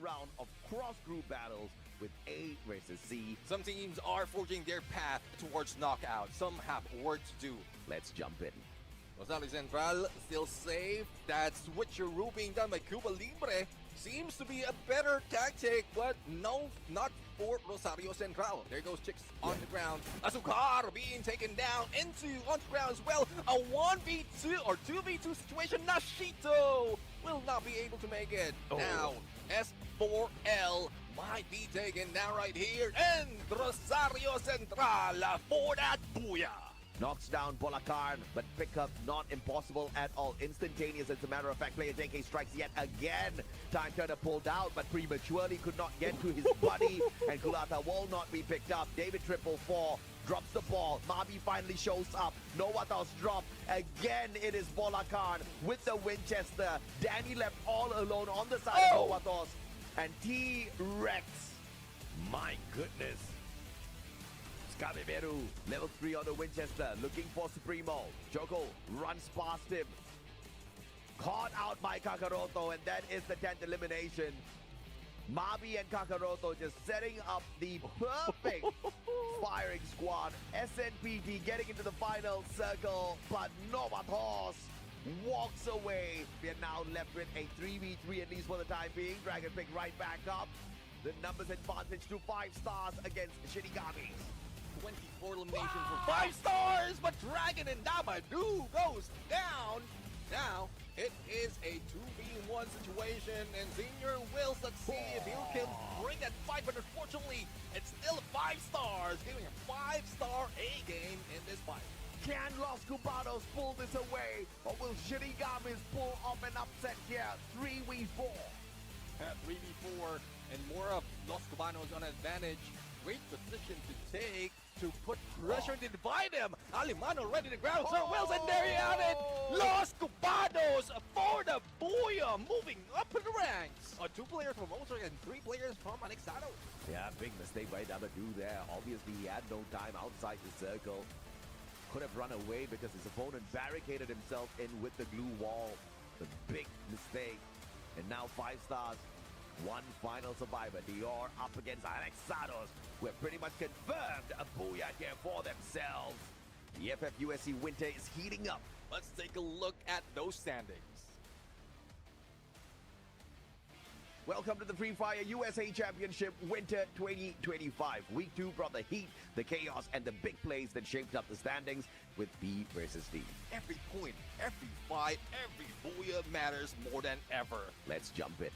round of cross-group battles with A versus C. Some teams are forging their path towards knockout. Some have work to do. Let's jump in. Rosario Central still safe. That switcheroo being done by Cuba Libre seems to be a better tactic, but no, not for Rosario Central. There goes Chicks on the ground. Azúcar being taken down onto ground as well. A 1v2 or 2v2 situation. Nashito will not be able to make it. Now, S4L might be taken down right here. And Rosario Central for that booyah. Knocks down Bolacan, but pickup not impossible at all. Instantaneous, as a matter of fact. Player JK strikes yet again. Time Turner pulled out, but prematurely could not get to his buddy. And Kulata will not be picked up. David 444 drops the ball. Mabi finally shows up. Novatos drop. Again, it is Bolacan with the Winchester. Danny left all alone on the side of Novatos. And T-Rex. My goodness. Skabeberu, level 3 on the Winchester, looking for Supremo. Joko runs past him. Caught out by Kakaroto, and that is the 10th elimination. Mabi and Kakaroto just setting up the perfect firing squad. SNPT getting into the final circle, but Novatos walks away. We are now left with a 3v3 at least for the time being. Dragon pick right back up. The numbers advantage to 5 stars against Shinigamis. 24 eliminations for 5 stars, but Dragon and Dabadu goes down. Now, it is a 2v1 situation, and Senior will succeed if he can bring that fight, but unfortunately, it's still 5 stars, giving a 5-star A-game in this fight. Can Los Cubanos pull this away, or will Shinigamis pull off an upset here? 3v4. 3v4, and more of Los Cubanos on advantage. Great position to take to put pressure to divide them. Alimano ready to ground. Sir Wilson, there you have it. Los Cubanos for the booyah, moving up in the ranks. 2 players from Ultra and 3 players from Anexado. Yeah, big mistake by Dabadu there. Obviously, he had no time outside the circle. Could have run away because his opponent barricaded himself in with the glue wall. The big mistake. And now 5 stars. 1 final survivor. Dior up against Anexados, who have pretty much confirmed a booyah here for themselves. The FFUSC winter is heating up. Let's take a look at those standings. Welcome to the Free Fire USA Championship Winter 2025. Week 2 brought the heat, the chaos, and the big plays that shaped up the standings with B versus D. Every point, every fight, every booyah matters more than ever. Let's jump in.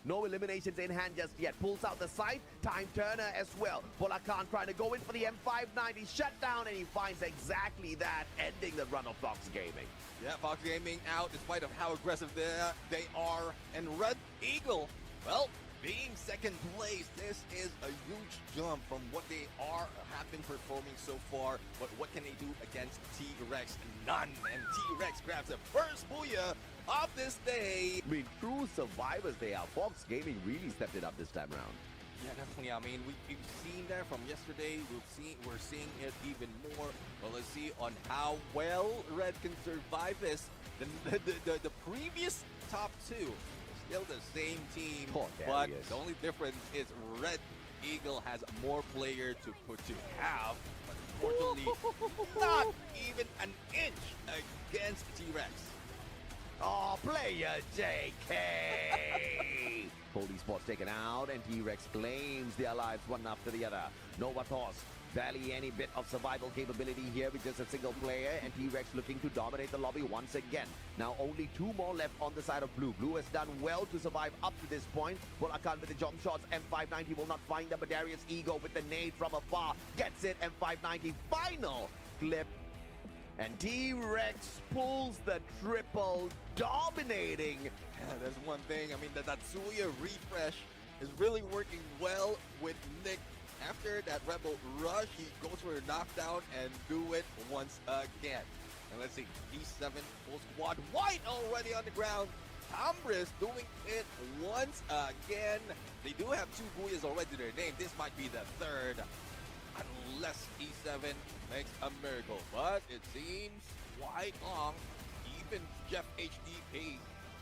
No eliminations in hand just yet. Pulls out the sight. Time Turner as well. Bolacan trying to go in for the M590. Shut down, and he finds exactly that, ending the run of Fox Gaming. Yeah, Fox Gaming out despite of how aggressive they are. And Red Eagle, well, being second place, this is a huge jump from what they have been performing so far. But what can they do against T-Rex? None. And T-Rex grabs the first booyah of this day. I mean, true survivors they are. Fox Gaming really stepped it up this time around. Yeah, definitely. I mean, we've seen that from yesterday. We're seeing it even more. Well, let's see on how well Red can survive this. The previous top 2. Still the same team, but the only difference is Red Eagle has more player to have, but unfortunately not even an inch against T-Rex. Oh, player JK! Police Sports taken out, and T-Rex claims their lives one after the other. Novatos, barely any bit of survival capability here with just a single player, and T-Rex looking to dominate the lobby once again. Now only 2 more left on the side of Blue. Blue has done well to survive up to this point. Bolacan with the jump shots. M590 will not find them, but Darius Ego with the nade from afar gets it. M590 final clip. And T-Rex pulls the triple, dominating. Yeah, there's one thing. I mean, the Tatsuya refresh is really working well with Nick. After that Rebel rush, he goes for a knockdown and do it once again. And let's see, D7 full squad white already on the ground. Tambris doing it once again. They do have 2 booyahs already to their name. This might be the 3rd. Unless E7 makes a miracle. But it seems White Long, even Jeff HDP,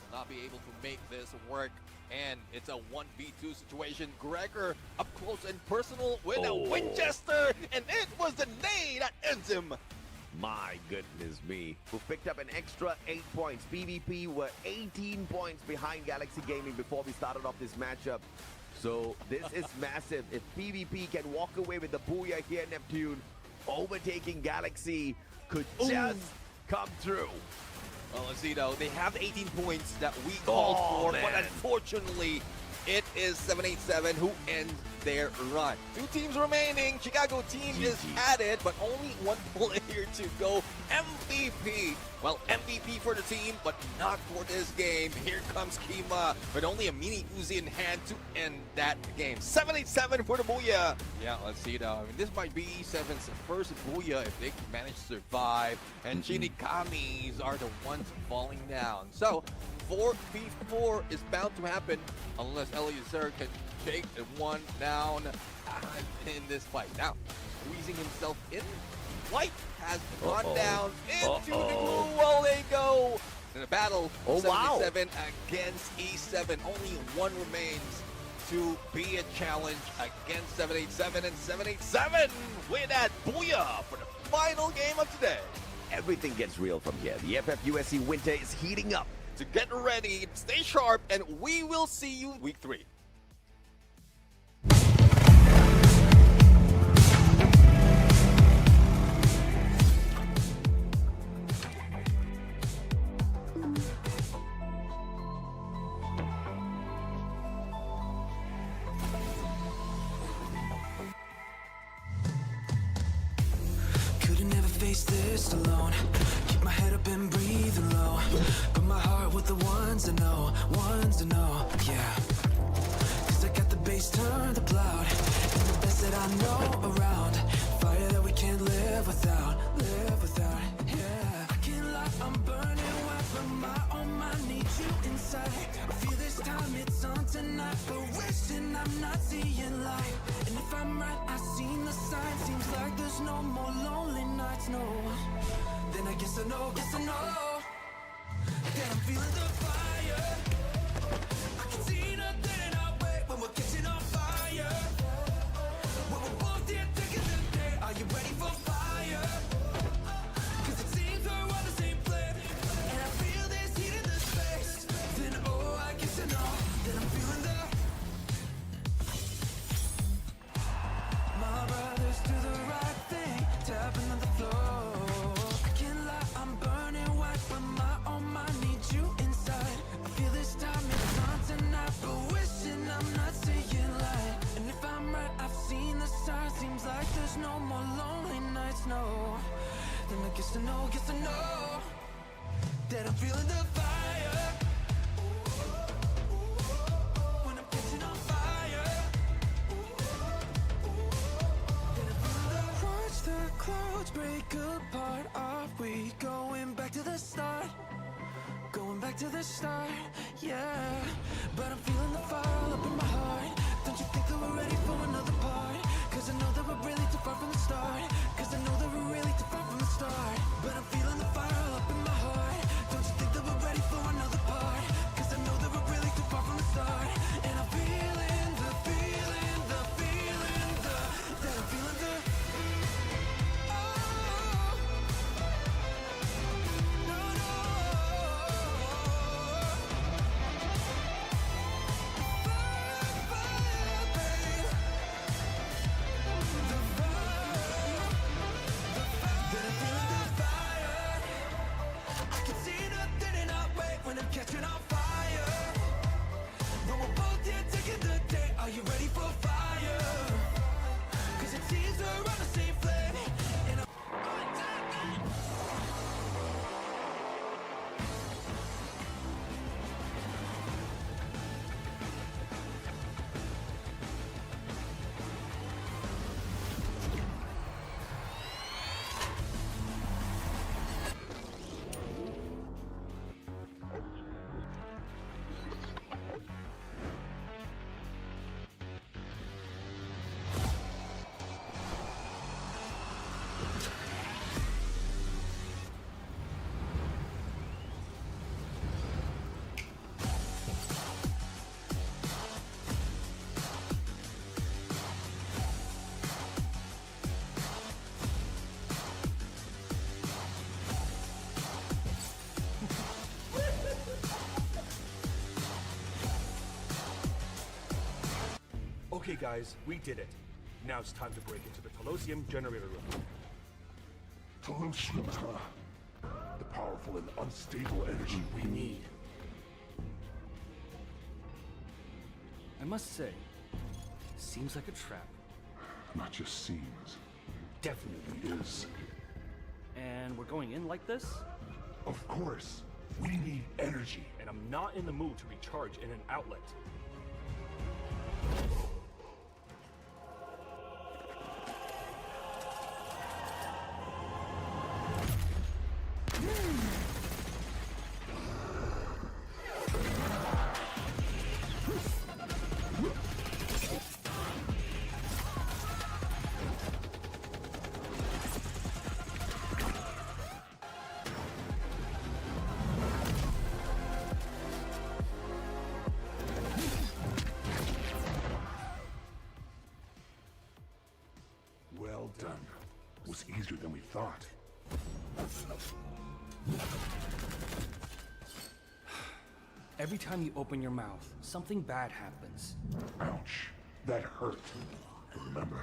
will not be able to make this work. And it's a 1v2 situation. Gregor up close and personal with a Winchester, and it was the nade that ends him. My goodness me. Who picked up an extra 8 points. PvP were 18 points behind Galaxy Gaming before we started off this matchup. So this is massive. If PvP can walk away with the booyah here, Neptune, overtaking Galaxy could just come through. Well, let's see though. They have 18 points that we called for, man. but unfortunately, it is 787 who ends their run. 2 teams remaining. Chicago team is at it, but only 1 player to go. MVP. Well, MVP for the team, but not for this game. Here comes Kima with only a mini Uzi in hand to end that game. 787 for the Booyah. Yeah, let's see though. I mean, this might be E7's first Booyah if they can manage to survive. And Shinikamis are the ones falling down. So 4v4 is bound to happen unless Eliezer can take one down in this fight. Now, squeezing himself in. White has gone down into the glue while they go. In a battle, 77 against E7. Only 1 remains to be a challenge against 787. And 787 win at Booyah for the final game of today. Everything gets real from here. The FFUSC winter is heating up. So get ready, stay sharp, and we will see you week 3. Couldn't ever face this alone. Keep my head up and breathing low. Put my heart with the ones I know, yeah. Cause I got the bass turned up loud, and the best that I know around. Fire that we can't live without, yeah. I can't lie, I'm burning white, but my own mind needs you inside. I feel this time it's on tonight, but wishing I'm not seeing light. And if I'm right, I've seen the signs. Seems like there's no more lonely nights, no. Then I guess I know that I'm feeling the fire. I can see nothing in our way when we're catching on fire. When we're both here taking the day, are you ready for fire? Cause it seems we're on the same flame, and I feel this heat in the space. Then I guess I know that I'm feeling the. My brothers do the right thing, tapping on the floor. I can't lie, I'm burning white, but my own mind needs you inside. I feel this time it's on tonight, but wishing I'm not seeing light. And if I'm right, I've seen the signs. Seems like there's no more lonely nights, no. Then I guess I know that I'm feeling the fire. When I'm catching on fire. Watch the clouds break apart. Are we going back to the start? Going back to the start, yeah. But I'm feeling the fire up in my heart. Don't you think that we're ready for another part? Cause I know that we're really too far from the start. Cause I know that we're really too far from the start. But I'm feeling the fire up in my heart. Don't you think that we're ready Okay, guys, we did it. Now it's time to break into the Colosseum generator room. Colosseum, huh? The powerful and unstable energy we need. I must say, seems like a trap. Not just seems. Definitely Is. And we're going in like this? Of course. We need energy. And I'm not in the mood to recharge in an outlet. Well done. Was easier than we thought. Every time you open your mouth, something bad happens. Ouch. That hurt. And remember,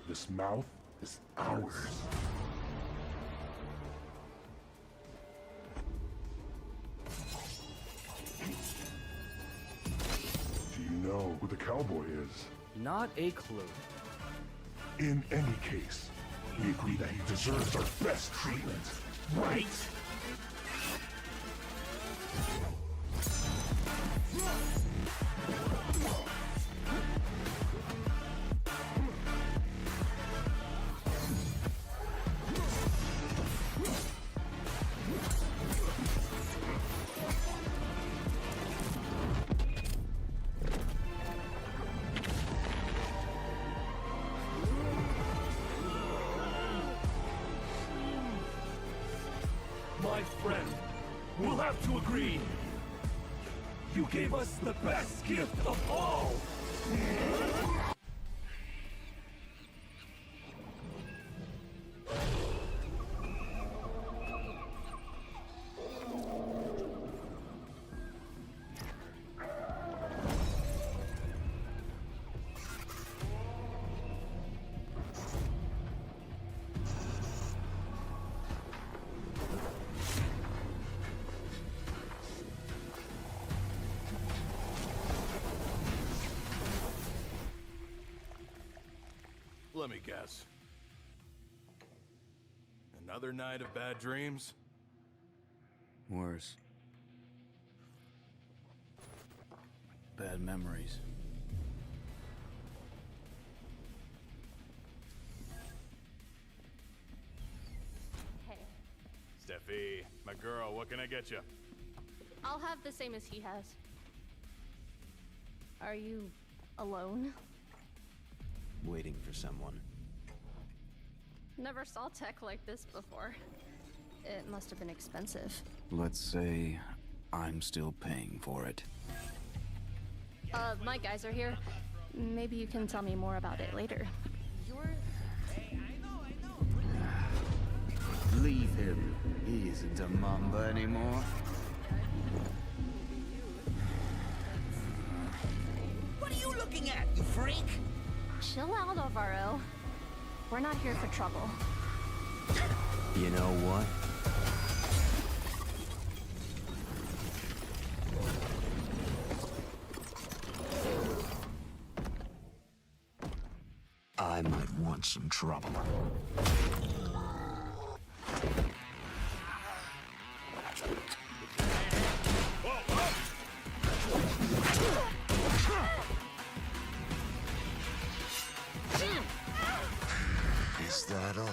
this mouth is ours. Do you know who the cowboy is? Not a clue. In any case, we agree that he deserves our best treatment. Right? My friend, we'll have to agree. You gave us the best gift of all! Let me guess. Another night of bad dreams? Worse. Bad memories. Hey, Steffi, my girl, what can I get you? I'll have the same as he has. Are you alone? Waiting for someone. Never saw tech like this before. It must have been expensive. Let's say I'm still paying for it. My guys are here. Maybe you can tell me more about it later. Leave him. He isn't a Mamba anymore. What are you looking at, you freak? Chill out, Alvaro. We're not here for trouble. You know what? I might want some trouble. Is that all?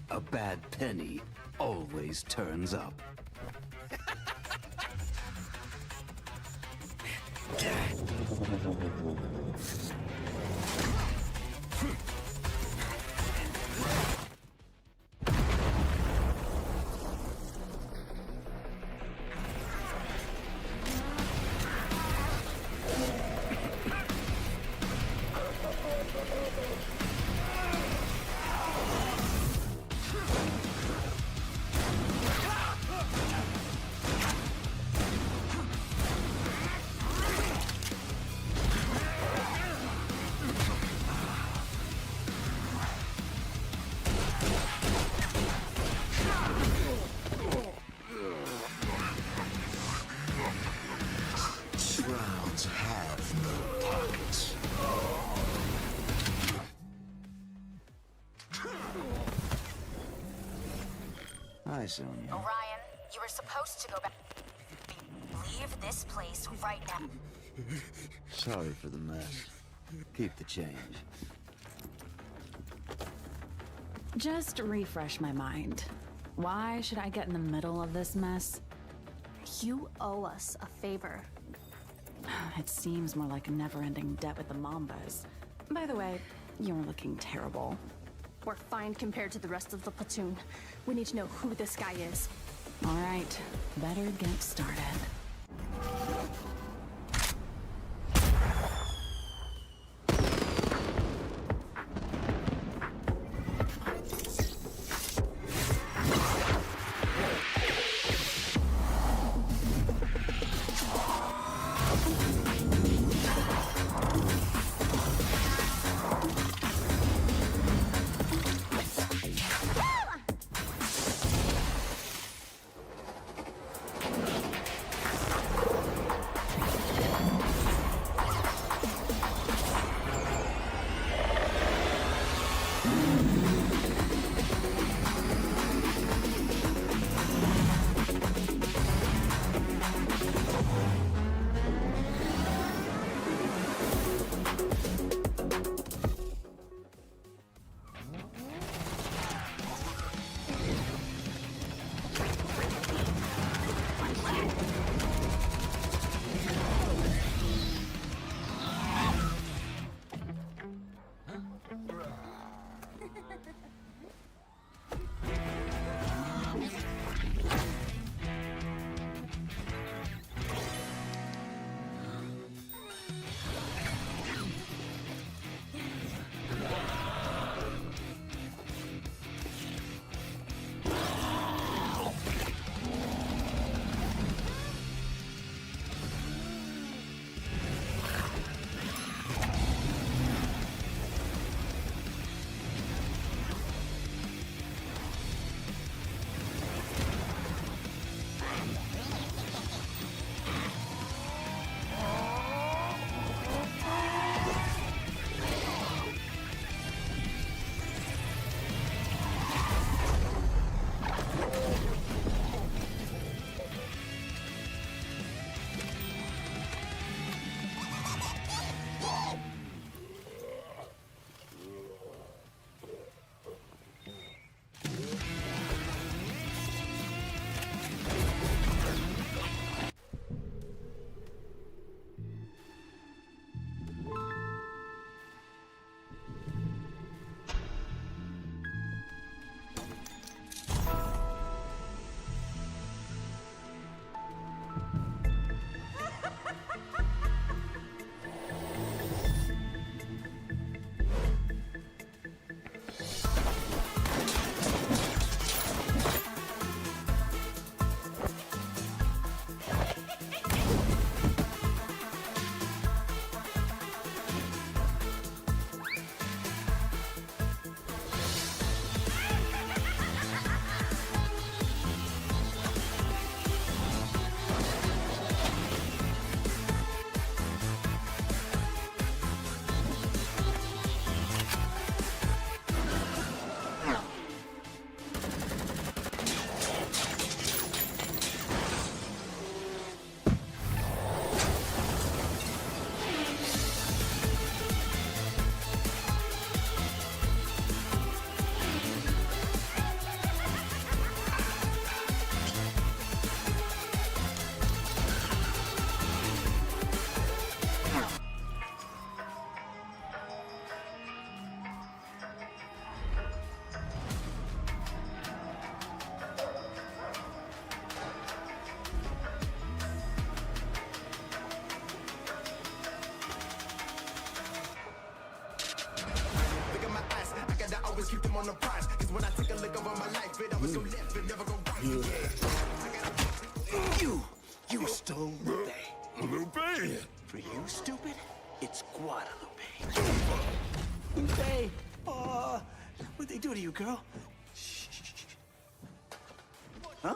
A bad penny always turns up. Shrouds have no pockets. Hi, Sonia. Orion, you were supposed to go back. Leave this place right now. Sorry for the mess. Keep the change. Just refresh my mind. Why should I get in the middle of this mess? You owe us a favor. It seems more like a never-ending debt with the Mambas. By the way, you're looking terrible. We're fine compared to the rest of the platoon. We need to know who this guy is. All right, better get started. on the prize. Cause when I take a look over my life, it always go left, it never go right. Yeah. You stole Lupe. Lupe? For you, stupid, it's Guadalupe. Lupe! What'd they do to you, girl? Shh. Huh?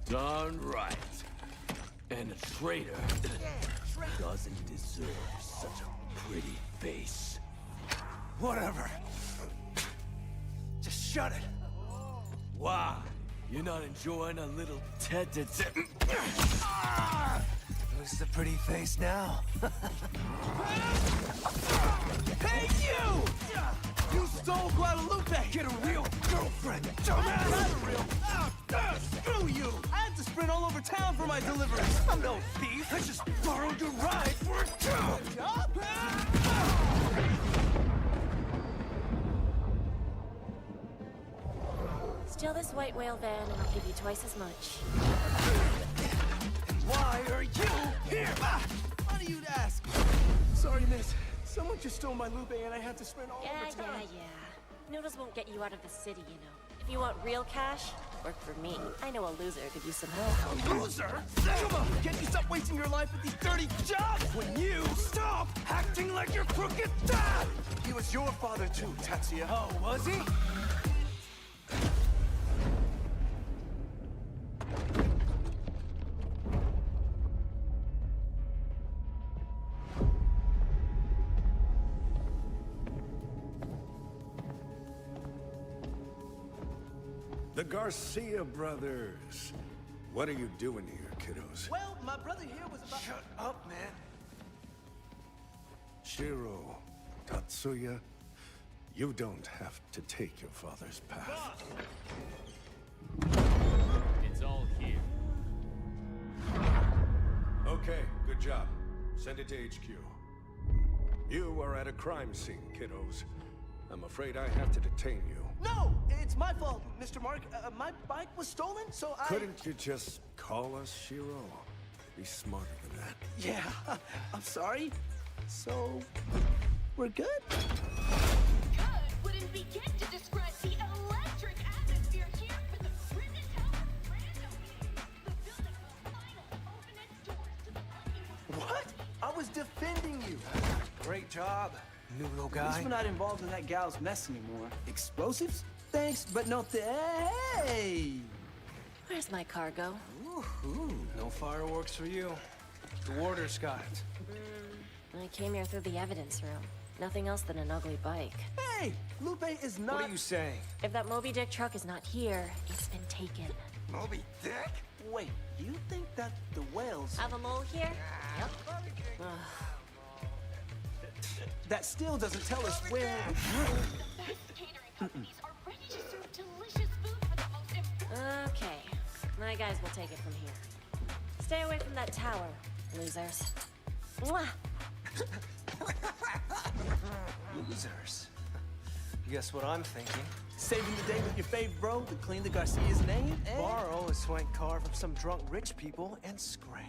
Darn right. And a traitor doesn't deserve such a pretty face. Whatever. Just shut it. Why? You're not enjoying a little tete-a-tete? Who's the pretty face now? Hey, you! You stole Guadalupe! Get a real girlfriend, dumbass! Not a real... screw you! I had to sprint all over town for my deliveries. I'm no thief. I just borrowed your ride for a job! Steal this white whale van and I'll give you twice as much. Why are you here? Funny you'd ask. Sorry, miss. Someone just stole my Lupe and I had to sprint all over town. Yeah. Noodles won't get you out of the city, you know. If you want real cash, work for me. I know a loser could use some help. A loser? Come on, can't you stop wasting your life with these dirty jobs? When you stop acting like your crooked dad! He was your father too, Tatsuya. Oh, was he? The Garcia brothers. What are you doing here, kiddos? Well, my brother here was about— Shut up, man. Shiro, Tatsuya, you don't have to take your father's path. It's all here. Okay, good job. Send it to HQ. You are at a crime scene, kiddos. I'm afraid I have to detain you. No! It's my fault, Mr. Mark. My bike was stolen, so I— Couldn't you just call us, Shiro? Be smarter than that. Yeah, I'm sorry. So, we're good? Good wouldn't begin to describe the electric atmosphere here for the Prison Tower Random. The building will finally open its doors to the public. What? I was defending you. Great job, noodle At guy. least we're not involved in that gal's mess anymore. Explosives? Thanks, but no hey! Where's my cargo? Ooh, no fireworks for you. The warder's got it. I came here through the evidence room. Nothing else than an ugly bike. Hey! Lupe is not— What are you saying? If that Moby Dick truck is not here, it's been taken. Moby Dick? Wait, you think that the whales— Have a mole here? Yep. That still doesn't tell us where— Best catering companies are ready to serve delicious food for the most important— Okay. My guys will take it from here. Stay away from that tower, losers. Mwah! Losers. Guess what I'm thinking? Saving the day with your fave bro to clean the Garcia's name and— Borrow a swank car from some drunk rich people and scram.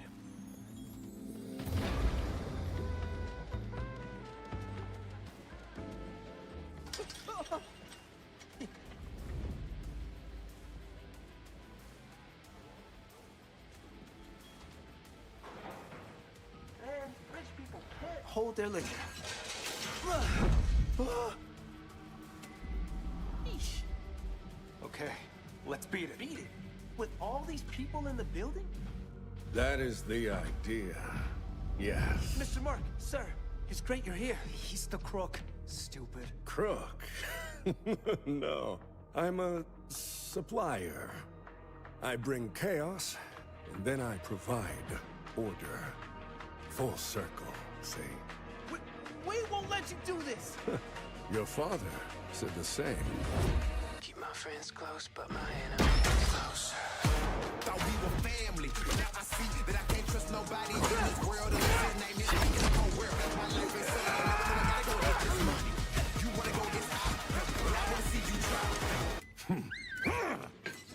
Man, rich people can't hold their liquor. Eesh. Okay, let's beat it. Beat it? With all these people in the building? That is the idea. Yes. Mr. Mark, sir, it's great you're here. He's the crook, stupid. Crook? No. I'm a supplier. I bring chaos, and then I provide order. Full circle, see? We won't let you do this! Your father said the same. Keep my friends close, but my enemies close. Thought we were family. Now I see that I can't trust nobody in this world. Name it, I get nowhere. My life is so I gotta go get this money. You wanna go get high? But I wanna see you try.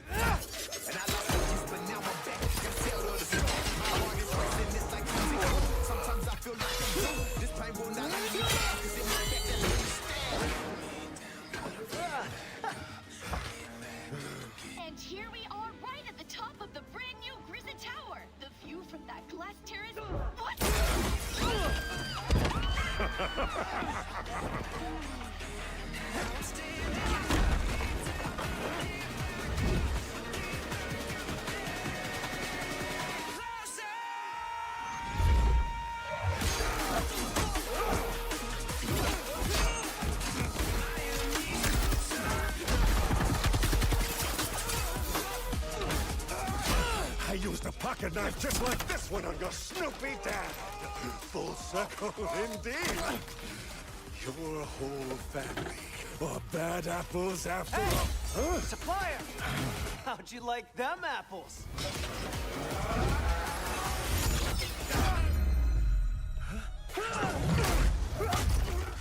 And I lost focus, but now I'm back. Gotta tell the story. My heart is racing, it's like pocket knife just like this one on your Snoopy dad. Full circle indeed. Your whole family are bad apples after all. Huh? Supplier! How'd you like them apples?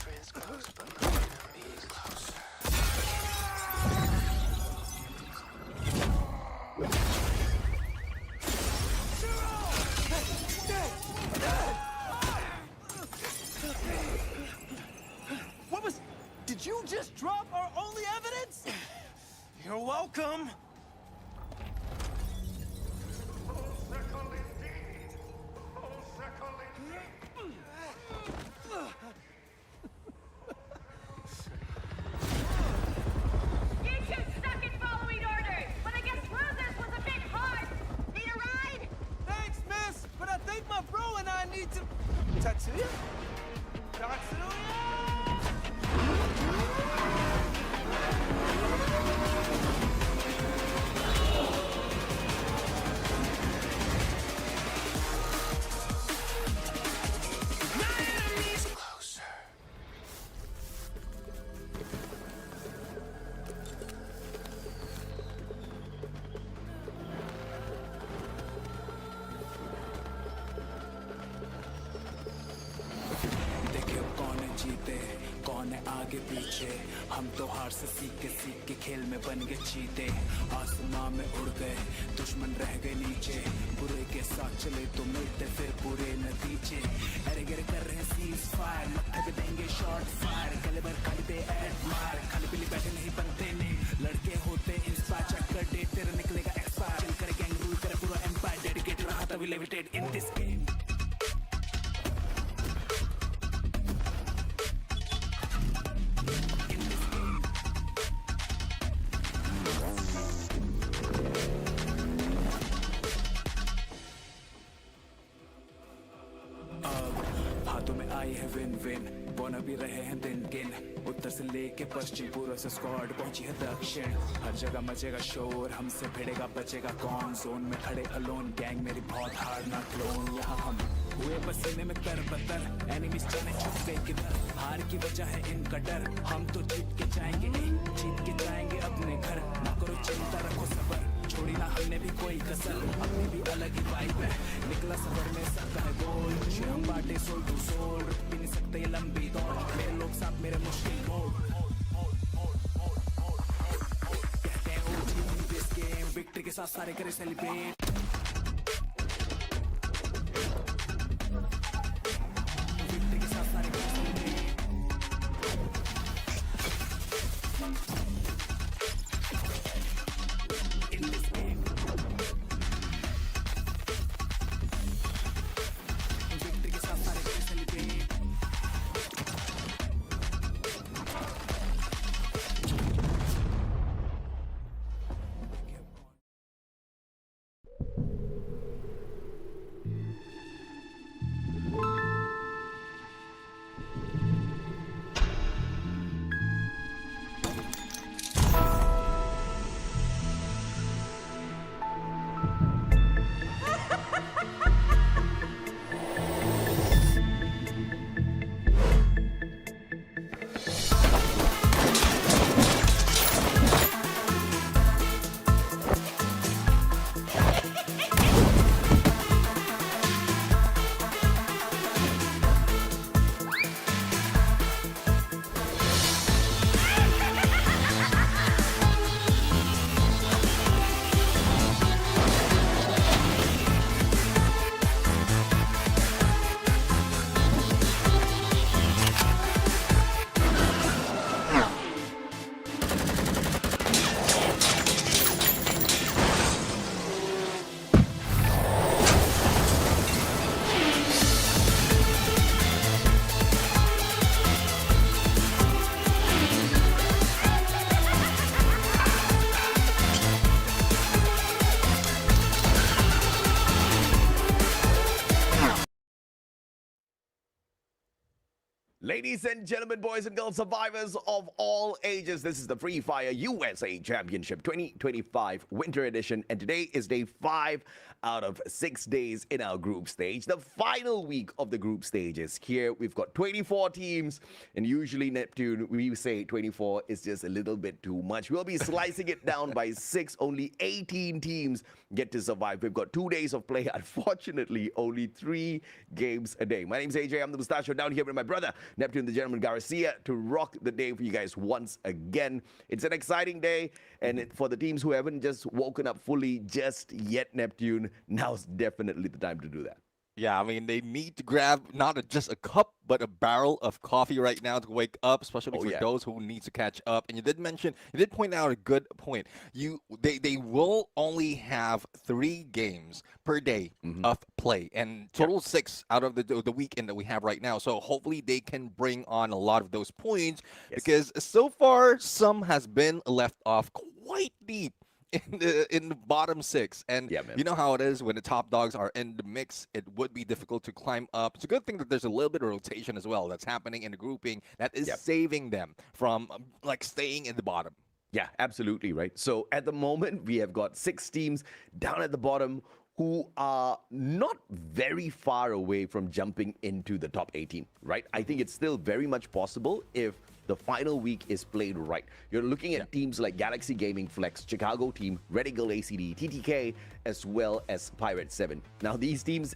Friends close, but my enemies closer. What was... Did you just drop our only evidence? You're welcome. You two suck at following orders, but I guess losers was a bit hard. Need a ride? Thanks, miss, but I think my bro and I need to... Tatsuya? Tatsuya? आगे पीछे हम तो हार से सीख के खेल में बन गए चीते आसमां में उड़ गए दुश्मन रह गए नीचे बुरे के साथ चले तो मिलते फिर बुरे नतीजे अरे गिर कर रहे हैं सीज फायर मत्थे पे देंगे शॉट फायर कैलिबर खाली पे एडमायर खाली पीली बैठे नहीं बनते ने लड़के होते इंस्पायर चेक कर डेट तेरा निकलेगा एक्सपायर चिल करे गैंग रूल करे पूरा एम्पायर डेडिकेटेड रहा तभी लेविटेड इन दिस गेम बोना भी रहे हैं दिन गिन उत्तर से लेके पश्चिम पूर्व से स्क्वाड पहुंची है दक्षिण हर जगह मचेगा शोर हमसे भिड़ेगा बचेगा कौन जोन में खड़े अलोन गैंग मेरी बहुत हार्ड ना क्लोन यहाँ हम हुए पसीने में तरबतर एनिमीज जाने छुप गए किधर हार की वजह है इनका डर हम तो जीत के जाएंगे जीत के जाएंगे अपने घर ना करो चिंता रखो सबर छोड़ी ना हमने भी कोई कसर अपनी भी अलग ही वाइब है निकला सफर में सबका है गोल खुशी हम बांटे सोल टू सोल रुक भी नहीं सकते ये लंबी दौड़ मेरे लोग साथ मेरे मुश्किल मोड़ कहते हैं ओजी इन दिस गेम विक्ट्री के साथ सारे करे सेलिब्रेट विक्ट्री के साथ सारे करे celebrate Ladies and gentlemen, boys and girls, survivors of all ages, this is the Free Fire USA Championship 2025 Winter Edition, and today is day 5 out of 6 days in our group stage. The final week of the group stage is here. We've got 24 teams, and usually, Neptune, we say 24 is just a little bit too much. We'll be slicing it down by 6. Only 18 teams get to survive. We've got 2 days of play. Unfortunately, only 3 games a day. My name's AJ. I'm the Mustachio, down here with my brother, Neptune the Gentleman Garcia, to rock the day for you guys once again. It's an exciting day, and for the teams who haven't just woken up fully just yet, Neptune, now's definitely the time to do that. Yeah, I mean, they need to grab not just a cup, but a barrel of coffee right now to wake up, especially for those who need to catch up. And you did point out a good point. They will only have 3 games per day of play, and total 6 out of the weekend that we have right now. So hopefully they can bring on a lot of those points, because so far some has been left off quite deep in the bottom 6, and you know how it is when the top dogs are in the mix. It would be difficult to climb up. It's a good thing that there's a little bit of rotation as well that's happening in the grouping that is saving them from like staying in the bottom. Yeah, absolutely right. So at the moment we have got 6 teams down at the bottom who are not very far away from jumping into the top 18, right? I think it's still very much possible if the final week is played right. You're looking at teams like Galaxy Gaming Flex, Chicago Team, Red Eagle ACD, TTK, as well as Pirate 7. Now, these teams,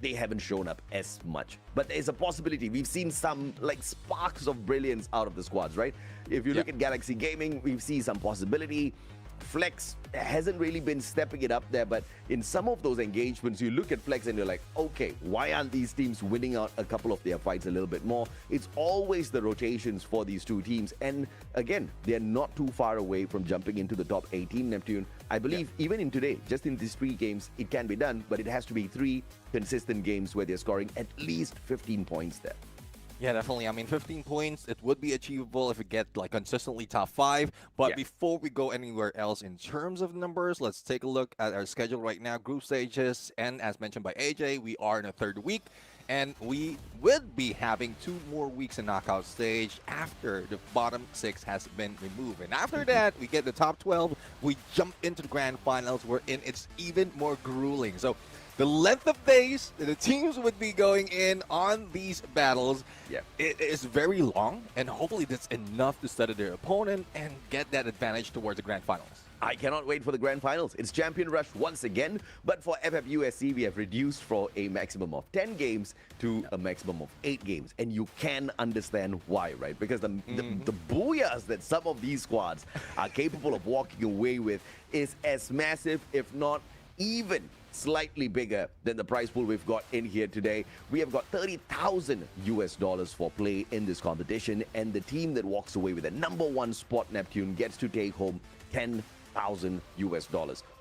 they haven't shown up as much, but there's a possibility. We've seen some like sparks of brilliance out of the squads, right? If you look at Galaxy Gaming, we've seen some possibility. Flex hasn't really been stepping it up there, but in some of those engagements, you look at Flex and you're like, okay, why aren't these teams winning out a couple of their fights a little bit more? It's always the rotations for these 2 teams, and again, they're not too far away from jumping into the top 18, Neptune. I believe even in today, just in these 3 games, it can be done, but it has to be 3 consistent games where they're scoring at least 15 points there. Yeah, definitely. I mean, 15 points, it would be achievable if we get like consistently top 5. But before we go anywhere else in terms of numbers, let's take a look at our schedule right now, group stages. And as mentioned by AJ, we are in the 3rd week. And we would be having 2 more weeks in knockout stage after the bottom 6 has been removed. And after that, we get the top 12. We jump into the grand finals, wherein it's even more grueling. So the length of days the teams would be going in on these battles, it is very long, and hopefully that's enough to study their opponent and get that advantage towards the grand finals. I cannot wait for the grand finals. It's Champion Rush once again, but for FFUSC, we have reduced from a maximum of 10 games to a maximum of 8 games, and you can understand why, right? Because the booyahs that some of these squads are capable of walking away with is as massive, if not even slightly bigger than the prize pool we've got in here today. We have got $30,000 for play in this competition, and the team that walks away with the #1 spot, Neptune, gets to take home $10,000.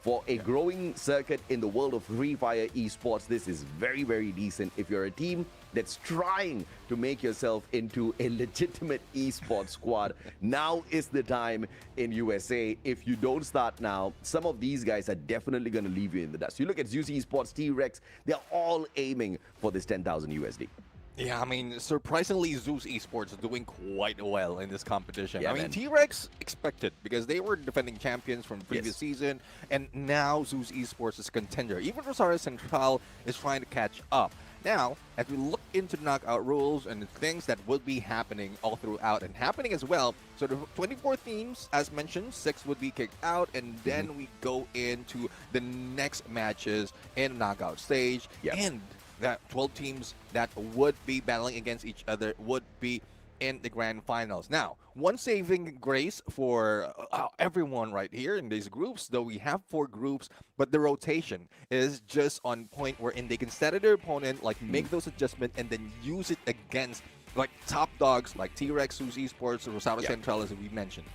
For a growing circuit in the world of Free Fire esports, this is very, very decent. If you're a team that's trying to make yourself into a legitimate esports squad, now is the time in USA. If you don't start now, some of these guys are definitely going to leave you in the dust. You look at Zeus Esports, T-Rex, they're all aiming for this 10,000 USD. Yeah, I mean, surprisingly, Zeus Esports is doing quite well in this competition. Yeah, I mean, T-Rex expected, because they were defending champions from the previous season, and now Zeus Esports is a contender. Even Rosario Central is trying to catch up. Now, as we look into the knockout rules and the things that would be happening all throughout and happening as well, so the 24 teams, as mentioned, 6 would be kicked out, and then we go into the next matches in the knockout stage, and that 12 teams that would be battling against each other would be in the grand finals. Now, one saving grace for everyone right here in these groups, though we have 4 groups, but the rotation is just on point wherein they can study their opponent, like make those adjustments, and then use it against like top dogs like T-Rex, Zeus Esports, Rosario Central, as we mentioned.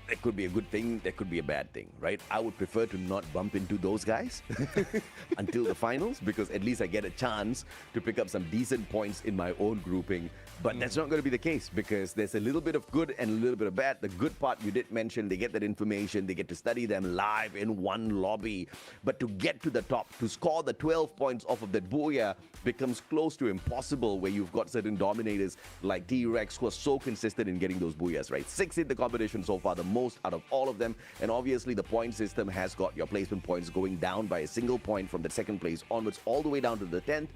that could be a good thing, that could be a bad thing, right? I would prefer to not bump into those guys until the finals, because at least I get a chance to pick up some decent points in my own grouping. But that's not going to be the case, because there's a little bit of good and a little bit of bad. The good part, you did mention, they get that information, they get to study them live in one lobby. But to get to the top, to score the 12 points off of that booyah becomes close to impossible, where you've got certain dominators like T-Rex who are so consistent in getting those booyahs, right? 6 in the competition so far, the most out of all of them. And obviously the point system has got your placement points going down by a single point from the second place onwards all the way down to the 10th.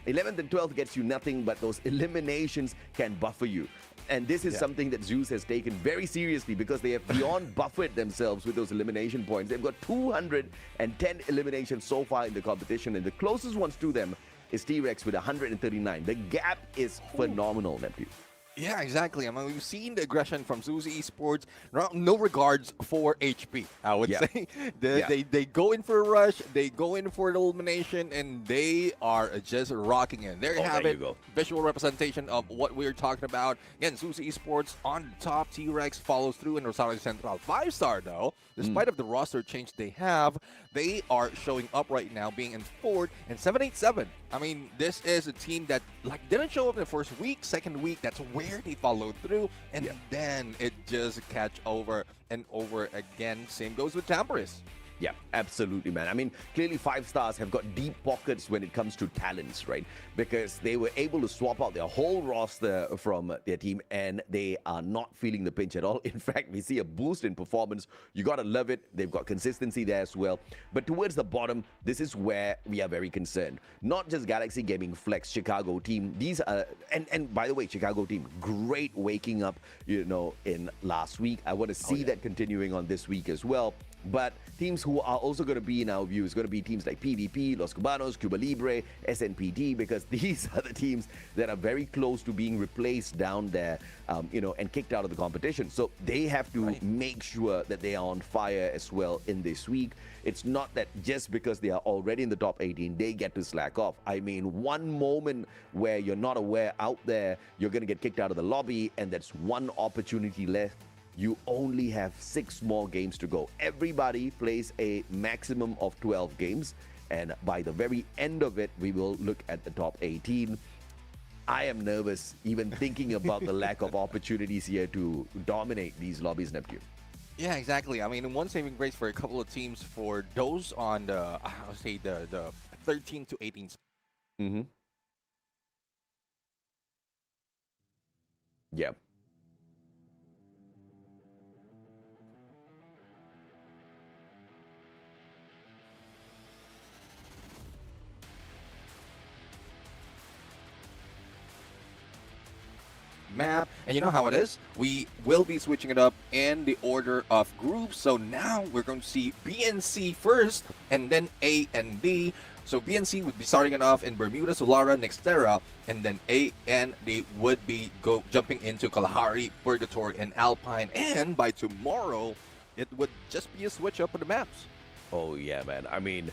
11th and 12th gets you nothing, but those eliminations can buffer you. And this is something that Zeus has taken very seriously, because they have beyond buffered themselves with those elimination points. They've got 210 eliminations so far in the competition, and the closest ones to them is T-Rex with 139. The gap is phenomenal, Neptune. Yeah, exactly. I mean, we've seen the aggression from Zeus Esports. No regards for HP, I would say. They go in for a rush, they go in for an elimination, and they are just rocking it. There you have it. Visual representation of what we're talking about. Again, Zeus Esports on the top. T-Rex follows through, and Rosario Central 5-star, though. Despite of the roster change they have, they are showing up right now, being in 4th and 787. I mean, this is a team that didn't show up in the first week, second week. That's where they followed through, and then it just catch over and over again. Same goes with Tamperis. Yeah, absolutely, man. I mean, clearly 5 stars have got deep pockets when it comes to talents, right? Because they were able to swap out their whole roster from their team, and they are not feeling the pinch at all. In fact, we see a boost in performance. You got to love it. They've got consistency there as well. But towards the bottom, this is where we are very concerned. Not just Galaxy Gaming Flex, Chicago team. These are, and by the way, Chicago team, great waking up, in last week. I want to see that continuing on this week as well. But teams who are also going to be in our view is going to be teams like PvP, Los Cubanos, Cuba Libre, SNPD, because these are the teams that are very close to being replaced down there, and kicked out of the competition. So they have to make sure that they are on fire as well in this week. It's not that just because they are already in the top 18, they get to slack off. I mean, one moment where you're not aware out there, you're going to get kicked out of the lobby, and that's one opportunity left. You only have 6 more games to go. Everybody plays a maximum of 12 games, and by the very end of it, we will look at the top 18. I am nervous even thinking about the lack of opportunities here to dominate these lobbies, Neptune. Yeah, exactly. I mean, one saving grace for a couple of teams, for those on the, I would say, the 13 to 18. Mm-hmm. Yeah. Map, and you know how it is. We will be switching it up in the order of groups. So now we're going to see B and C first, and then A and B. So B and C would be starting it off in Bermuda, Solara, Nextera, and then A and D would be jumping into Kalahari, Purgatory, and Alpine. And by tomorrow, it would just be a switch up of the maps. Oh yeah, man. I mean,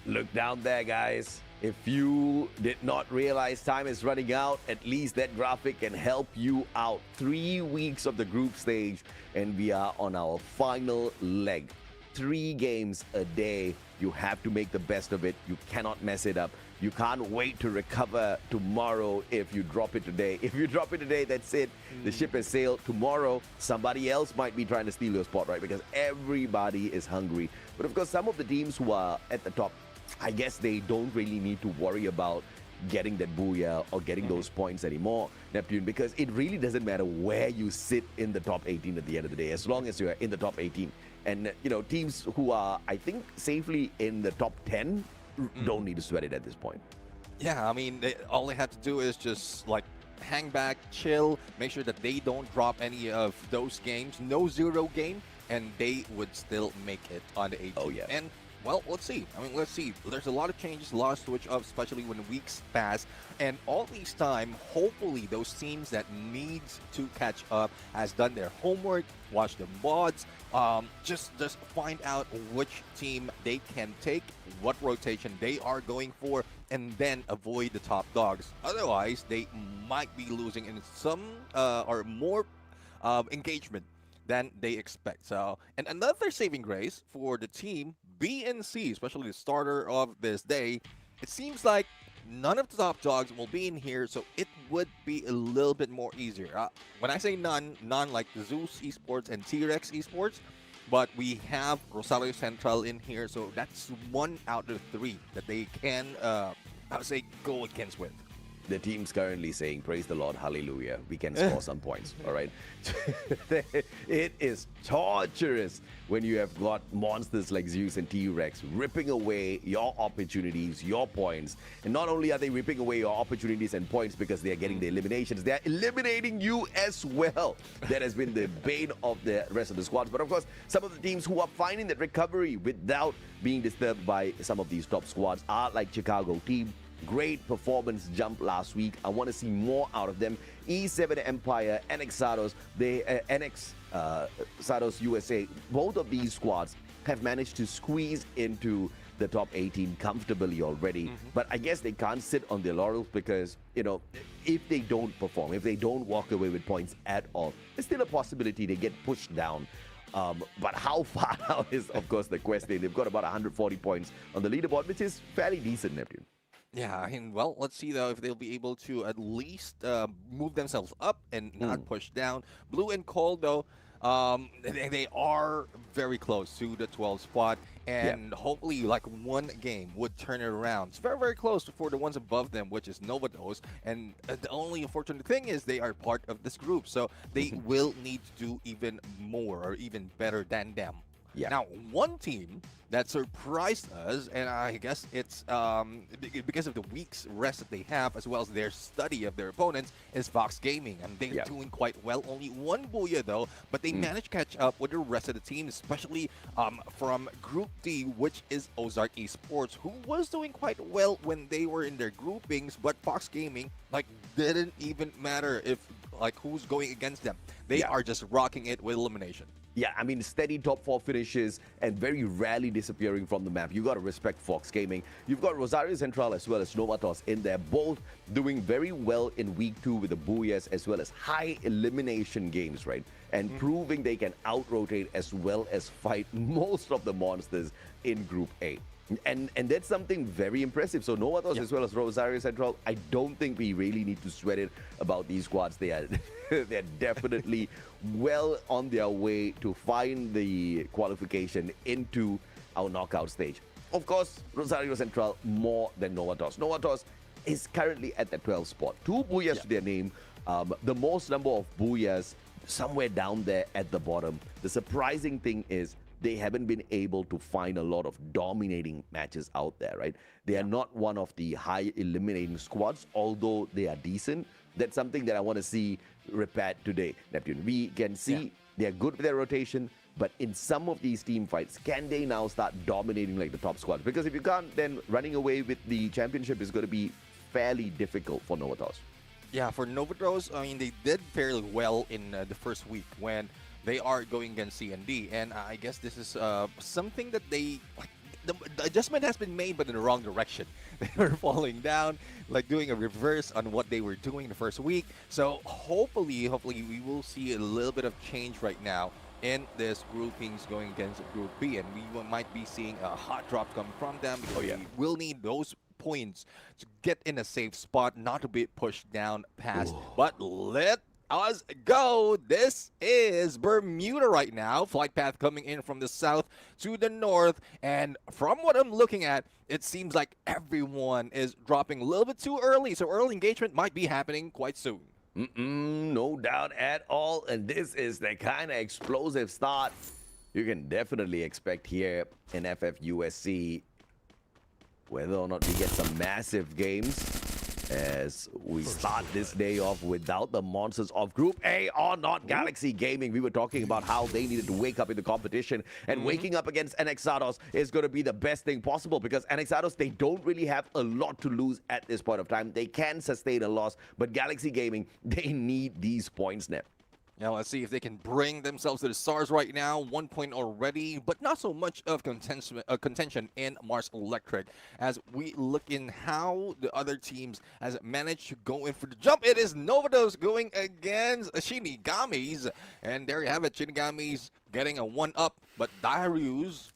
look down there, guys. If you did not realize time is running out, at least that graphic can help you out. 3 weeks of the group stage, and we are on our final leg. 3 games a day. You have to make the best of it. You cannot mess it up. You can't wait to recover tomorrow if you drop it today. If you drop it today, that's it. The ship has sailed. Tomorrow, somebody else might be trying to steal your spot, right? Because everybody is hungry. But of course, some of the teams who are at the top, I guess they don't really need to worry about getting that booyah or getting those points anymore, Neptune, because it really doesn't matter where you sit in the top 18 at the end of the day, as long as you're in the top 18. And, teams who are, I think, safely in the top 10 don't need to sweat it at this point. Yeah, I mean, all they have to do is just, hang back, chill, make sure that they don't drop any of those games. No 0 game, and they would still make it on the 18. Oh, yeah. And well, let's see. Let's see. There's a lot of changes, a lot of switch up, especially when weeks pass. And all these time, hopefully, those teams that needs to catch up has done their homework, watch the mods, just find out which team they can take, what rotation they are going for, and then avoid the top dogs. Otherwise, they might be losing in some or more engagement than they expect. So, and another saving grace for the team B and C, especially the starter of this day, it seems like none of the top dogs will be in here, so it would be a little bit more easier. When I say none like Zeus Esports and T-Rex Esports, but we have Rosario Central in here, so that's 1 out of 3 that they can, I would say, go against with. The team's currently saying, praise the Lord, hallelujah, we can score some points, all right? It is torturous when you have got monsters like Zeus and T-Rex ripping away your opportunities, your points. And not only are they ripping away your opportunities and points because they are getting the eliminations, they are eliminating you as well. That has been the bane of the rest of the squads. But of course, some of the teams who are finding that recovery without being disturbed by some of these top squads are like Chicago team. Great performance jump last week. I want to see more out of them. E7 Empire, NX Sados USA, both of these squads have managed to squeeze into the top 18 comfortably already. But I guess they can't sit on their laurels because, you know, if they don't perform, if they don't walk away with points at all, there's still a possibility they get pushed down. But how far out is, of course, the question. They've got about 140 points on the leaderboard, which is fairly decent, Neptune. Yeah, I mean, well, let's see though if they'll be able to at least move themselves up and not push down. Blue and Cold though, they are very close to the 12th spot, and hopefully like one game would turn it around. It's very, very close for the ones above them, which is Novados, and the only unfortunate thing is they are part of this group, so they will need to do even more or even better than them. Now, one team that surprised us, and I guess it's because of the week's rest that they have, as well as their study of their opponents, is Fox Gaming. And they're doing quite well. Only one Booyah, though, but they managed to catch up with the rest of the team, especially from Group D, which is Ozark Esports, who was doing quite well when they were in their groupings, but Fox Gaming, like, didn't even matter if, like, who's going against them. They are just rocking it with elimination. Yeah, I mean, steady top 4 finishes and very rarely disappearing from the map. You got to respect Fox Gaming. You've got Rosario Central as well as Novatos in there, both doing very well in week 2 with the Booyahs as well as high elimination games, right? And proving they can out-rotate as well as fight most of the monsters in Group A. And that's something very impressive. So Novatos as well as Rosario Central, I don't think we really need to sweat it about these squads. They are they're definitely well on their way to find the qualification into our knockout stage. Of course, Rosario Central more than Novatos. Novatos is currently at the 12th spot. 2 Booyahs to their name. The most number of Booyahs somewhere down there at the bottom. The surprising thing is they haven't been able to find a lot of dominating matches out there, right? They are not one of the high eliminating squads, although they are decent. That's something that I want to see repaired today, Neptune. We can see they're good with their rotation, but in some of these team fights, can they now start dominating like the top squad? Because if you can't, then running away with the championship is going to be fairly difficult for Novatos. Yeah, for Novatos, I mean, they did fairly well in the first week when they are going against C&D, and I guess this is something that they, like, the adjustment has been made, but in the wrong direction. They were falling down, like doing a reverse on what they were doing the first week. So hopefully we will see a little bit of change right now in this groupings going against Group B, and we might be seeing a hot drop coming from them. We will need those points to get in a safe spot, not to be pushed down past. But let us go. This is Bermuda right now. Flight path coming in from the south to the north. And from what I'm looking at, it seems like everyone is dropping a little bit too early. So early engagement might be happening quite soon. No doubt at all. And this is the kind of explosive start you can definitely expect here in FFUSC. Whether or not we get some massive games as we start this day off without the monsters of Group A or not. Galaxy Gaming, we were talking about how they needed to wake up in the competition, and waking up against NX Sados is going to be the best thing possible, because NX Sados, they don't really have a lot to lose at this point of time. They can sustain a loss, but Galaxy Gaming, they need these points now. Now let's see if they can bring themselves to the stars right now. 1 point already, but not so much of contention in Mars Electric. As we look in how the other teams has managed to go in for the jump, it is Novados going against Shinigamis. And there you have it, Shinigamis getting a 1-up, but Darius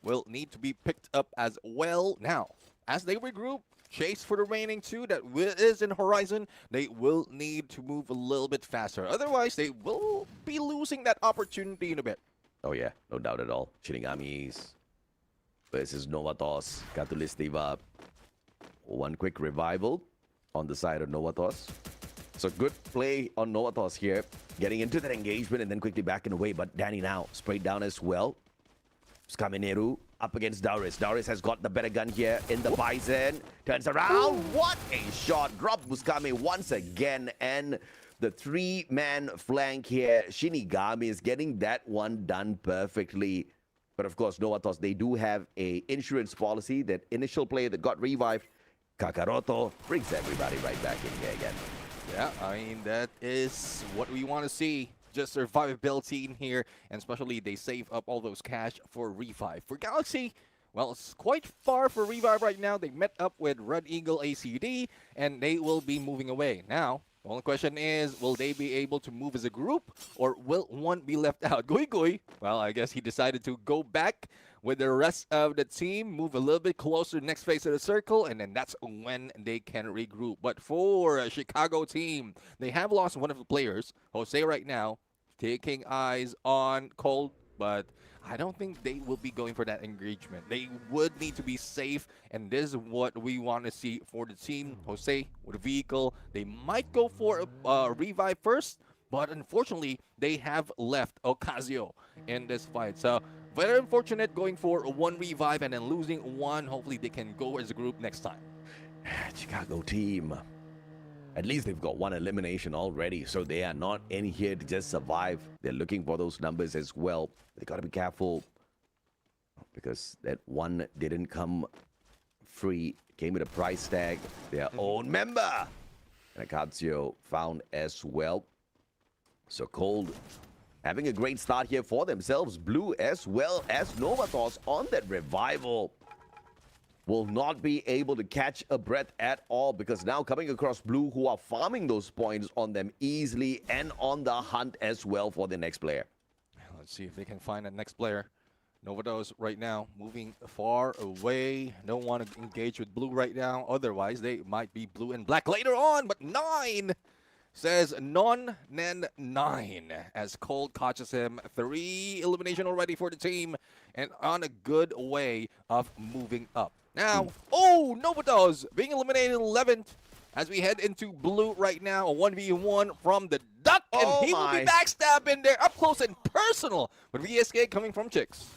will need to be picked up as well. Now, as they regroup, chase for the remaining 2 that is in horizon, they will need to move a little bit faster. Otherwise, they will be losing that opportunity in a bit. Oh yeah, no doubt at all. Shinigamis versus Novatos. Got to live up. One quick revival on the side of Novatos. So good play on Novatos here. Getting into that engagement and then quickly backing away. But Danny now sprayed down as well. Skamineru up against Darius. Darius has got the better gun here in the Bison. Turns around. What a shot. Drop Muskami once again. And the 3-man flank here. Shinigami is getting that one done perfectly. But of course, Novatos, they do have a insurance policy. That initial play that got revived, Kakaroto brings everybody right back in here again. Yeah, I mean, that is what we want to see. Just survivability in here, and especially they save up all those cash for revive. For Galaxy, well, it's quite far for revive right now. They met up with Red Eagle ACD, and they will be moving away. Now, the only question is, will they be able to move as a group, or will one be left out? Gui Gui, well, I guess he decided to go back with the rest of the team, move a little bit closer to the next phase of the circle, and then that's when they can regroup. But for a Chicago team, they have lost one of the players, Jose right now, taking eyes on Cold, but I don't think they will be going for that engagement. They would need to be safe, and this is what we want to see for the team. Jose with a vehicle, they might go for a revive first, but unfortunately, they have left Ocasio in this fight. So, very unfortunate going for one revive and then losing one. Hopefully, they can go as a group next time. Chicago team. At least they've got one elimination already, so they are not in here to just survive. They're looking for those numbers as well. They got to be careful because that one didn't come free. Came with a price tag. Their own member. And Ocasio found as well. So Cold having a great start here for themselves. Blue as well as Novatos on that revival. Will not be able to catch a breath at all because now coming across Blue, who are farming those points on them easily and on the hunt as well for the next player. Let's see if they can find a next player. Novatos right now moving far away. Don't want to engage with Blue right now. Otherwise, they might be Blue and Black later on. But 9 says non-9 as Cold catches him. 3 elimination already for the team and on a good way of moving up. Now, Novatos being eliminated 11th as we head into Blue right now. A 1v1 from the Duck, and he will be backstabbing there up close and personal with VSK coming from Chicks.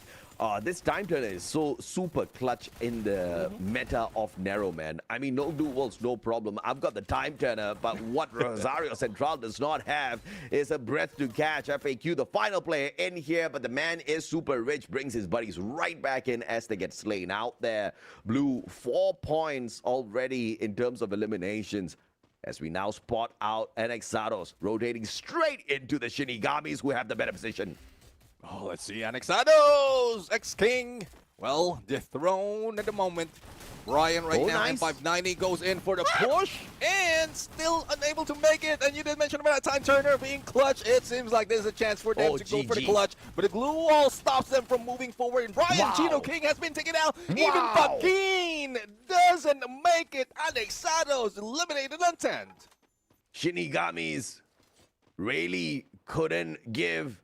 This time turner is so super clutch in the meta of Narrow, man. I mean, no dual walls, no problem. I've got the time turner, but what Rosario Central does not have is a breath to catch. FAQ, the final player in here, but the man is super rich, brings his buddies right back in as they get slain out there. Blue, 4 points already in terms of eliminations. As we now spot out Anexados rotating straight into the Shinigamis who have the better position. Oh, let's see. Anexados, ex-king, well, dethroned at the moment. Brian right now, nice. M590 goes in for the push and still unable to make it. And you did mention about Time Turner being clutch. It seems like there's a chance for them to go for the clutch. But the glue wall stops them from moving forward. And Brian Chino King has been taken out. Even Joaquin doesn't make it. Anexados eliminated on 10. Shinigamis really couldn't give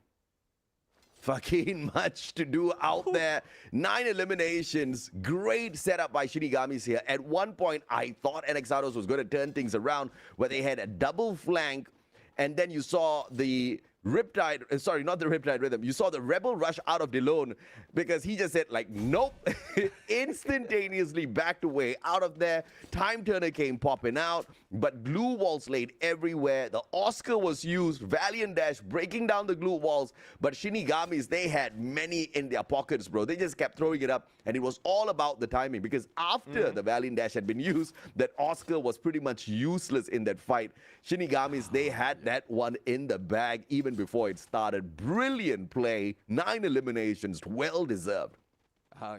fucking much to do out there. 9 eliminations. Great setup by Shinigamis here. At one point, I thought Anexados was going to turn things around where they had a double flank. And then you saw the Riptide, sorry, not the Riptide Rhythm. You saw the Rebel rush out of Delone because he just said, like, nope. Instantaneously backed away out of there. Time Turner came popping out. but glue walls laid everywhere. The Oscar was used, Valiant Dash breaking down the glue walls, but Shinigamis, they had many in their pockets, bro. They just kept throwing it up, and it was all about the timing, because after the Valiant Dash had been used, that Oscar was pretty much useless in that fight. Shinigamis, they had that one in the bag even before it started. Brilliant play, 9 eliminations, well deserved.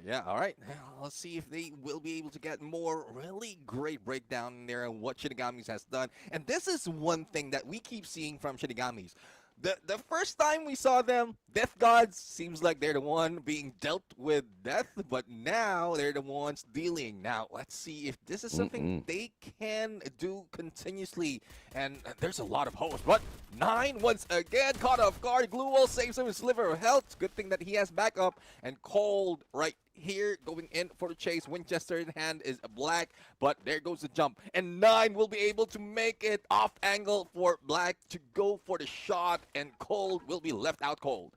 Yeah, all right. Let's see if they will be able to get more really great breakdown in there on what Shinigami's has done. And this is one thing that we keep seeing from Shinigami's. The first time we saw them, Death Gods seems like they're the one being dealt with death, but now they're the ones dealing. Now, let's see if this is something they can do continuously. And there's a lot of hosts, but 9 once again caught off guard. Glue Wall saves him a sliver of health. Good thing that he has backup. And Cold right here going in for the chase. Winchester in hand is black, but there goes the jump. And 9 will be able to make it off angle for black to go for the shot, and Cold will be left out cold.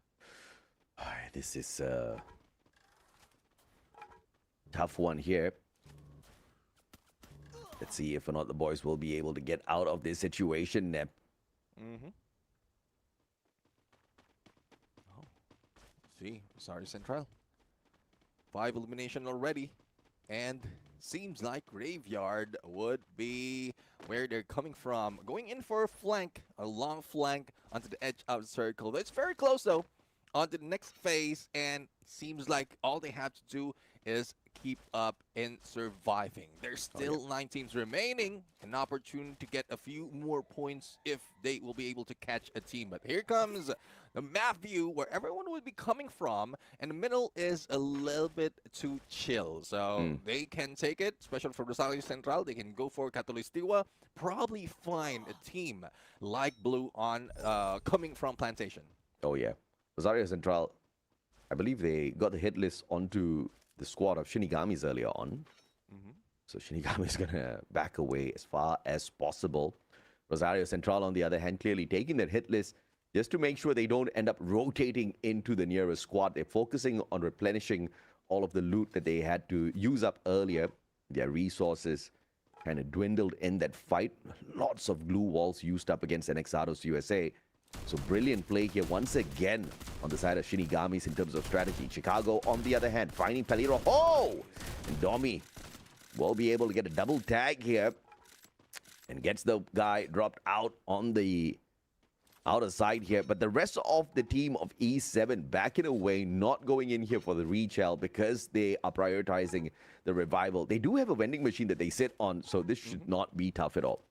This is a tough one here. Let's see if or not the boys will be able to get out of this situation. Nep. See, sorry, Central. 5 elimination already, and seems like Graveyard would be where they're coming from. Going in for a flank, a long flank onto the edge of the circle. It's very close though. On to the next phase, and seems like all they have to do is keep up in surviving. There's still 9 teams remaining, an opportunity to get a few more points if they will be able to catch a team. But here comes the map view where everyone would be coming from, and the middle is a little bit too chill. So they can take it, especially for Rosario Central. They can go for Catolistiwa, probably find a team like Blue on coming from Plantation. Oh, yeah. Rosario Central, I believe they got the hit list onto the squad of Shinigamis earlier on. So Shinigami is going to back away as far as possible. Rosario Central, on the other hand, clearly taking that hit list just to make sure they don't end up rotating into the nearest squad. They're focusing on replenishing all of the loot that they had to use up earlier. Their resources kind of dwindled in that fight. Lots of glue walls used up against NXados USA. So brilliant play here once again on the side of Shinigamis in terms of strategy. Chicago, on the other hand, finding Peliro. Oh! And Domi will be able to get a double tag here and gets the guy dropped out on the outer side here. But the rest of the team of E7 backing away, not going in here for the rechal because they are prioritizing the revival. They do have a vending machine that they sit on, so this should not be tough at all.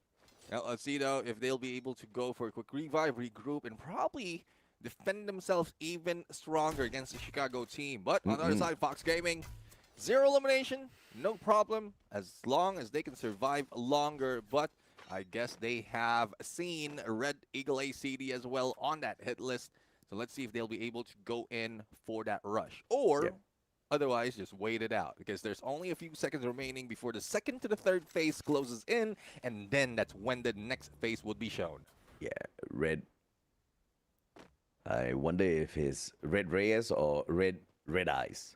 Now, let's see, though, if they'll be able to go for a quick revive, regroup, and probably defend themselves even stronger against the Chicago team. But on the other side, Fox Gaming, 0 elimination, no problem, as long as they can survive longer. But I guess they have seen Red Eagle ACD as well on that hit list. So let's see if they'll be able to go in for that rush. Or... otherwise, just wait it out, because there's only a few seconds remaining before the second to the third phase closes in, and then that's when the next phase would be shown. Yeah, Red. I wonder if it's Red Reyes or Red Eyes.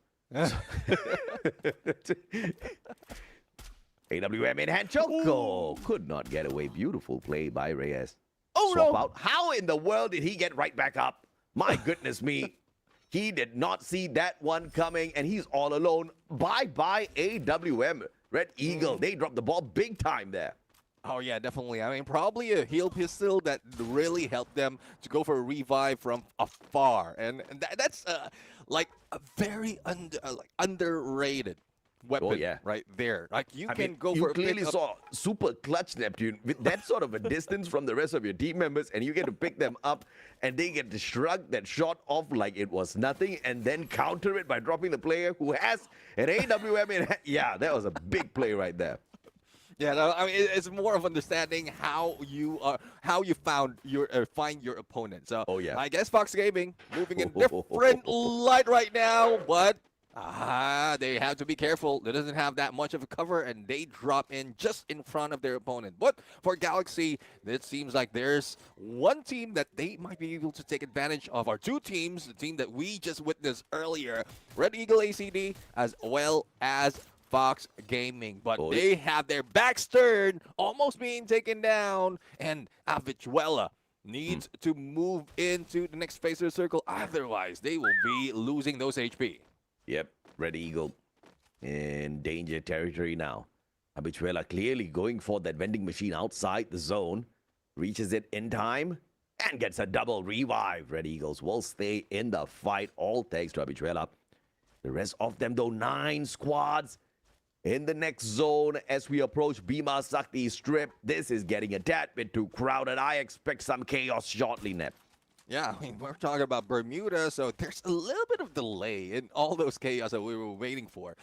AWM in hand, Choco could not get away. Beautiful play by Reyes. Oh, swap out. How in the world did he get right back up? My goodness me. He did not see that one coming, and he's all alone. Bye-bye, AWM. Red Eagle, they dropped the ball big time there. Oh, yeah, definitely. I mean, probably a heal pistol that really helped them to go for a revive from afar. And that's like a very underrated weapon right there. Like, you can go for a You clearly saw super clutch Neptune with that sort of a distance from the rest of your team members, and you get to pick them up, and they get to shrug that shot off like it was nothing, and then counter it by dropping the player who has an AWM in hand. Yeah, that was a big play right there. Yeah, no, I mean, it's more of understanding how you find your opponent. So I guess Fox Gaming moving in different light right now, but they have to be careful. They doesn't have that much of a cover, and they drop in just in front of their opponent. But for Galaxy, it seems like there's one team that they might be able to take advantage of, or two teams, the team that we just witnessed earlier, Red Eagle ACD, as well as Fox Gaming. But they have their backs turned, almost being taken down, and Habichuela needs to move into the next phase of the circle. Otherwise, they will be losing those HP. Yep, Red Eagle in danger territory now. Habichuela clearly going for that vending machine outside the zone. Reaches it in time and gets a double revive. Red Eagles will stay in the fight. All thanks to Habichuela. The rest of them, though, 9 squads in the next zone as we approach Bhima Sakti Strip. This is getting a tad bit too crowded. I expect some chaos shortly, Nep. Yeah, I mean, we're talking about Bermuda, so there's a little bit of delay in all those chaos that we were waiting for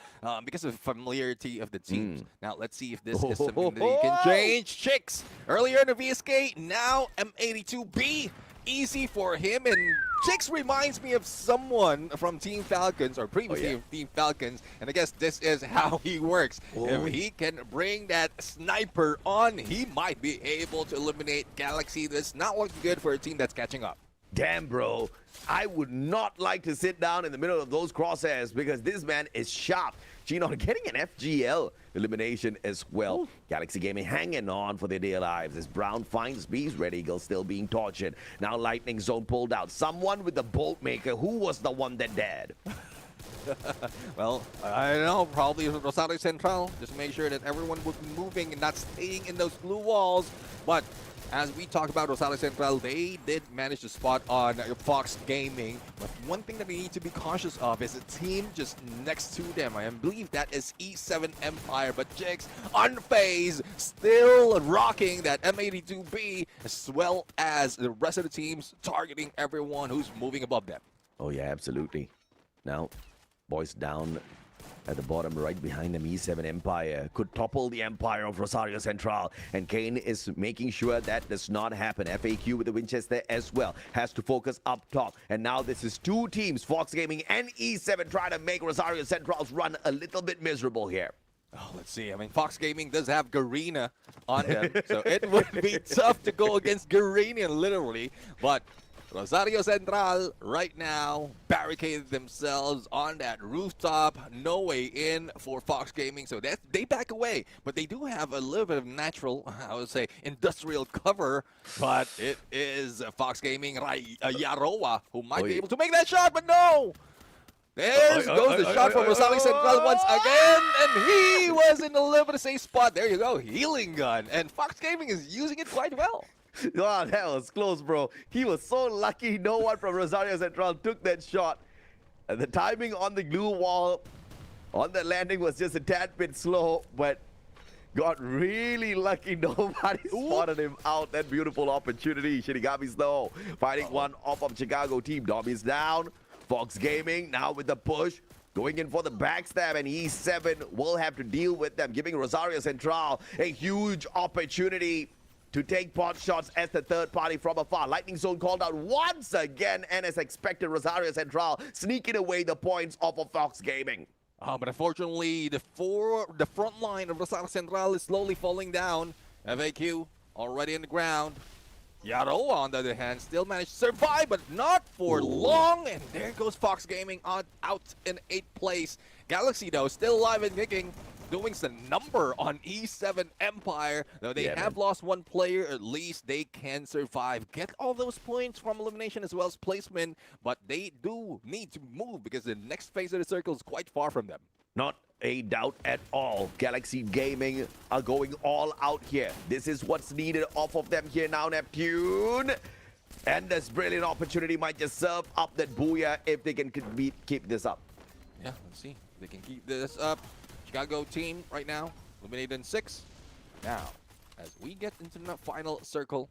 because of familiarity of the teams. Now, let's see if this is something that you can change. Chicks, earlier in the VSK, now M82B. Easy for him, and Chicks reminds me of someone from Team Falcons, or previously Team Falcons, and I guess this is how he works. If he can bring that sniper on, he might be able to eliminate Galaxy. That's not looking good for a team that's catching up. Damn, bro. I would not like to sit down in the middle of those crosshairs because this man is sharp. Gino getting an FGL elimination as well. Ooh. Galaxy Gaming hanging on for their dear lives as Brown finds Bees. Red Eagle still being tortured. Now Lightning Zone pulled out. Someone with the bolt maker. Who was the one that dared? Well, I don't know. Probably Rosario Central. Just make sure that everyone would be moving and not staying in those blue walls. But as we talk about Rosario Central, they did manage to spot on Fox Gaming. But one thing that we need to be cautious of is a team just next to them. I believe that is E7 Empire. But Jigs, unfazed, still rocking that M82B, as well as the rest of the teams targeting everyone who's moving above them. Oh, yeah, absolutely. Now, boys down at the bottom right behind them, E7 Empire could topple the Empire of Rosario Central, and Kane is making sure that does not happen. FAQ with the Winchester as well has to focus up top, and now this is 2 teams, Fox Gaming and E7, trying to make Rosario Central's run a little bit miserable here. Oh, let's see. I mean, Fox Gaming does have Garena on them, so it would be tough to go against Garena, literally, but Rosario Central right now barricaded themselves on that rooftop. No way in for Fox Gaming, so they back away. But they do have a little bit of natural, I would say, industrial cover. But it is Fox Gaming, Yaroa, who might be able to make that shot, but no! There goes the shot from Rosario Central once again, and he was in a little bit of safe spot. There you go, healing gun, and Fox Gaming is using it quite well. Oh, that was close, bro. He was so lucky no one from Rosario Central took that shot. And the timing on the glue wall on the landing was just a tad bit slow, but got really lucky. Nobody spotted him out. That beautiful opportunity. Shinigami's though fighting one off of Chicago team. Dobby's down. Fox Gaming now with the push. Going in for the backstab, and E7 will have to deal with them, giving Rosario Central a huge opportunity to take pot shots as the third party from afar. Lightning Zone called out once again, and as expected, Rosario Central sneaking away the points off of Fox Gaming. But unfortunately, the front line of Rosario Central is slowly falling down. FAQ already on the ground. Yaroa, on the other hand, still managed to survive, but not for long. And there goes Fox Gaming out in 8th place. Galaxy, though, still alive and kicking, doing some number on E7 Empire. Though they have lost one player, at least they can survive. Get all those points from elimination as well as placement, but they do need to move because the next phase of the circle is quite far from them. Not a doubt at all. Galaxy Gaming are going all out here. This is what's needed off of them here now, Neptune. And this brilliant opportunity might just serve up that booyah if they can keep this up. Yeah, let's see. They can keep this up. Chicago team right now, eliminated in 6. Now, as we get into the final circle,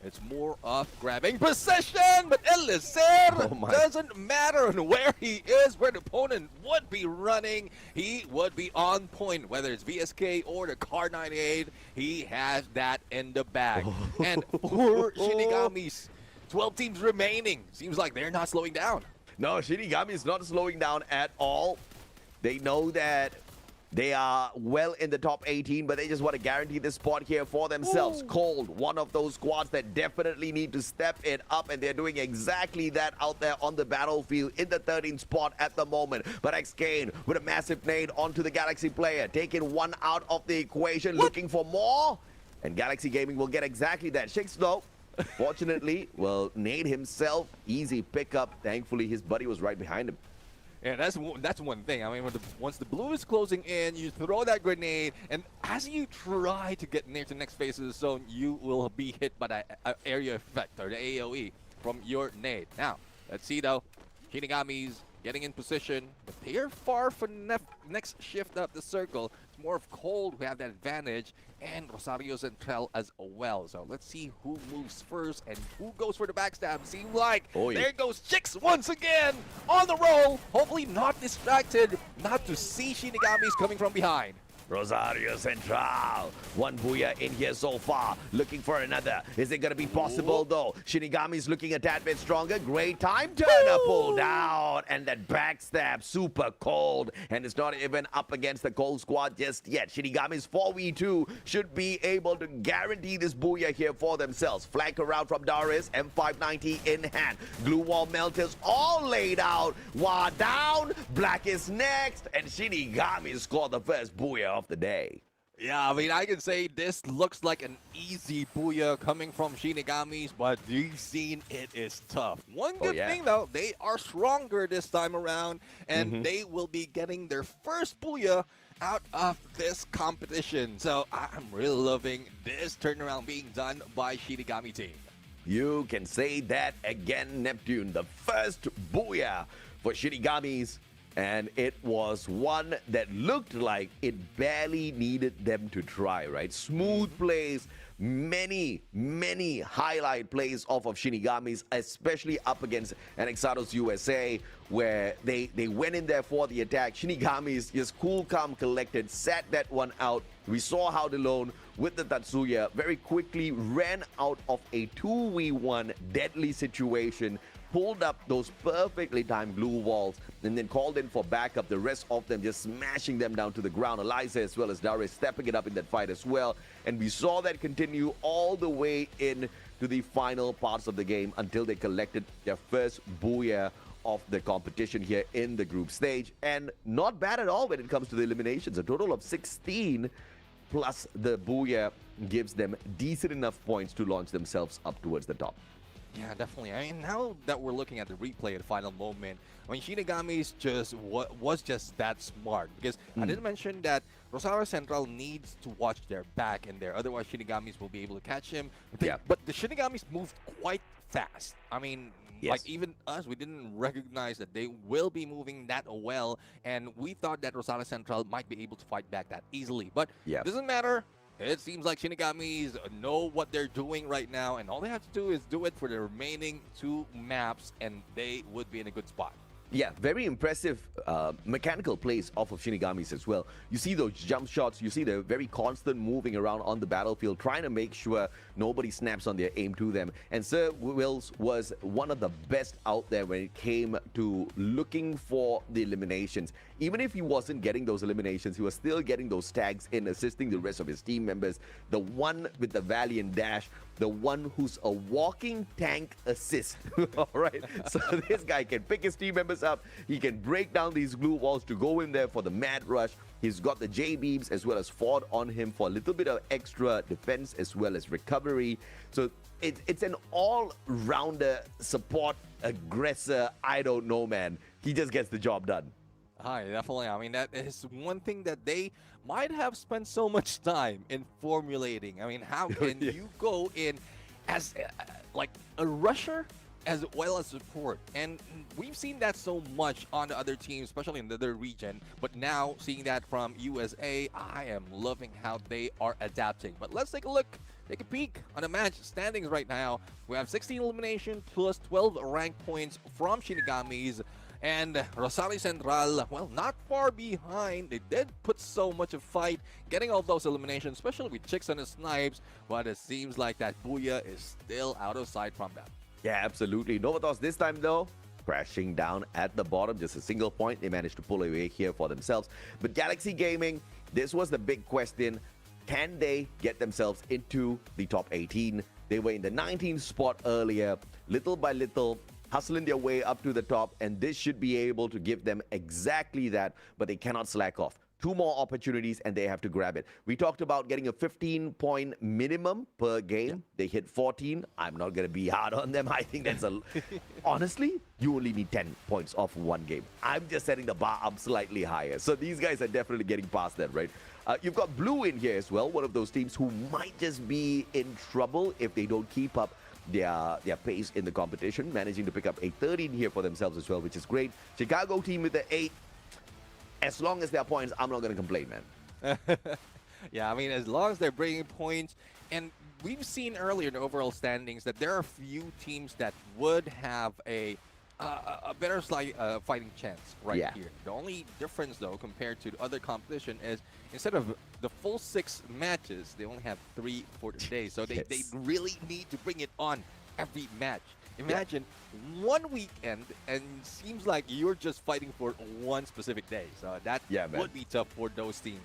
it's more of grabbing possession, but Elizer doesn't matter where he is, where the opponent would be running. He would be on point, whether it's VSK or the Car 98. He has that in the bag. And for Shinigami's 12 teams remaining, seems like they're not slowing down. No, Shinigami is not slowing down at all. They know that They are well in the top 18, but they just want to guarantee this spot here for themselves. Cold, one of those squads that definitely need to step it up, and they're doing exactly that out there on the battlefield in the 13th spot at the moment. But X-Kane with a massive nade onto the Galaxy player, taking one out of the equation, looking for more. And Galaxy Gaming will get exactly that. Shix, though, fortunately, will nade himself. Easy pickup. Thankfully, his buddy was right behind him. Yeah, that's one thing. I mean, once the blue is closing in, you throw that grenade, and as you try to get near to the next phase of the zone, you will be hit by that area effect, or the AoE, from your nade. Now, let's see though. Shinigami's getting in position, but they are far from next shift up the circle. It's more of Cold who have that advantage, and Rosario Central as well. So let's see who moves first and who goes for the backstab. Seems like there goes Chix once again on the roll. Hopefully not distracted, not to see Shinigamis coming from behind. Rosario Central. One booyah in here so far. Looking for another. Is it going to be possible, though? Shinigami's looking a tad bit stronger. Great time turner pulled out. And that backstab, super cold. And it's not even up against the cold squad just yet. Shinigami's 4v2 should be able to guarantee this booyah here for themselves. Flank around from Darius. M590 in hand. Glue wall melters all laid out. Wa down. Black is next. And Shinigami scored the first booyah of the day. Yeah, I mean, I can say this looks like an easy booyah coming from Shinigamis, but you've seen it is tough. One good thing, though, they are stronger this time around, and they will be getting their first booyah out of this competition. So I'm really loving this turnaround being done by Shinigami team. You can say that again, Neptune. The first booyah for Shinigamis. And it was one that looked like it barely needed them to try, right? Smooth plays, many highlight plays off of Shinigamis, especially up against Anexados USA, where they went in there for the attack. Shinigamis just cool, calm, collected, sat that one out. We saw how DeLone with the Tatsuya very quickly ran out of a 2v1 deadly situation, pulled up those perfectly timed glue walls, and then called in for backup. The rest of them just smashing them down to the ground. Eliza as well as Darius stepping it up in that fight as well. And we saw that continue all the way in to the final parts of the game until they collected their first booyah of the competition here in the group stage. And not bad at all when it comes to the eliminations. A total of 16 plus the booyah gives them decent enough points to launch themselves up towards the top. Yeah, definitely. I mean, now that we're looking at the replay at the final moment, I mean, Shinigami's just was just that smart. Because I didn't mention that Rosario Central needs to watch their back in there. Otherwise, Shinigami's will be able to catch him. But the Shinigami's moved quite fast. I mean, like even us, we didn't recognize that they will be moving that well. And we thought that Rosario Central might be able to fight back that easily. But it doesn't matter. It seems like Shinigamis know what they're doing right now, and all they have to do is do it for the remaining 2 maps, and they would be in a good spot. Yeah, very impressive mechanical plays off of Shinigamis as well. You see those jump shots, you see the very constant moving around on the battlefield, trying to make sure nobody snaps on their aim to them. And Sir Wills was one of the best out there when it came to looking for the eliminations. Even if he wasn't getting those eliminations, he was still getting those tags in, assisting the rest of his team members. The one with the Valiant Dash, the one who's a walking tank assist. All right, so this guy can pick his team members up. He can break down these glue walls to go in there for the mad rush. He's got the J-beams as well as Ford on him for a little bit of extra defense as well as recovery. So it's an all-rounder support aggressor. I don't know, man. He just gets the job done. Hi, definitely. I mean, that is one thing that they might have spent so much time in formulating. I mean, how can you go in as like a rusher as well as support? And we've seen that so much on the other teams, especially in the other region. But now seeing that from USA, I am loving how they are adapting. But let's take a look. Take a peek on the match standings right now. We have 16 elimination plus 12 rank points from Shinigamis. And Rosario Central, well, not far behind. They did put so much of fight, getting all those eliminations, especially with Chix and the snipes. But it seems like that booyah is still out of sight from them. Yeah, absolutely. Novatos this time, though, crashing down at the bottom. Just a single point. They managed to pull away here for themselves. But Galaxy Gaming, this was the big question. Can they get themselves into the top 18? They were in the 19th spot earlier. Little by little, hustling their way up to the top, and this should be able to give them exactly that, but they cannot slack off. 2 more opportunities and they have to grab it. We talked about getting a 15-point minimum per game. They hit 14. I'm not going to be hard on them. I think that's honestly, you only need 10 points off one game. I'm just setting the bar up slightly higher. So these guys are definitely getting past that, right? You've got Blue in here as well, one of those teams who might just be in trouble if they don't keep up their pace in the competition, managing to pick up a 13 here for themselves as well, which is great. Chicago team with the 8. As long as there are points, I'm not going to complain, man. Yeah, I mean, as long as they're bringing points, and we've seen earlier in the overall standings that there are a few teams that would have a better fighting chance right here. The only difference, though, compared to the other competition is instead of the full 6 matches, they only have 3 for today. So they really need to bring it on every match. Imagine one weekend, and it seems like you're just fighting for one specific day. So that would be tough for those teams.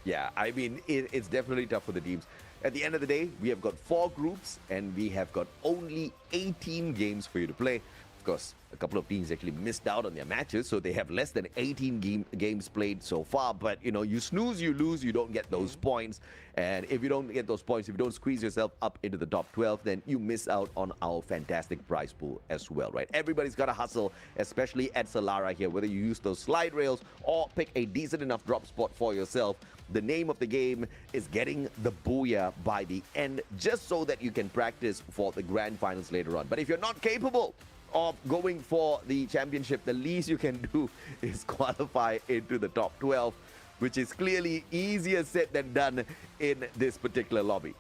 Yeah, I mean, it's definitely tough for the teams. At the end of the day, we have got 4 groups, and we have got only 18 games for you to play. Of course, a couple of teams actually missed out on their matches, so they have less than 18 games played so far. But, you know, you snooze, you lose, you don't get those points. And if you don't get those points, if you don't squeeze yourself up into the top 12, then you miss out on our fantastic prize pool as well, right? Everybody's got to hustle, especially at Solara here, whether you use those slide rails or pick a decent enough drop spot for yourself. The name of the game is getting the booyah by the end, just so that you can practice for the grand finals later on. But if you're not capable of going for the championship, the least you can do is qualify into the top 12, which is clearly easier said than done in this particular lobby.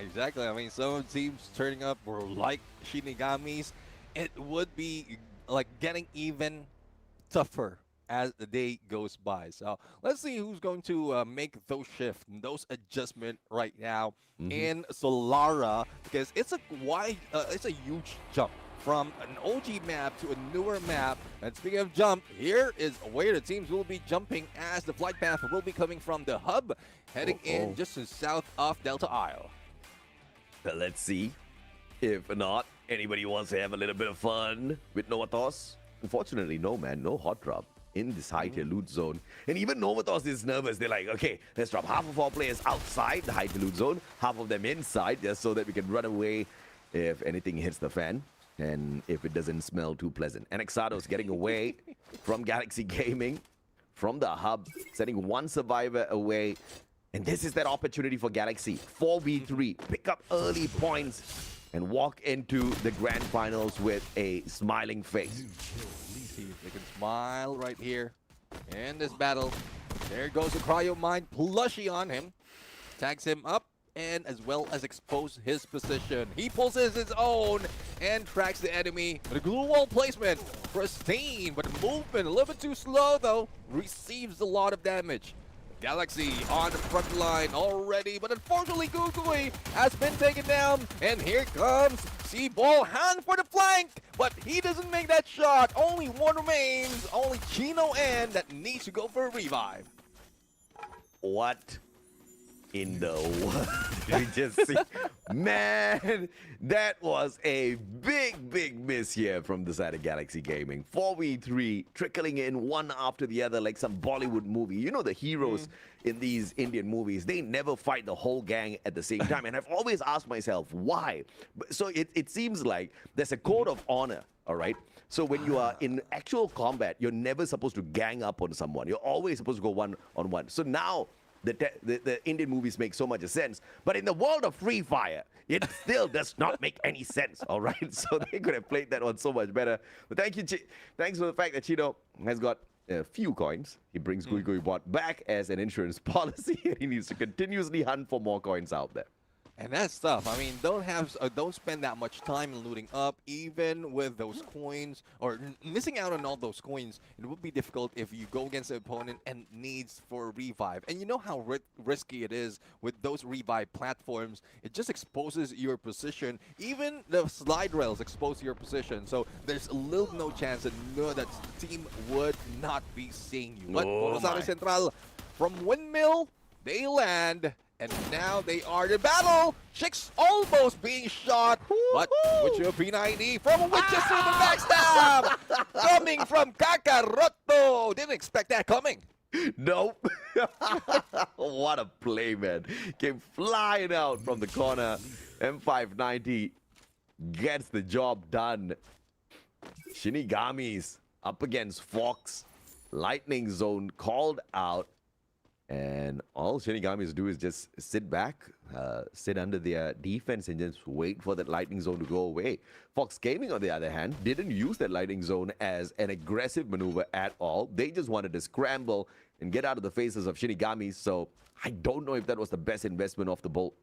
Exactly. I mean, some teams turning up were like Shinigamis. It would be like getting even tougher as the day goes by. So let's see who's going to make those shifts, those adjustments right now in Solara, because it's a huge jump from an OG map to a newer map. And speaking of jump, here is where the teams will be jumping as the flight path will be coming from the hub, heading in just to south of Delta Isle. Well, let's see. If not, anybody wants to have a little bit of fun with Novatos? Unfortunately, no, man. No hot drop in this high-tier loot zone. And even Novatos is nervous. They're like, okay, let's drop half of our players outside the high-tier loot zone, half of them inside, just so that we can run away if anything hits the fan. And if it doesn't smell too pleasant. Anexado's getting away from Galaxy Gaming, from the hub, sending one survivor away. And this is that opportunity for Galaxy. 4v3, pick up early points, and walk into the grand finals with a smiling face. See if they can smile right here in this battle. There goes a Cryo Mine plushie on him. Tags him up, and as well as expose his position. He pulls his own and tracks the enemy. But a glue wall placement, pristine, but the movement a little bit too slow though. Receives a lot of damage. Galaxy on the front line already, but unfortunately Gugui has been taken down. And here comes Seaball, hand for the flank, but he doesn't make that shot. Only one remains, only Chino N that needs to go for a revive. What in the world did we just see? Man, that was a big miss here from the side of Galaxy Gaming. 4v3 trickling in one after the other like some Bollywood movie. You know the heroes in these Indian movies, they never fight the whole gang at the same time. And I've always asked myself, why? So it seems like there's a code of honor, all right? So when you are in actual combat, you're never supposed to gang up on someone. You're always supposed to go one-on-one. So now the Indian movies make so much sense. But in the world of Free Fire, it still does not make any sense, all right? So they could have played that one so much better. But thanks for the fact that Chino has got a few coins. He brings Gui Gui Bot back as an insurance policy, and he needs to continuously hunt for more coins out there. And that's tough. I mean, don't spend that much time looting up, even with those coins, or missing out on all those coins. It would be difficult if you go against an opponent and needs for a revive. And you know how risky it is with those revive platforms. It just exposes your position. Even the slide rails expose your position. So there's little no chance that that team would not be seeing you. But Rosario Central, from Windmill, they land. And now they are in battle. Chicks almost being shot. But with your P90 from Winchester, the backstab. Coming from Kakaroto. Didn't expect that coming. Nope. What a play, man. Came flying out from the corner. M590 gets the job done. Shinigamis up against Fox. Lightning zone called out. And all Shinigamis do is just sit back, sit under their defense and just wait for that lightning zone to go away. Fox Gaming, on the other hand, didn't use that lightning zone as an aggressive maneuver at all. They just wanted to scramble and get out of the faces of Shinigamis. So I don't know if that was the best investment of the bolt.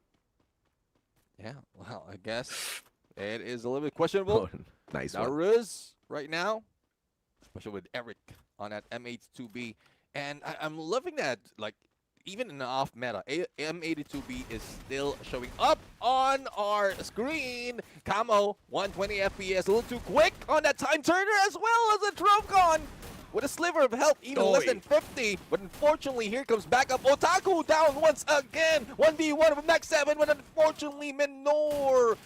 Yeah, well, I guess it is a little bit questionable. Oh, nice one. There is right now, especially with Eric on that M82B. And I'm loving that, like, even in the off meta, M82B is still showing up on our screen. Camo, 120 FPS, a little too quick on that time turner, as well as a Trovcon with a sliver of health, even less than 50. But unfortunately, here comes backup. Otaku down once again. 1v1 of Max 7, but unfortunately, Menor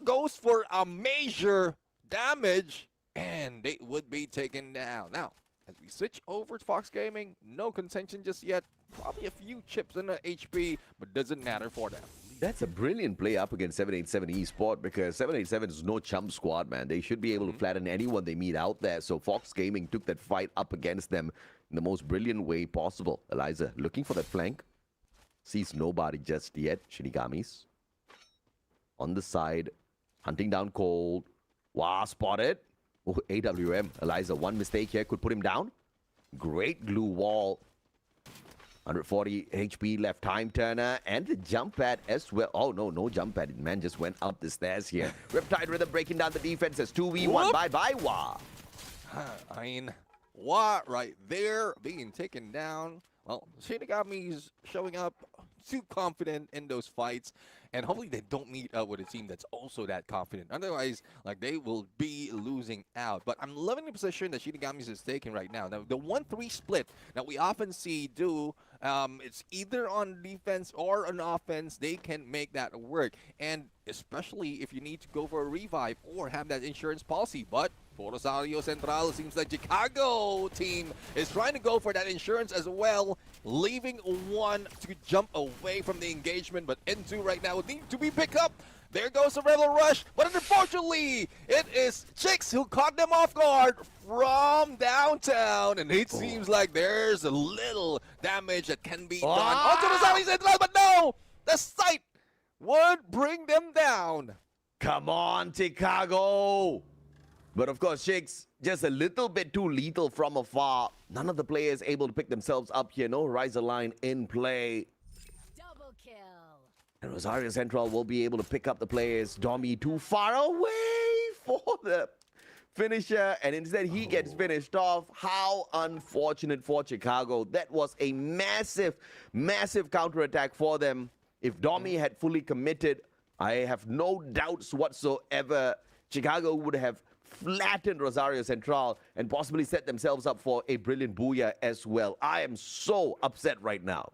goes for a major damage, and they would be taken down. Now, as we switch over to Fox Gaming, no contention just yet. Probably a few chips in the HP, but doesn't matter for them. That's a brilliant play up against 787 Esport, because 787 is no chump squad, man. They should be able to flatten anyone they meet out there. So Fox Gaming took that fight up against them in the most brilliant way possible. Eliza looking for that flank. Sees nobody just yet. Shinigamis on the side, hunting down Cold. Wow, spotted. Oh, AWM. Eliza, one mistake here could put him down. Great glue wall. 140 HP left time turner and the jump pad as well. Oh, no jump pad. Man just went up the stairs here. Riptide Rhythm breaking down the defenses. 2v1. Bye-bye, Wah. I mean, Wah right there being taken down. Well, Shinigami's showing up too confident in those fights. And hopefully they don't meet up with a team that's also that confident. Otherwise, like, they will be losing out. But I'm loving the position that Shinigamis is taking right now. Now, the 1-3 split that we often see do, it's either on defense or on offense. They can make that work. And especially if you need to go for a revive or have that insurance policy. But for Rosario Central, it seems like Chicago team is trying to go for that insurance as well, leaving one to jump away from the engagement. But N2 right now would need to be picked up. There goes the Rebel Rush, but unfortunately, it is Chicks who caught them off guard from downtown, and it seems like there's a little damage that can be done onto Rosario Central, but no! The sight would bring them down. Come on, Chicago! But of course, Chicks just a little bit too lethal from afar. None of the players able to pick themselves up here. No Riser line in play. Double kill. And Rosario Central will be able to pick up the players. Domi too far away for the finisher. And instead he gets finished off. How unfortunate for Chicago. That was a massive, massive counterattack for them. If Domi had fully committed, I have no doubts whatsoever, Chicago would have flattened Rosario Central and possibly set themselves up for a brilliant booyah as well. I am so upset right now.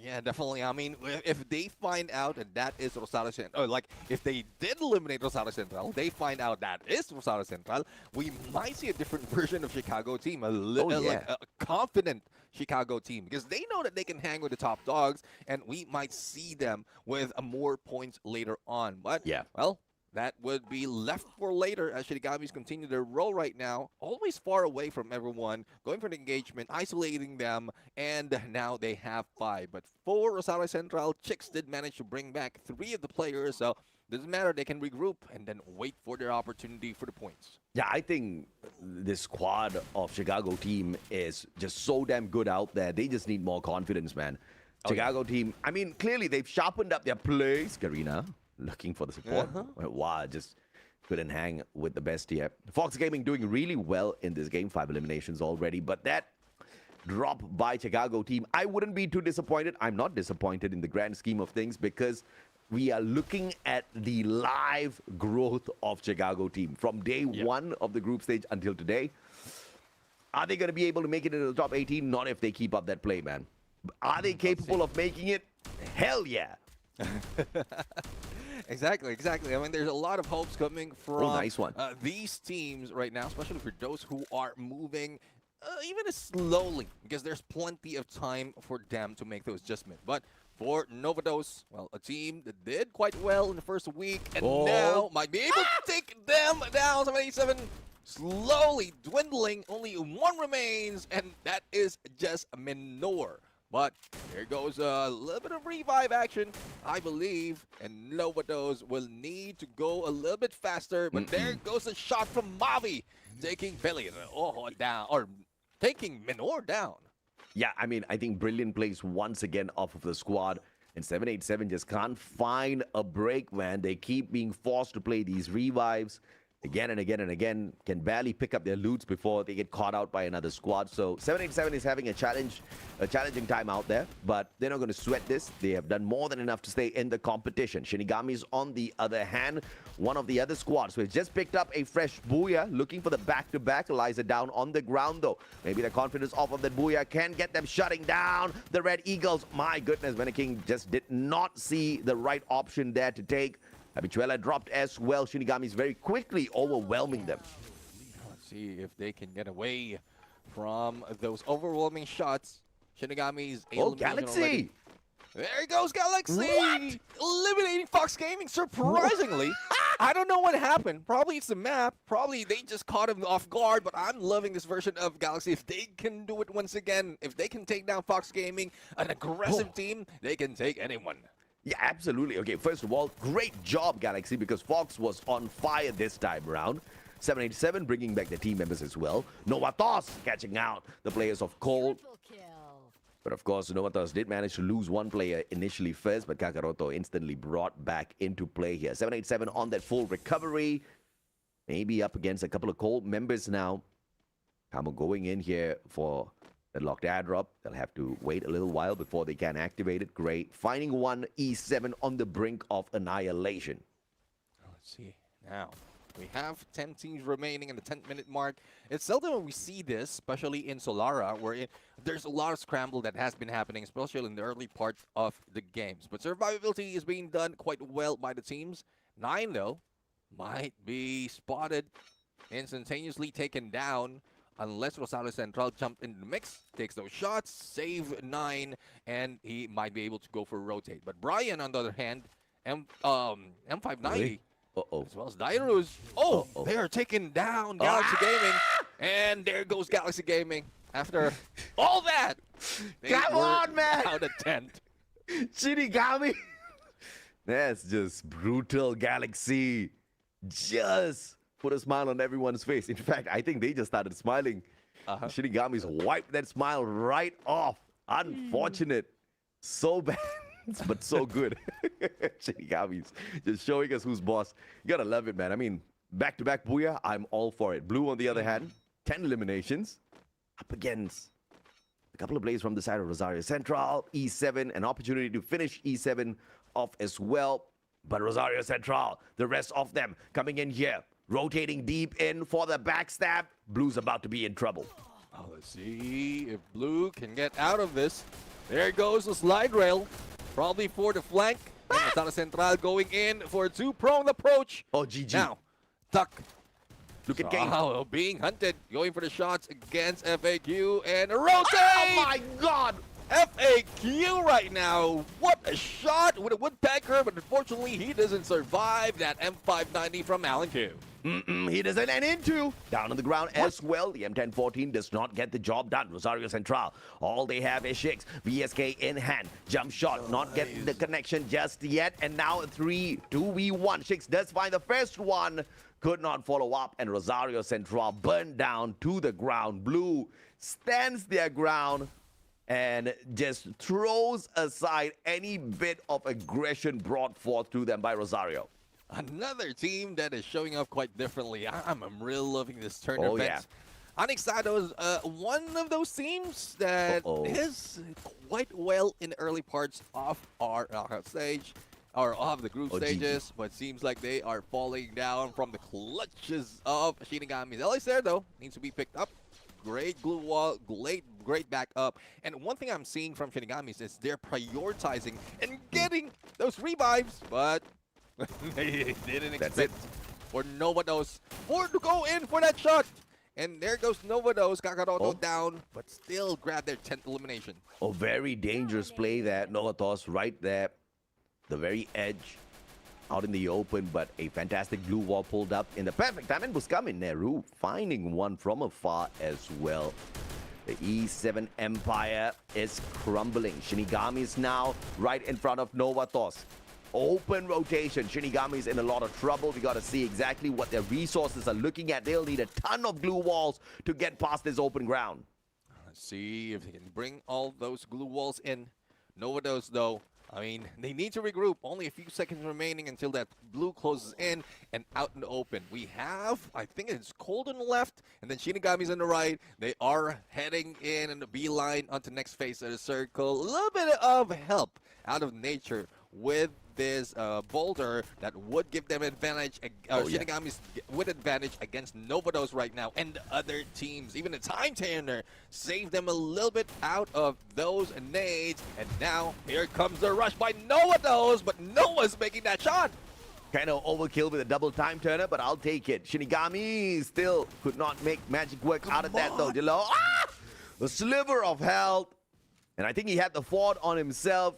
Yeah, definitely. I mean, if they find out that that is Rosario Central, or like if they did eliminate Rosario Central, they find out that is Rosario Central, we might see a different version of Chicago team, like a confident Chicago team, because they know that they can hang with the top dogs, and we might see them with more points later on. But yeah, well, that would be left for later as Shinigamis continue their role right now, always far away from everyone, going for the engagement, isolating them, and now they have 5. But for Rosario Central, Chicks did manage to bring back 3 of the players, so doesn't matter, they can regroup and then wait for their opportunity for the points. Yeah, I think this squad of Chicago team is just so damn good out there. They just need more confidence, man. Chicago team, I mean, clearly they've sharpened up their plays. Garena looking for the support. Wow, just couldn't hang with the best here. Fox Gaming doing really well in this game. 5 eliminations already, but that drop by Chicago team, I wouldn't be too disappointed. I'm not disappointed in the grand scheme of things because we are looking at the live growth of Chicago team from day one of the group stage until today. Are they going to be able to make it into the top 18? Not if they keep up that play, man. Are they capable of making it? Hell yeah. Exactly. I mean, there's a lot of hopes coming from nice one. These teams right now, especially for those who are moving even slowly, because there's plenty of time for them to make those adjustments. But for Novados, well, a team that did quite well in the first week and now might be able to take them down. 787 slowly dwindling. Only one remains, and that is just Minor. But here goes a little bit of revive action, I believe, and Novados will need to go a little bit faster. But there goes a shot from Mavi, taking Belly down, or taking Minor down. Yeah, I mean, I think brilliant plays once again off of the squad. And 787 just can't find a break, man. They keep being forced to play these revives again and again and again. Can barely pick up their loots before they get caught out by another squad. So 787 is having a challenging time out there. But they're not going to sweat this. They have done more than enough to stay in the competition. Shinigami's, on the other hand, one of the other squads who has just picked up a fresh Booyah, looking for the back-to-back. Eliza down on the ground, though. Maybe the confidence off of that Booyah can get them shutting down the Red Eagles. My goodness, King just did not see the right option there to take. Habituella dropped as well. Shinigami's very quickly overwhelming them. Let's see if they can get away from those overwhelming shots. Shinigami's Galaxy! Already. There goes Galaxy! What? Eliminating Fox Gaming, surprisingly. I don't know what happened. Probably it's the map. Probably they just caught him off guard, but I'm loving this version of Galaxy. If they can do it once again, if they can take down Fox Gaming, an aggressive team, they can take anyone. Yeah, absolutely. Okay, first of all, great job, Galaxy, because Fox was on fire this time around. 787 bringing back the team members as well. Novatos catching out the players of Cold. But of course, Novatos did manage to lose one player initially first, but Kakaroto instantly brought back into play here. 787 on that full recovery. Maybe up against a couple of Cold members now. Kamo going in here for the locked airdrop. They'll have to wait a little while before they can activate it. Great. Finding one E7 on the brink of annihilation. Let's see. Now, we have 10 teams remaining in the 10-minute mark. It's seldom when we see this, especially in Solara, where there's a lot of scramble that has been happening, especially in the early part of the games. But survivability is being done quite well by the teams. 9, though, might be spotted, instantaneously taken down, unless Rosario Central jumped into the mix, takes those shots, save 9, and he might be able to go for a rotate. But Brian, on the other hand, M590, Really? as well as Dairus. They are taking down Galaxy Gaming. And there goes Galaxy Gaming. After all that, they Come were on, man! out of 10. Shinigami. That's just brutal, Galaxy. Just put a smile on everyone's face. In fact, I think they just started smiling. Shinigami's wiped that smile right off. Unfortunate. So bad, but so good. Shinigami's just showing us who's boss. You gotta love it, man. I mean, back-to-back Booyah, I'm all for it. Blue, on the other hand, 10 eliminations. Up against a couple of plays from the side of Rosario Central. E7, an opportunity to finish E7 off as well. But Rosario Central, the rest of them coming in here. Rotating deep in for the backstab. Blue's about to be in trouble. Let's see if Blue can get out of this. There goes the slide rail. Probably for the flank. And Rosario Central going in for a two-pronged approach. Oh, GG. Now, Tuck. Look at Kane. Being hunted. Going for the shots against FAQ. And a rotate! Oh, my God! FAQ right now. What a shot with a woodpecker, but unfortunately he doesn't survive that M590 from Alan Q. He doesn't end into. Down on the ground as well. The M1014 does not get the job done. Rosario Central. All they have is Shix. VSK in hand. Jump shot. Not getting the connection just yet. And now 2v1. Shix does find the first one. Could not follow up. And Rosario Central burned down to the ground. Blue stands their ground. and just throws aside any bit of aggression brought forth to them by Rosario. Another team that is showing up quite differently. I'm really loving this tournament. Oh, yeah. Anixado is one of those teams that is quite well in the early parts of our knockout stage, or of the group stages, but seems like they are falling down from the clutches of Shinigami. LA there, though, needs to be picked up. Great glue wall, great backup. And one thing I'm seeing from Shinigami is they're prioritizing and getting those revives, but they didn't expect for Novados to go in for that shot. And there goes Novados, Kakaroto down, but still grab their 10th elimination. Oh, very dangerous play there. Novatos right there, the very edge, out in the open, but a fantastic blue wall pulled up in the perfect time. And Buscami Neru finding one from afar as well. The E7 Empire is crumbling. Shinigami is now right in front of Novatos. Open rotation. Shinigami's in a lot of trouble. We got to see exactly what their resources are looking at. They'll need a ton of glue walls to get past this open ground. Let's see if they can bring all those glue walls in. Novados, though, I mean, they need to regroup. Only a few seconds remaining until that blue closes in and out in the open. We have, I think it's Cold on the left, and then Shinigami's on the right. They are heading in the beeline onto next phase of the circle. A little bit of help out of nature with this boulder that would give them advantage. Shinigami's with advantage against Novados right now and other teams. Even the Time Turner saved them a little bit out of those nades. And now here comes the rush by Novados, but Noah's making that shot. Kind of overkill with a double Time Turner, but I'll take it. Shinigami still could not make magic work out of that though. Dilo, the sliver of health. And I think he had the fort on himself.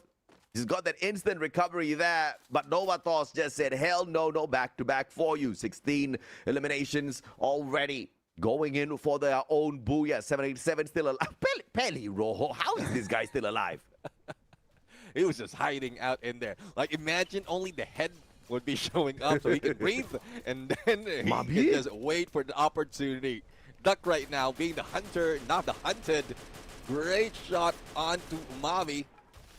He's got that instant recovery there, but Novatos just said, hell no, no back-to-back for you. 16 eliminations already. Going in for their own booyah. 787 still alive. Peli Rojo, how is this guy still alive? He was just hiding out in there. Like, imagine only the head would be showing up so he could breathe, and then he could just wait for the opportunity. Duck right now, being the hunter, not the hunted. Great shot onto Mavi.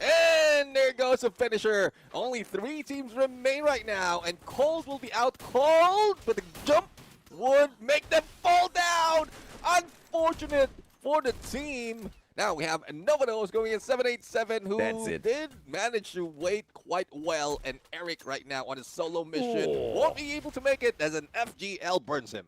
And there goes a finisher. Only 3 teams remain right now, and Cold will be out cold, but the jump would make them fall down. Unfortunate for the team. Now we have Novados going in 787, who did manage to wait quite well, and Eric right now on a solo mission won't be able to make it as an FGL burns him.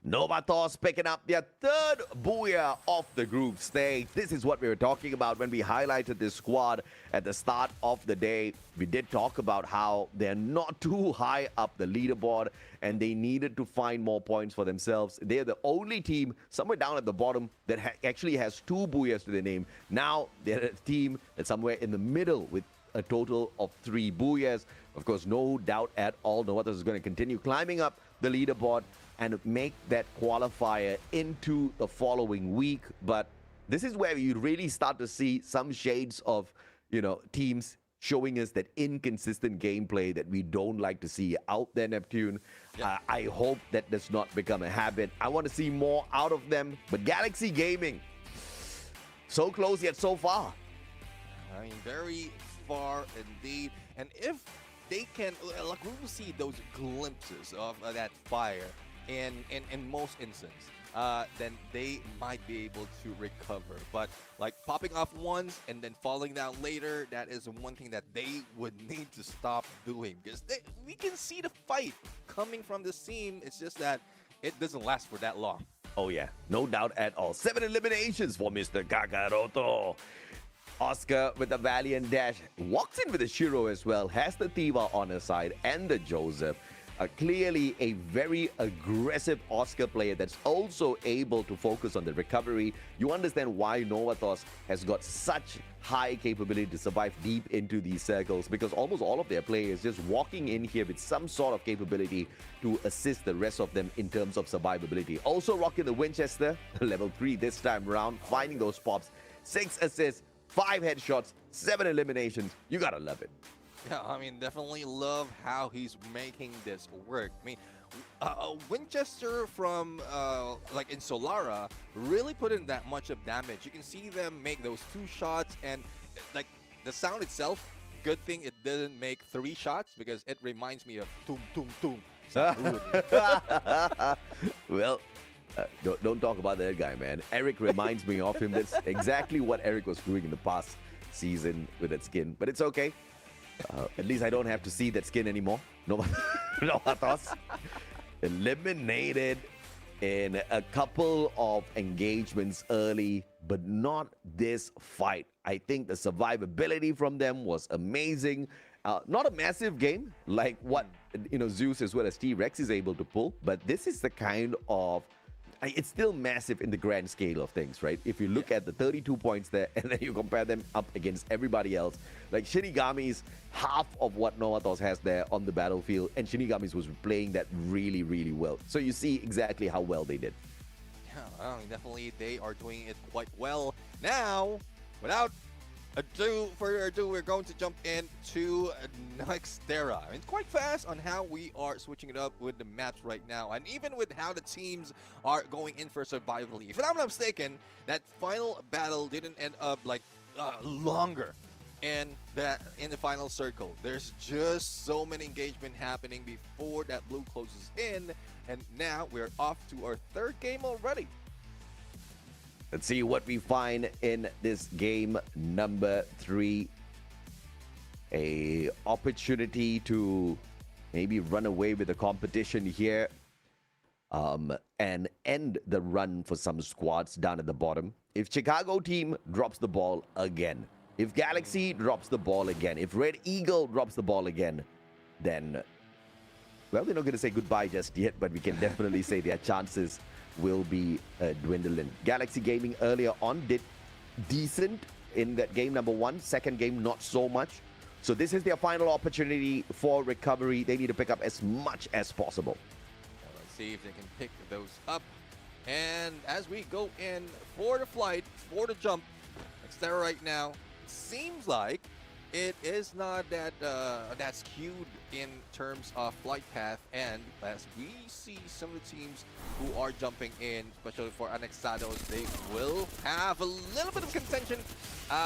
Novatos picking up their 3rd booyah of the group stage. This is what we were talking about when we highlighted this squad at the start of the day. We did talk about how they're not too high up the leaderboard and they needed to find more points for themselves. They're the only team somewhere down at the bottom that actually has 2 booyahs to their name. Now they're a team that's somewhere in the middle with a total of 3 booyahs. Of course, no doubt at all, Novatos is going to continue climbing up the leaderboard and make that qualifier into the following week. But this is where you really start to see some shades of, teams showing us that inconsistent gameplay that we don't like to see out there, Neptune. I hope that does not become a habit. I want to see more out of them. But Galaxy Gaming, so close yet so far. I mean, very far indeed. And if they can, like, we will see those glimpses of that fire in most instances, then they might be able to recover. But like popping off once and then falling down later, that is one thing that they would need to stop doing, because we can see the fight coming from this team. It's just that it doesn't last for that long. Oh yeah, no doubt at all. 7 eliminations for Mr. Kakaroto. Oscar with a valiant dash walks in with a Shiro as well, has the Tiva on her side and the Joseph. Clearly a very aggressive Oscar player that's also able to focus on the recovery. You understand why Novatos has got such high capability to survive deep into these circles, because almost all of their players just walking in here with some sort of capability to assist the rest of them in terms of survivability. Also rocking the Winchester, level 3 this time around, finding those pops. 6 assists, 5 headshots, 7 eliminations. You gotta love it. Yeah, I mean, definitely love how he's making this work. I mean, Winchester from like in Solara really put in that much of damage. You can see them make those 2 shots, and like the sound itself, good thing it didn't make 3 shots because it reminds me of toom toom toom. Well, don't talk about that guy, man. Eric reminds me of him. That's exactly what Eric was doing in the past season with that skin. But it's okay. At least I don't have to see that skin anymore. No, no Athos. Eliminated in a couple of engagements early, but not this fight. I think the survivability from them was amazing. Not a massive game like what Zeus as well as T-Rex is able to pull, but this is the kind of it's still massive in the grand scale of things, right? If you look at the 32 points there and then you compare them up against everybody else, like Shinigami's half of what Novatos has there on the battlefield, and Shinigami's was playing that really, really well. So you see exactly how well they did. Yeah, well, definitely they are doing it quite well. Now, without further ado, we're going to jump into Nextera. It's quite fast on how we are switching it up with the maps right now, and even with how the teams are going in for survival. If I'm not mistaken, that final battle didn't end up like longer in the final circle. There's just so many engagement happening before that blue closes in, and now we're off to our 3rd game already. Let's see what we find in this game number 3. A opportunity to maybe run away with the competition here and end the run for some squads down at the bottom. If Chicago team drops the ball again, if Galaxy drops the ball again, if Red Eagle drops the ball again, then, well, we're not going to say goodbye just yet, but we can definitely say their chances will be dwindling. Galaxy Gaming earlier on did decent in that game number 1. Second game, not so much. So this is their final opportunity for recovery. They need to pick up as much as possible. Well, let's see if they can pick those up. And as we go in for the flight, for the jump, Nextera right now, it seems like it is not that skewed in terms of flight path, and as we see some of the teams who are jumping in, especially for Anexados, they will have a little bit of contention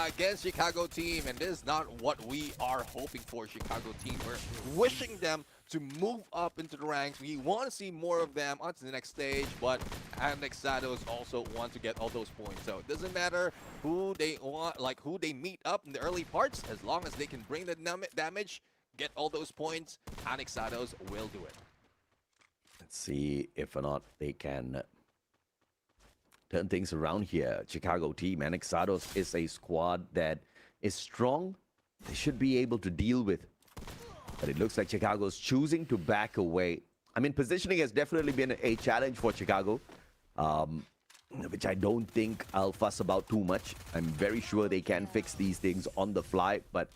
against Chicago team, and this is not what we are hoping for. Chicago team, we're wishing them to move up into the ranks. We want to see more of them onto the next stage, but Anexados also want to get all those points. So it doesn't matter who they want, like who they meet up in the early parts, as long as they can bring the damage, get all those points, Anexados will do it. Let's see if or not they can turn things around here. Chicago team, Anexados is a squad that is strong. They should be able to deal with. But it looks like Chicago's choosing to back away. I mean, positioning has definitely been a challenge for Chicago, which I don't think I'll fuss about too much. I'm very sure they can fix these things on the fly, but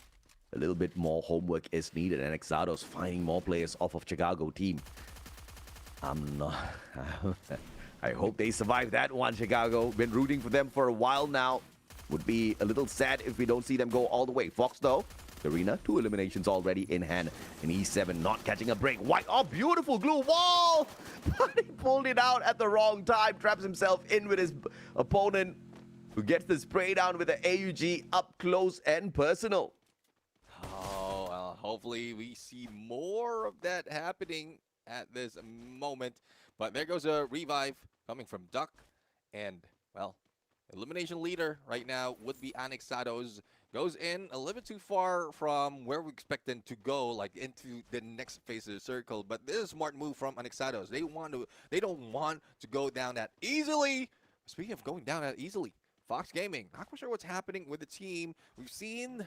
a little bit more homework is needed. And Exados finding more players off of Chicago team. I'm not... I hope they survive that one, Chicago. Been rooting for them for a while now. Would be a little sad if we don't see them go all the way. Fox, though, Arena, 2 eliminations already in hand. And E7 not catching a break. White, oh, beautiful glue wall! But he pulled it out at the wrong time. Traps himself in with his opponent, who gets the spray down with the AUG up close and personal. Oh, well, hopefully we see more of that happening at this moment. But there goes a revive coming from Duck. And, well, elimination leader right now would be Anexados. Goes in a little bit too far from where we expect them to go, like into the next phase of the circle. But this is a smart move from Anexados. They don't want to go down that easily. Speaking of going down that easily, Fox Gaming, not quite sure what's happening with the team. We've seen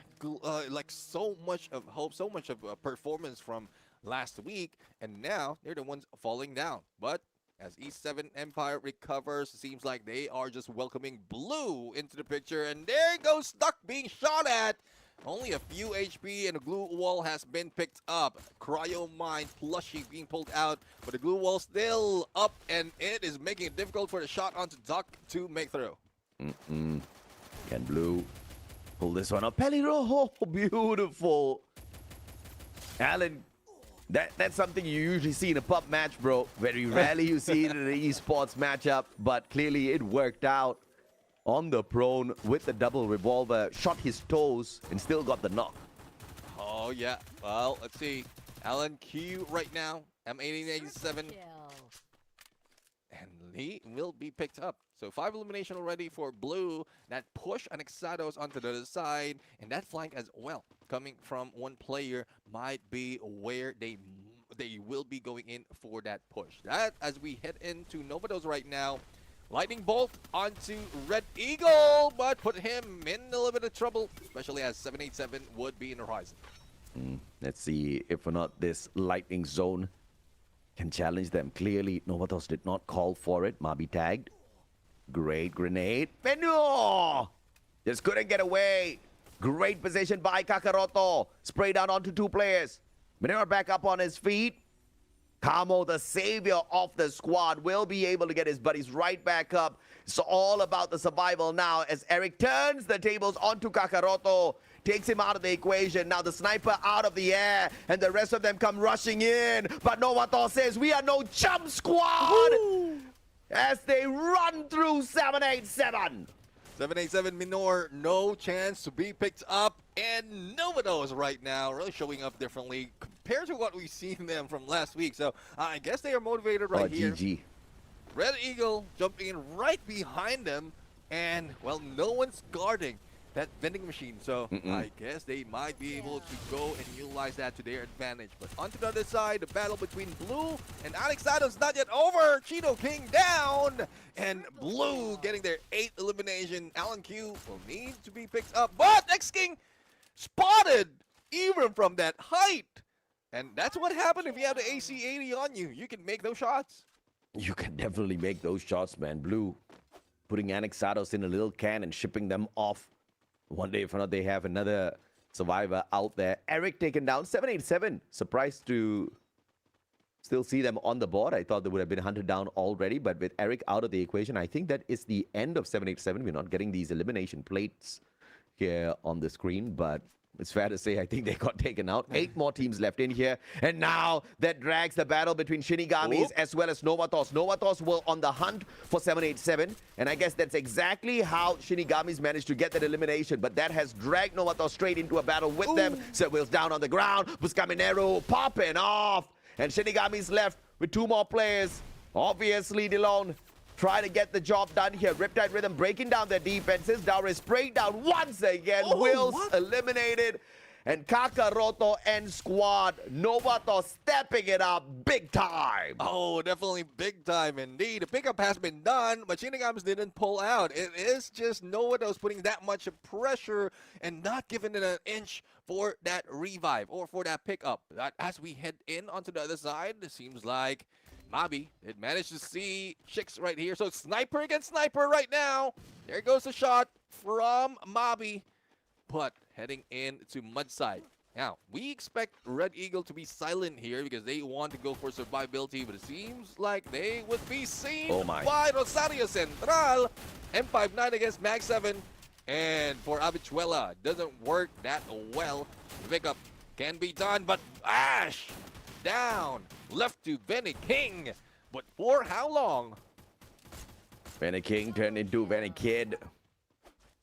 like so much of hope, so much of performance from last week, and now they're the ones falling down. But as E7 Empire recovers, it seems like they are just welcoming Blue into the picture. And there goes Duck being shot at. Only a few HP and the glue wall has been picked up. Cryo Mine plushie being pulled out, but the glue wall still up, and it is making it difficult for the shot onto Duck to make through. Can Blue pull this one up? Peliro, beautiful. Alan That's something you usually see in a pub match, bro. Very rarely you see it in an esports matchup, but clearly it worked out. On the prone with the double revolver, shot his toes and still got the knock. Oh, yeah. Well, let's see. Alan Q right now, M1887. And he will be picked up. So 5 elimination already for Blue. That push Anexados onto the other side. And that flank as well, coming from one player, might be where they will be going in for that push. That, as we head into Novados right now, Lightning Bolt onto Red Eagle, but put him in a little bit of trouble, especially as 787 would be in the horizon. Let's see if or not this Lightning Zone can challenge them. Clearly, Novatos did not call for it. Mabi tagged. Great grenade. Beno! Just couldn't get away. Great position by Kakaroto. Spray down onto 2 players. Minera back up on his feet. Kamo, the savior of the squad, will be able to get his buddies right back up. It's all about the survival now as Eric turns the tables onto Kakaroto, takes him out of the equation. Now the sniper out of the air, and the rest of them come rushing in. But Novato says, we are no chump squad! Woo! As they run through 787. 787 Minor, no chance to be picked up. And Novados right now really showing up differently compared to what we've seen them from last week. So I guess they are motivated right here. GG. Red Eagle jumping in right behind them. And, well, no one's guarding that vending machine. So I guess they might be able to go and utilize that to their advantage. But onto the other side, the battle between Blue and Anexados not yet over. Cheeto King down. And Blue getting their 8th elimination. Alan Q will need to be picked up. But X-King spotted even from that height. And that's what happened if you have the AC-80 on you. You can make those shots. You can definitely make those shots, man. Blue putting Anexados in a little can and shipping them off. One day, if not, they have another survivor out there. Eric taken down, 787. Surprised to still see them on the board. I thought they would have been hunted down already, but with Eric out of the equation, I think that is the end of 787. We're not getting these elimination plates here on the screen, but it's fair to say I think they got taken out. 8 more teams left in here. And now that drags the battle between Shinigamis as well as Novatos. Novatos were on the hunt for 787. And I guess that's exactly how Shinigamis managed to get that elimination. But that has dragged Novatos straight into a battle with them. Serwill's down on the ground. Buscaminero popping off. And Shinigamis left with 2 more players. Obviously, DeLone trying to get the job done here. Riptide Rhythm breaking down their defenses. Dowry spraying down once again. Wills eliminated. And Kakaroto and squad. Novato stepping it up big time. Oh, definitely big time indeed. The pickup has been done, but Shinigams didn't pull out. It is just Novato's putting that much pressure and not giving it an inch for that revive or for that pickup. As we head in onto the other side, it seems like Mabi did manage to see Chicks right here. So sniper against sniper right now. There goes the shot from Mabi. But heading into Mudside. Now, we expect Red Eagle to be silent here because they want to go for survivability. But it seems like they would be seen by Rosario Central. M59 against Mag 7. And for Habichuela, doesn't work that well. Pickup can be done, but Ash down. Left to Benny King. But for how long? Benny King turned into Benny Kid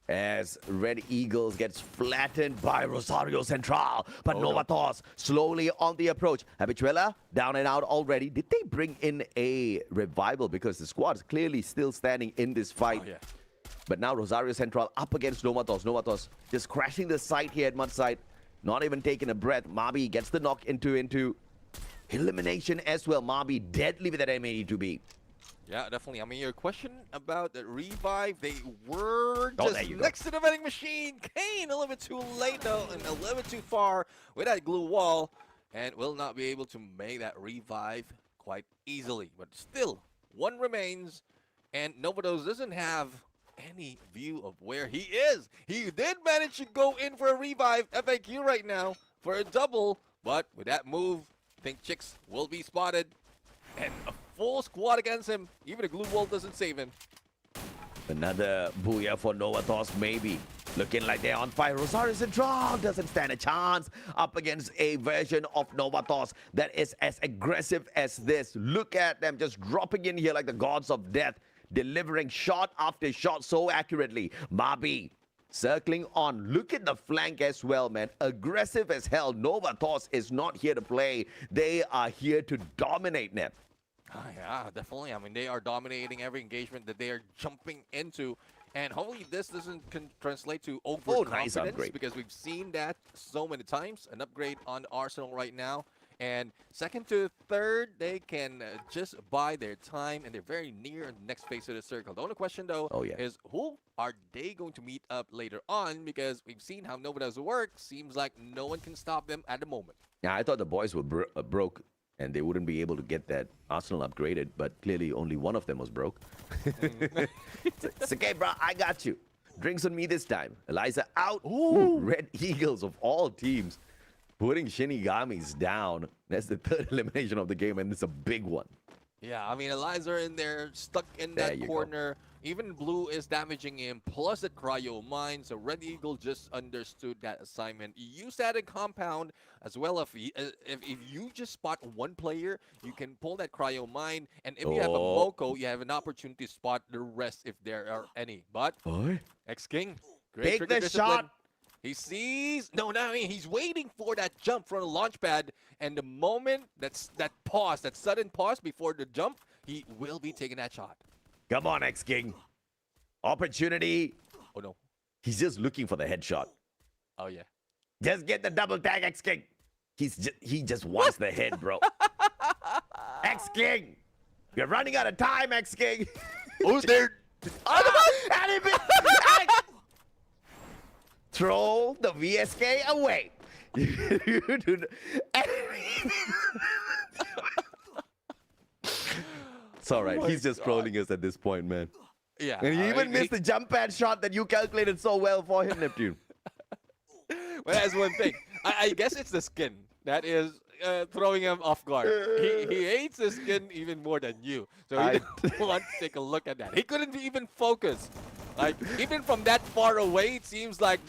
as Red Eagles gets flattened by Rosario Central. But Novatos slowly on the approach. Habichuela down and out already. Did they bring in a revival? Because the squad is clearly still standing in this fight. But now Rosario Central up against Novatos. Novatos just crashing the site here at Mudside. Not even taking a breath. Mabi gets the knock into elimination as well. Mabi deadly with that M82B. Yeah, definitely. I mean, your question about the revive, they were just next to the vending machine. Kane a little bit too late, though, and a little bit too far with that glue wall, and will not be able to make that revive quite easily. But still, 1 remains, and Novados doesn't have any view of where he is. He did manage to go in for a revive FAQ right now for a double, but with that move, I think Chicks will be spotted, and a full squad against him. Even a glue wall doesn't save him. Another booyah for Novatos, maybe. Looking like they're on fire. Rosario Central doesn't stand a chance up against a version of Novatos that is as aggressive as this. Look at them just dropping in here like the gods of death, delivering shot after shot so accurately. Mabi circling on. Look at the flank as well, man. Aggressive as hell. Novatos is not here to play. They are here to dominate, Nep. Yeah, definitely. I mean, they are dominating every engagement that they are jumping into. And hopefully this doesn't translate to overconfidence, upgrade. because we've seen that so many times. An upgrade on Arsenal right now. And second to third, they can just buy their time, and they're very near the next phase of the circle. The only question, though, is who are they going to meet up later on? Because we've seen how Nova does work. Seems like no one can stop them at the moment. Yeah, I thought the boys were broke and they wouldn't be able to get that Arsenal upgraded, but clearly only one of them was broke. It's okay, bro. I got you. Drinks on me this time. Eliza out. Ooh, Red Eagles of all teams putting Shinigamis down. That's the third elimination of the game, and it's a big one. Yeah, I mean, Eliza in there, stuck in There that you corner. Even Blue is damaging him, plus the Cryo Mine. So Red Eagle just understood that assignment. Use that in compound as well. If you just spot one player, you can pull that Cryo Mine. And if you have a Moko, you have an opportunity to spot the rest if there are any. But X-King, great Take trigger the discipline. shot. He sees, no, I mean, he's waiting for that jump from the launch pad. And the moment that sudden pause before the jump, he will be taking that shot. Come on, X-King. Opportunity. Oh, no. He's just looking for the headshot. Oh, yeah. Just get the double tag, X-King. He just wants the head, bro. X-King. You're running out of time, X-King. Who's there? Throw the VSK away. You do It's all right. He's just trolling us at this point, man. Yeah. And he even missed the jump pad shot that you calculated so well for him, Neptune. Well, that's one thing. I guess it's the skin that is throwing him off guard. He hates the skin even more than you. So he didn't want to take a look at that. He couldn't even focus. Like, even from that far away, it seems like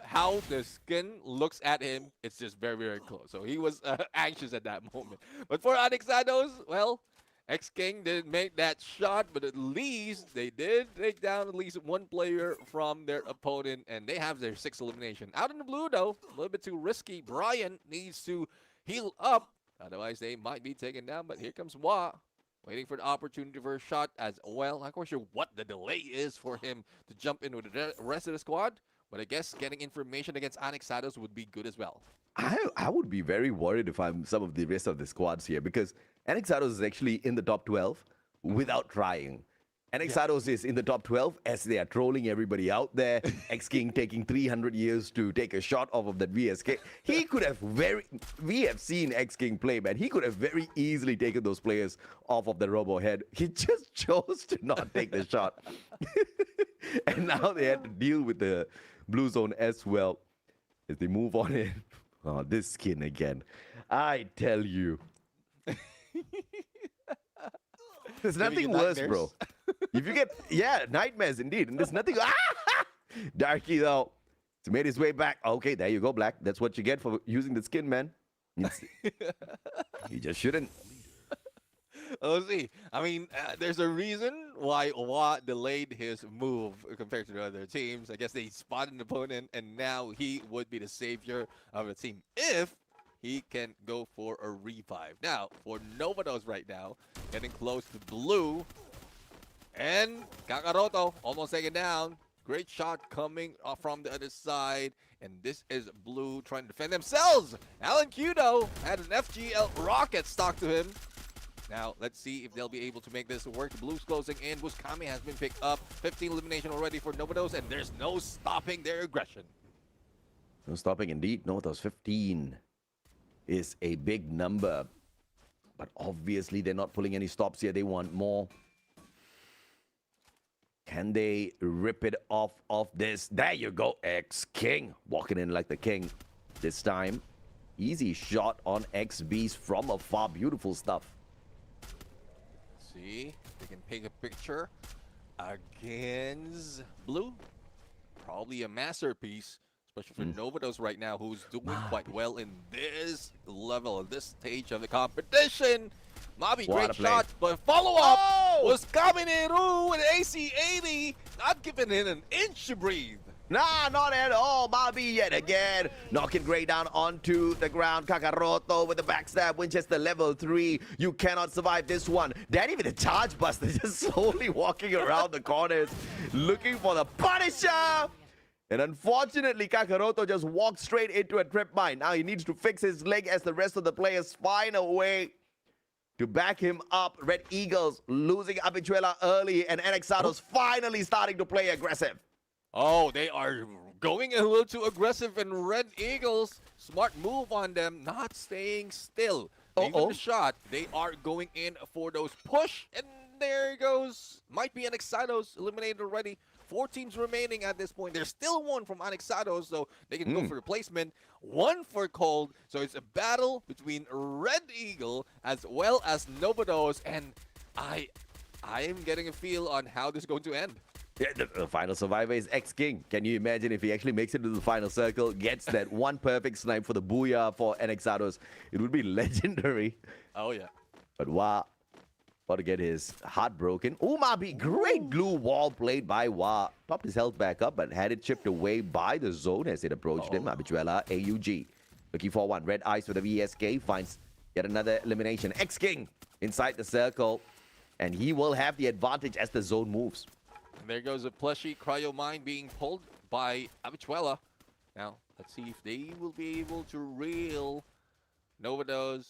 how the skin looks at him, it's just very, very close. So he was anxious at that moment. But for Anexados, well, X-King didn't make that shot, but at least they did take down at least one player from their opponent, and they have their 6th elimination. Out in the blue, though, a little bit too risky. Brian needs to heal up. Otherwise, they might be taken down, but here comes Wa. Waiting for the opportunity for a shot as well. Not quite sure what the delay is for him to jump in with the rest of the squad, but I guess getting information against Anexados would be good as well. I would be very worried if I'm some of the rest of the squads here, because Anexados is actually in the top 12 without trying. Anexados is in the top 12 as they are trolling everybody out there. X-King taking 300 years to take a shot off of that VSK. He could have we have seen X-King play, man. He could have very easily taken those players off of the Robo head. He just chose to not take the shot. And now they had to deal with the blue zone as well as they move on in. Oh, this skin again. I tell you. There's nothing worse, bro. If you get, nightmares indeed. And there's nothing. Darky, though, he's made his way back. Okay, there you go, Black. That's what you get for using the skin, man. You just shouldn't. Oh, see. I mean, there's a reason why Wa delayed his move compared to the other teams. I guess they spotted an opponent, and now he would be the savior of the team if he can go for a revive. Now, for Novados right now, getting close to blue. And Kakaroto almost taken down. Great shot coming from the other side. And this is blue trying to defend themselves. Alan Kudo had an FGL rocket stuck to him. Now, let's see if they'll be able to make this work. Blue's closing in. Wuskami has been picked up. 15 elimination already for Novados, and there's no stopping their aggression. No stopping indeed. Novados 15 is a big number. But obviously, they're not pulling any stops here. They want more. Can they rip it off of this? There you go, X-King. Walking in like the king this time. Easy shot on XBs from afar. Beautiful stuff. See, they can take a picture against blue. probably a masterpiece, especially for Novados right now, who's doing quite well in this level, this stage of the competition. Mabi, What a great play. shot, but follow-up Oh! was Kamineru with AC-80, not giving it an inch to breathe. Nah, not at all. Mabi yet again. Knocking Gray down onto the ground. Kakaroto with the backstab. Winchester level 3. You cannot survive this one. Then even the charge buster just slowly walking around the corners looking for the Punisher. And unfortunately, Kakaroto just walked straight into a trip mine. Now he needs to fix his leg as the rest of the players find a way to back him up. Red Eagles losing Abichuela early, and Anexados finally starting to play aggressive. Oh, they are going a little too aggressive, and Red Eagles, smart move on them, not staying still. Even the shot, they are going in for those push, and there goes. Might be Anexados eliminated already. 4 teams remaining at this point. There's still one from Anexados, so they can go for replacement. 1 for Cold, so it's a battle between Red Eagle as well as Novados, and I am getting a feel on how this is going to end. Yeah, the final survivor is X-King. Can you imagine if he actually makes it to the final circle, gets that one perfect snipe for the booyah for Anexados? It would be legendary. Oh, yeah. But Wa, about to get his heart broken. Mabi, great glue wall played by Wa. Topped his health back up, but had it chipped away by the zone as it approached him. Abichuela, AUG. Looking for one. Red Eyes with a VSK finds yet another elimination. X-King inside the circle. And he will have the advantage as the zone moves. There goes a plushie Cryo Mine being pulled by Abichuela. Now, let's see if they will be able to reel Novados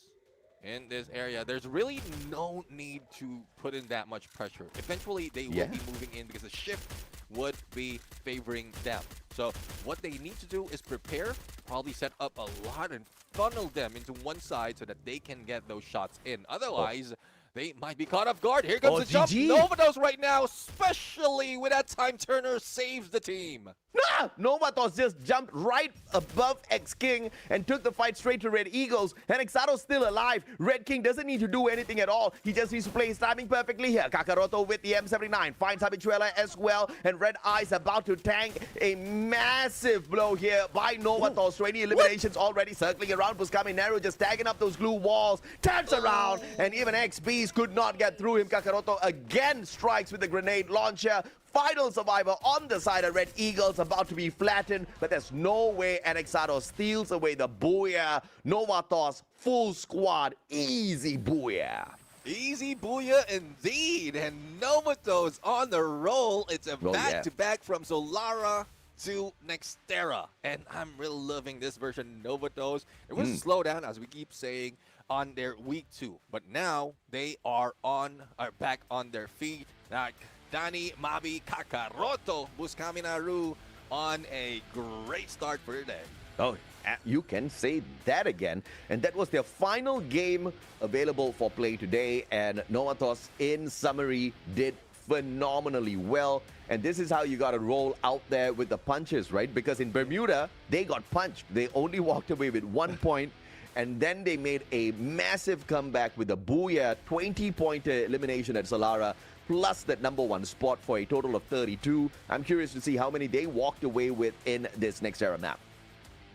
in this area. There's really no need to put in that much pressure. Eventually, they will be moving in because the shift would be favoring them. So what they need to do is prepare, probably set up a lot and funnel them into one side so that they can get those shots in. Otherwise, they might be caught off guard. Here comes the jump. Novados right now, especially with that time turner, saves the team. Nah! Novatos just jumped right above X-King and took the fight straight to Red Eagles. And Exado's still alive. Red King doesn't need to do anything at all. He just needs to play his timing perfectly here. Kakaroto with the M79 finds Habichuela as well. And Red Eyes about to tank a massive blow here by Novatos. 20 eliminations already circling around. Buscaminero just tagging up those glue walls. Turns around. And even XBs could not get through him. Kakaroto again strikes with the grenade launcher. Final survivor on the side of Red Eagles about to be flattened, but there's no way Anexados steals away the booyah. Novatos, full squad, easy booyah. Easy booyah indeed, and Novatos on the roll. It's a back-to-back from Solara to Nextera, and I'm really loving this version Novatos. It was a slowdown, as we keep saying, on their week 2, but now they are back on their feet. Dani, Mabi, Kakaroto, Buscaminaru on a great start for today. Oh, you can say that again. And that was their final game available for play today. And Novatos, in summary, did phenomenally well. And this is how you got to roll out there with the punches, right? Because in Bermuda, they got punched. They only walked away with 1 point. And then they made a massive comeback with a booyah 20-pointer elimination at Solara, plus that #1 spot for a total of 32. I'm curious to see how many they walked away with in this Nextera map.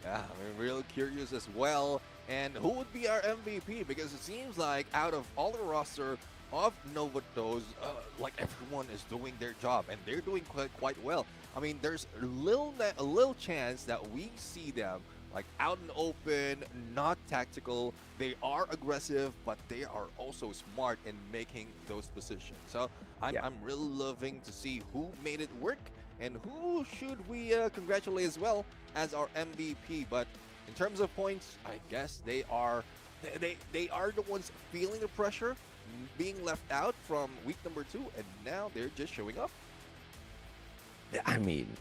Yeah, I'm real curious as well. And who would be our MVP? Because it seems like out of all the roster of Novatos, like everyone is doing their job, and they're doing quite well. I mean, there's a little chance that we see them like out and open, not tactical. They are aggressive, but they are also smart in making those positions. So I'm really loving to see who made it work and who should we congratulate as well as our MVP. But in terms of points, I guess they are the ones feeling the pressure, being left out from week #2, and now they're just showing up. I mean,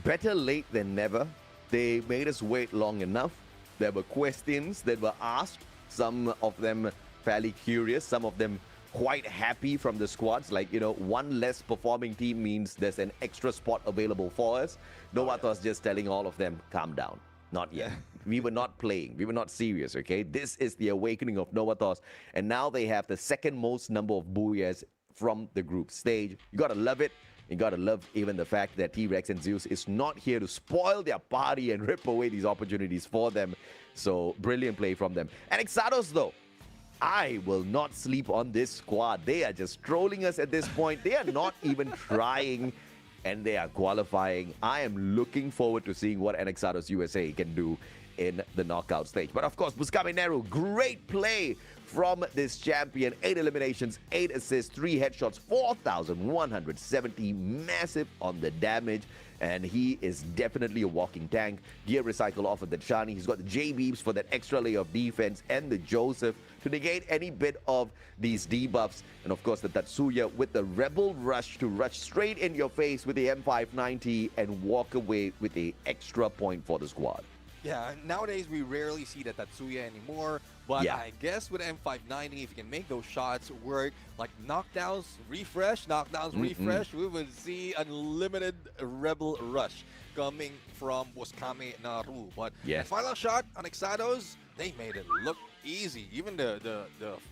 better late than never. They made us wait long enough. There were questions that were asked, some of them fairly curious, some of them quite happy from the squads. Like, you know, one less performing team means there's an extra spot available for us. Novatos just telling all of them, calm down. Not yet. We were not playing. We were not serious, okay? This is the awakening of Novatos. And now they have the second most number of booyahs from the group stage. You gotta love it. You gotta love even the fact that T-Rex and Zeus is not here to spoil their party and rip away these opportunities for them. So brilliant play from them. And Exados though, I will not sleep on this squad. They are just trolling us at this point. They are not even trying, and they are qualifying. I am looking forward to seeing what Enexados USA can do in the knockout stage. But of course, Buscame Neru, great play from this champion. 8 eliminations, 8 assists, 3 headshots, 4,170. Massive on the damage. And he is definitely a walking tank. Gear recycle off of the Shani. He's got the J-Beeps for that extra layer of defense and the Joseph to negate any bit of these debuffs. And of course, the Tatsuya with the Rebel Rush to rush straight in your face with the M590 and walk away with the extra point for the squad. Yeah, nowadays we rarely see the Tatsuya anymore, but Yeah. I guess with M590, if you can make those shots work, like knockdowns, refresh, refresh, we will see unlimited Rebel Rush coming from Buscame Naru. But Yeah. the final shot on Exados, they made it look easy. Even the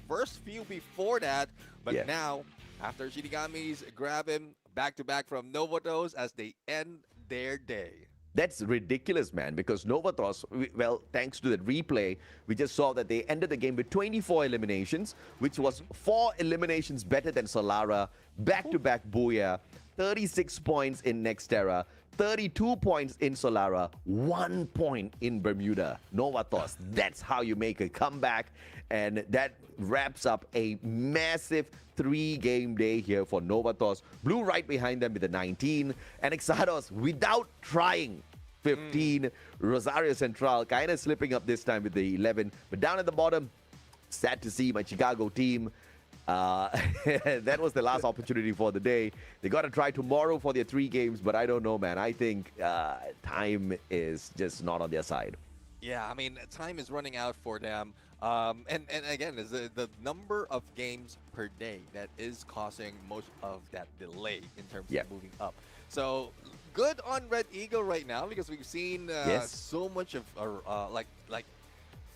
first few before that, but Yeah. now, after Shinigamis grab him back-to-back from Novatos as they end their day. That's ridiculous, man, because Novatos, well, thanks to the replay, we just saw that they ended the game with 24 eliminations, which was 4 eliminations better than Solara, back-to-back Booyah, 36 points in Nextera, 32 points in Solara, 1 point in Bermuda. Novatos, that's how you make a comeback, and that wraps up a massive 3-game day here for Novatos. Blue right behind them with the 19, and Exados without trying 15. Rosario Central kind of slipping up this time with the 11, but down at the bottom, sad to see my Chicago team. That was the last opportunity for the day. They got to try tomorrow for their 3 games, but I don't know, man. I think time is just not on their side. Yeah, I mean, time is running out for them. And again, is the number of games per day that is causing most of that delay in terms Yeah. of moving up. So good on Red Eagle right now because we've seen Yes. so much of like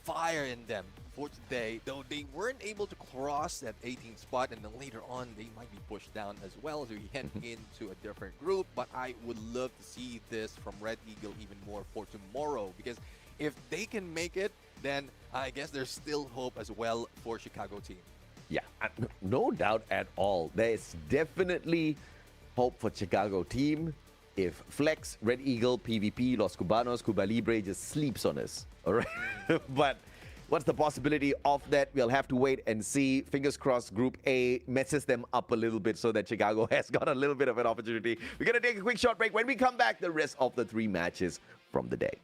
fire in them for today. Though they weren't able to cross that 18th spot, and then later on they might be pushed down as well as we head into a different group. But I would love to see this from Red Eagle even more for tomorrow, because if they can make it, then I guess there's still hope as well for Chicago team. Yeah, no doubt at all. There's definitely hope for Chicago team if Flex, Red Eagle, PvP, Los Cubanos, Cuba Libre just sleeps on us. All right. But what's the possibility of that? We'll have to wait and see. Fingers crossed Group A messes them up a little bit so that Chicago has got a little bit of an opportunity. We're going to take a quick short break. When we come back, the rest of the 3 matches from the day.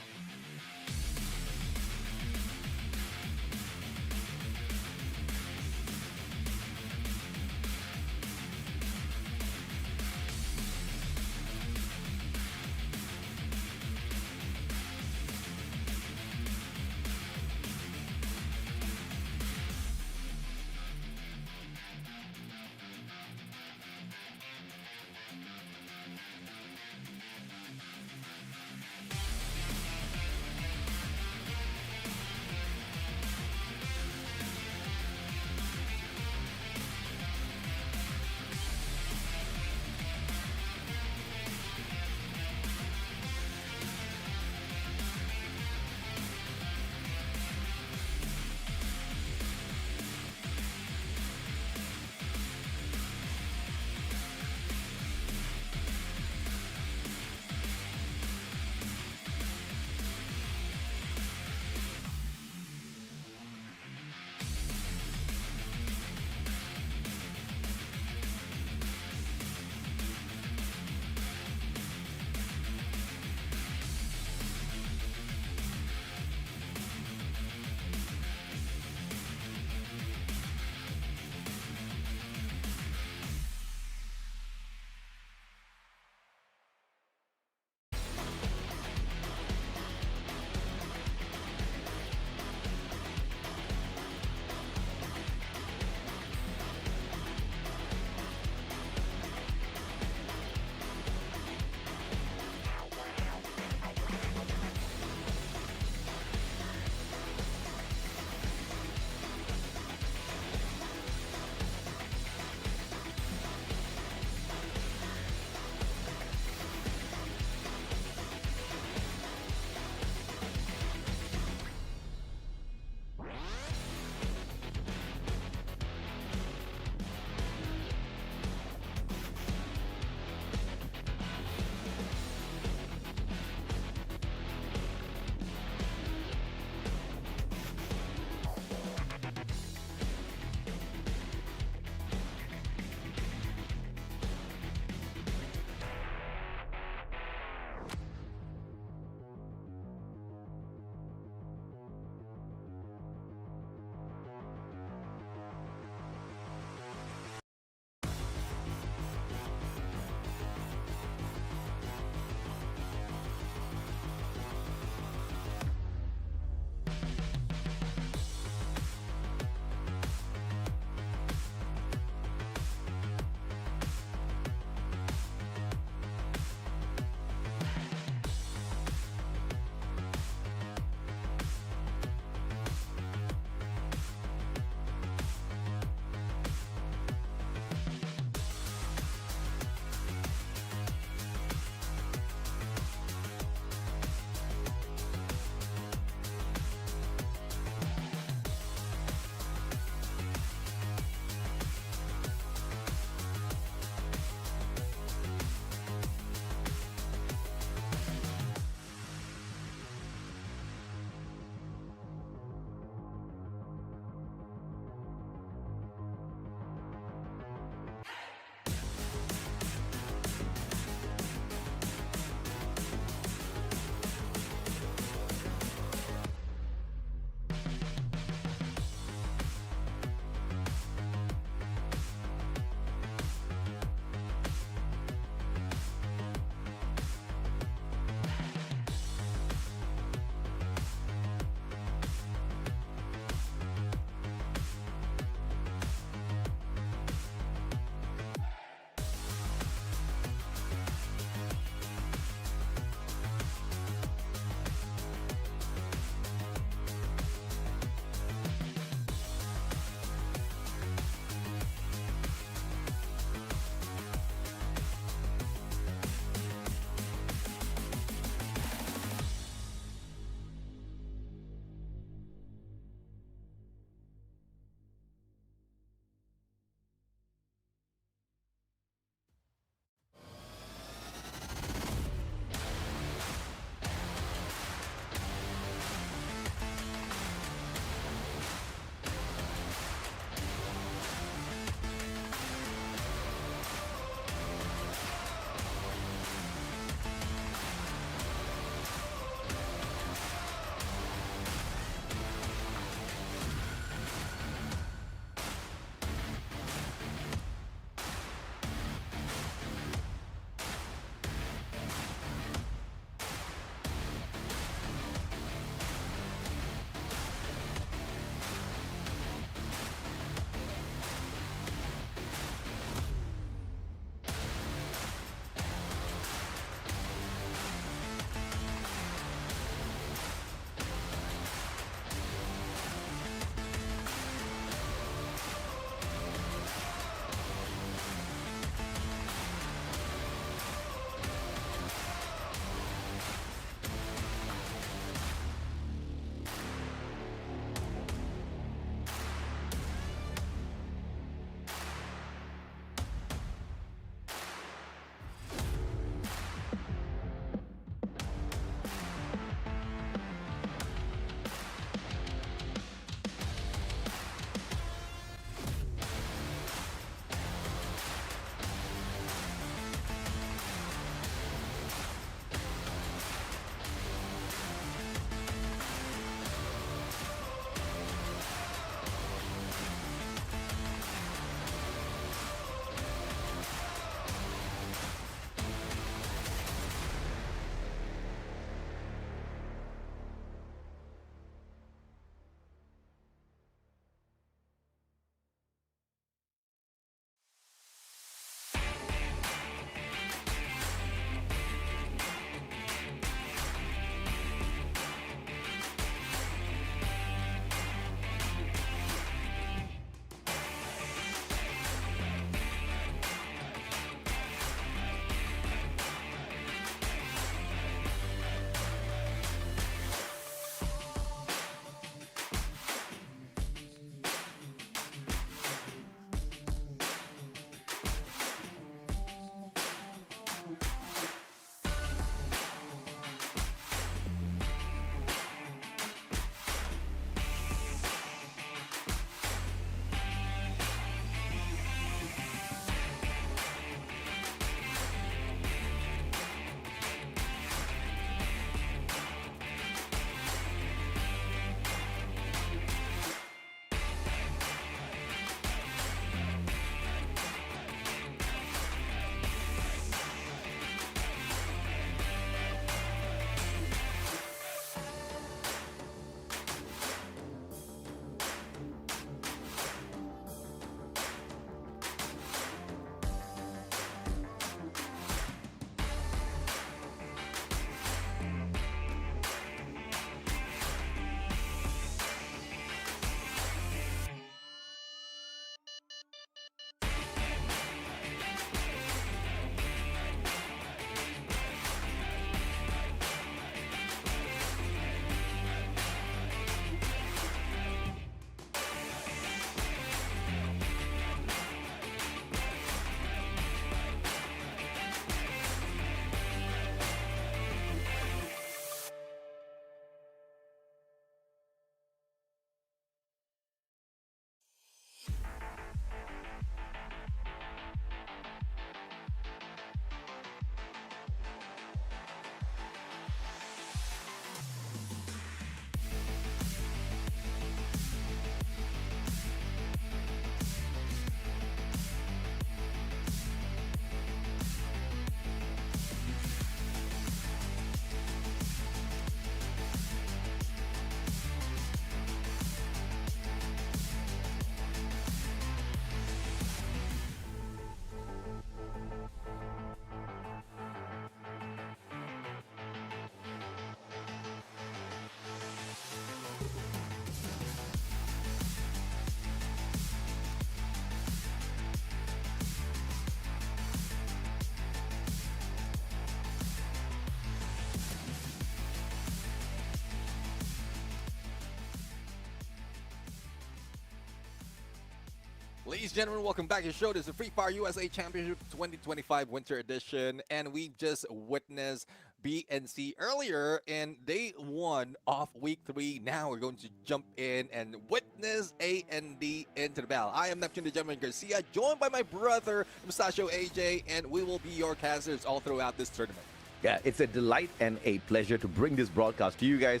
Ladies and gentlemen, welcome back to the show. This is the Free Fire USA Championship 2025 Winter Edition, and we just witnessed BNC earlier, and they won off week 3. Now we're going to jump in and witness A&D into the battle. I am Neptune the Gentleman Garcia, joined by my brother, Mustacho AJ, and we will be your casters all throughout this tournament. Yeah, it's a delight and a pleasure to bring this broadcast to you guys.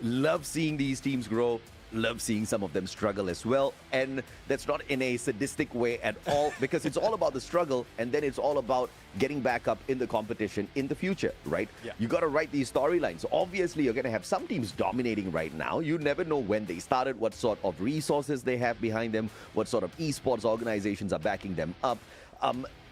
Love seeing these teams grow. Love seeing some of them struggle as well. And that's not in a sadistic way at all, because it's all about the struggle, and then it's all about getting back up in the competition in the future, right? Yeah. You got to write these storylines. Obviously, you're going to have some teams dominating right now. You never know when they started, what sort of resources they have behind them, what sort of esports organizations are backing them up.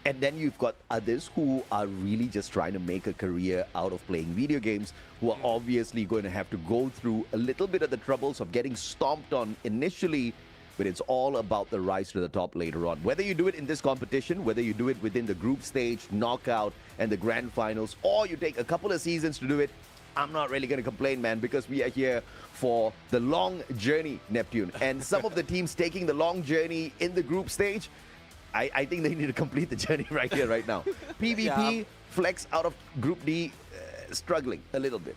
And then you've got others who are really just trying to make a career out of playing video games, who are obviously going to have to go through a little bit of the troubles of getting stomped on initially, but it's all about the rise to the top later on. Whether you do it in this competition, whether you do it within the group stage, knockout, and the grand finals, or you take a couple of seasons to do it, I'm not really going to complain, man, because we are here for the long journey, Neptune. And some of the teams taking the long journey in the group stage, I think they need to complete the journey right here, right now. PvP, Flex out of Group D, struggling a little bit.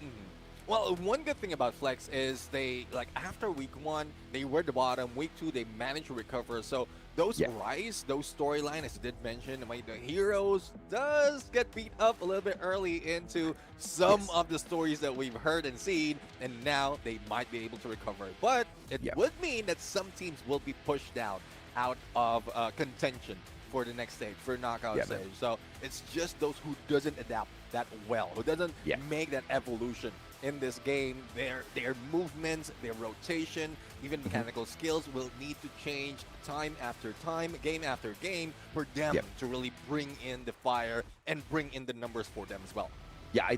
Well, one good thing about Flex is they, like, after week 1, they were at the bottom. Week 2, they managed to recover. So those rise, those storyline, as you did mention, the heroes does get beat up a little bit early into some of the stories that we've heard and seen, and now they might be able to recover. But it would mean that some teams will be pushed down out of contention for the next stage, for knockout stage. So it's just those who doesn't adapt that well, who doesn't make that evolution in this game. Their movements, their rotation, even mechanical skills will need to change time after time, game after game, for them to really bring in the fire and bring in the numbers for them as well. Yeah,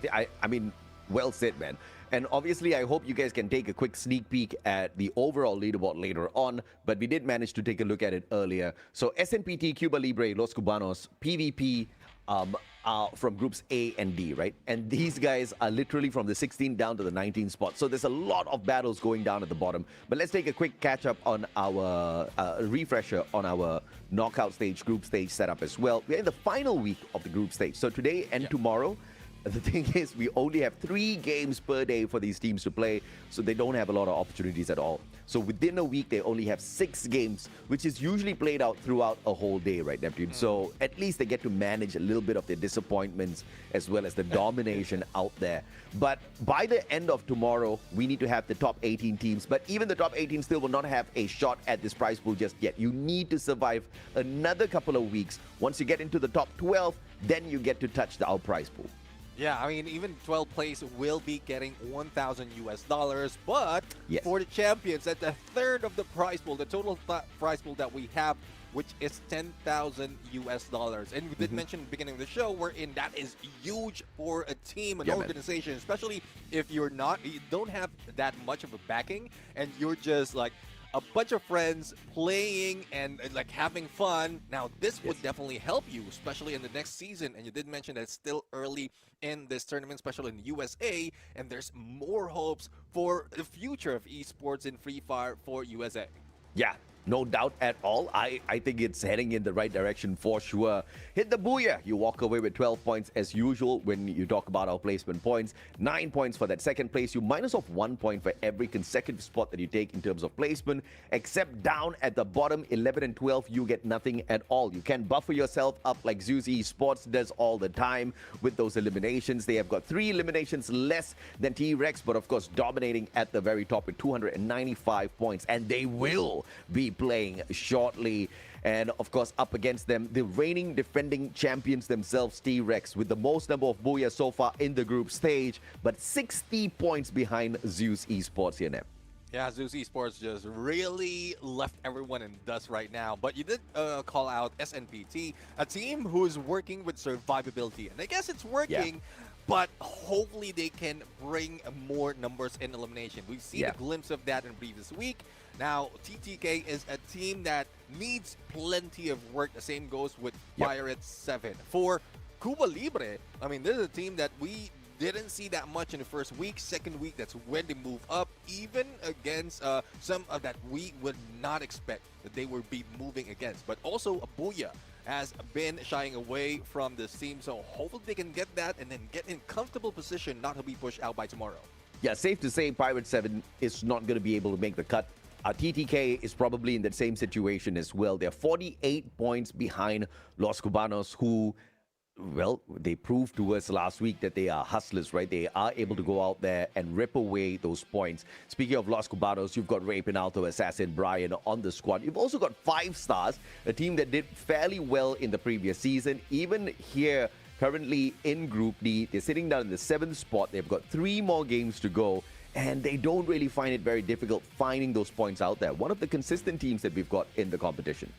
I mean, well said, man. And obviously, I hope you guys can take a quick sneak peek at the overall leaderboard later on, but we did manage to take a look at it earlier. So SNPT, Cuba Libre, Los Cubanos, PvP are from groups A and D, right? And these guys are literally from the 16th down to the 19th spot. So there's a lot of battles going down at the bottom. But let's take a quick catch up on our refresher on our knockout stage, group stage setup as well. We're in the final week of the group stage. So today and tomorrow, the thing is, we only have 3 games per day for these teams to play, so they don't have a lot of opportunities at all. So within a week, they only have 6 games, which is usually played out throughout a whole day, right, Neptune? So at least they get to manage a little bit of their disappointments as well as the domination out there. But by the end of tomorrow, we need to have the top 18 teams. But even the top 18 still will not have a shot at this prize pool just yet. You need to survive another couple of weeks. Once you get into the top 12, then you get to touch our prize pool. Yeah, I mean, even 12th place will be getting $1,000 US, but for the champions, that's a third of the prize pool, the total prize pool that we have, which is $10,000 US. And we did mention at the beginning of the show, wherein that is huge for a team, an organization, especially if you don't have that much of a backing, and you're just like a bunch of friends playing and like having fun. Now, this would definitely help you, especially in the next season. And you did mention that it's still early in this tournament, especially in the USA, and there's more hopes for the future of esports in Free Fire for USA. Yeah, no doubt at all. I think it's heading in the right direction for sure. Hit the booyah. You walk away with 12 points as usual when you talk about our placement points. 9 points for that second place. You minus off 1 point for every consecutive spot that you take in terms of placement. Except down at the bottom, 11 and 12, you get nothing at all. You can buffer yourself up like Zeus Esports does all the time with those eliminations. They have got 3 eliminations less than T-Rex, but of course dominating at the very top with 295 points. And they will be playing shortly. And of course, up against them, the reigning defending champions themselves, T-Rex, with the most number of booyah so far in the group stage, but 60 points behind Zeus Esports here, Nep. Yeah, Zeus Esports just really left everyone in dust right now. But you did call out SNPT, a team who is working with survivability. And I guess it's working, but hopefully they can bring more numbers in elimination. We've seen a glimpse of that in the previous week. Now, TTK is a team that needs plenty of work. The same goes with Pirates 7. For Cuba Libre, I mean, this is a team that we didn't see that much in the first week. Second week, that's when they move up. even against some of that we would not expect that they would be moving against. But also Abuya has been shying away from this team, so hopefully they can get that and then get in comfortable position not to be pushed out by tomorrow. Yeah, safe to say Pirate 7 is not going to be able to make the cut. TTK is probably in that same situation as well. They're 48 points behind Los Cubanos, who, well, they proved to us last week that they are hustlers, right? They are able to go out there and rip away those points. Speaking of Los Cubanos, you've got Ray Pinalto, Assassin Brian on the squad. You've also got 5 stars, a team that did fairly well in the previous season. Even here, currently in Group D, they're sitting down in the 7th spot. They've got 3 more games to go, and they don't really find it very difficult finding those points out there. One of the consistent teams that we've got in the competition.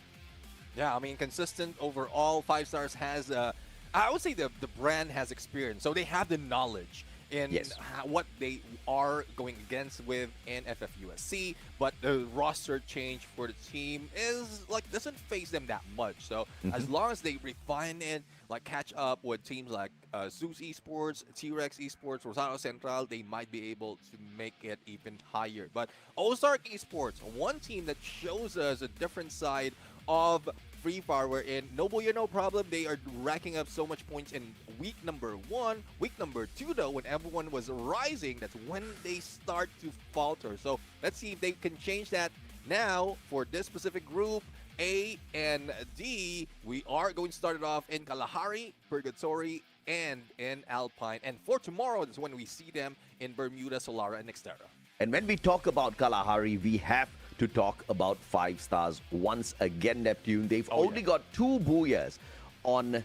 Yeah, I mean, consistent overall. 5 stars has, I would say the brand has experience. So they have the knowledge in what they are going against with in FFUSC, but the roster change for the team is like doesn't phase them that much. So as long as they refine it, like catch up with teams like Zeus Esports, T-Rex Esports, Rosario Central, they might be able to make it even higher. But Ozark Esports, one team that shows us a different side of Free Fire, wherein no boy, no problem. They are racking up so much points in week number 1. Week number 2, though, when everyone was rising, that's when they start to falter. So let's see if they can change that now for this specific group. A and D, we are going to start it off in Kalahari, Purgatory, and in Alpine. And for tomorrow, that's when we see them in Bermuda, Solara, and Nextera. And when we talk about Kalahari, we have to talk about 5 stars once again, Neptune. They've only got 2 booyahs on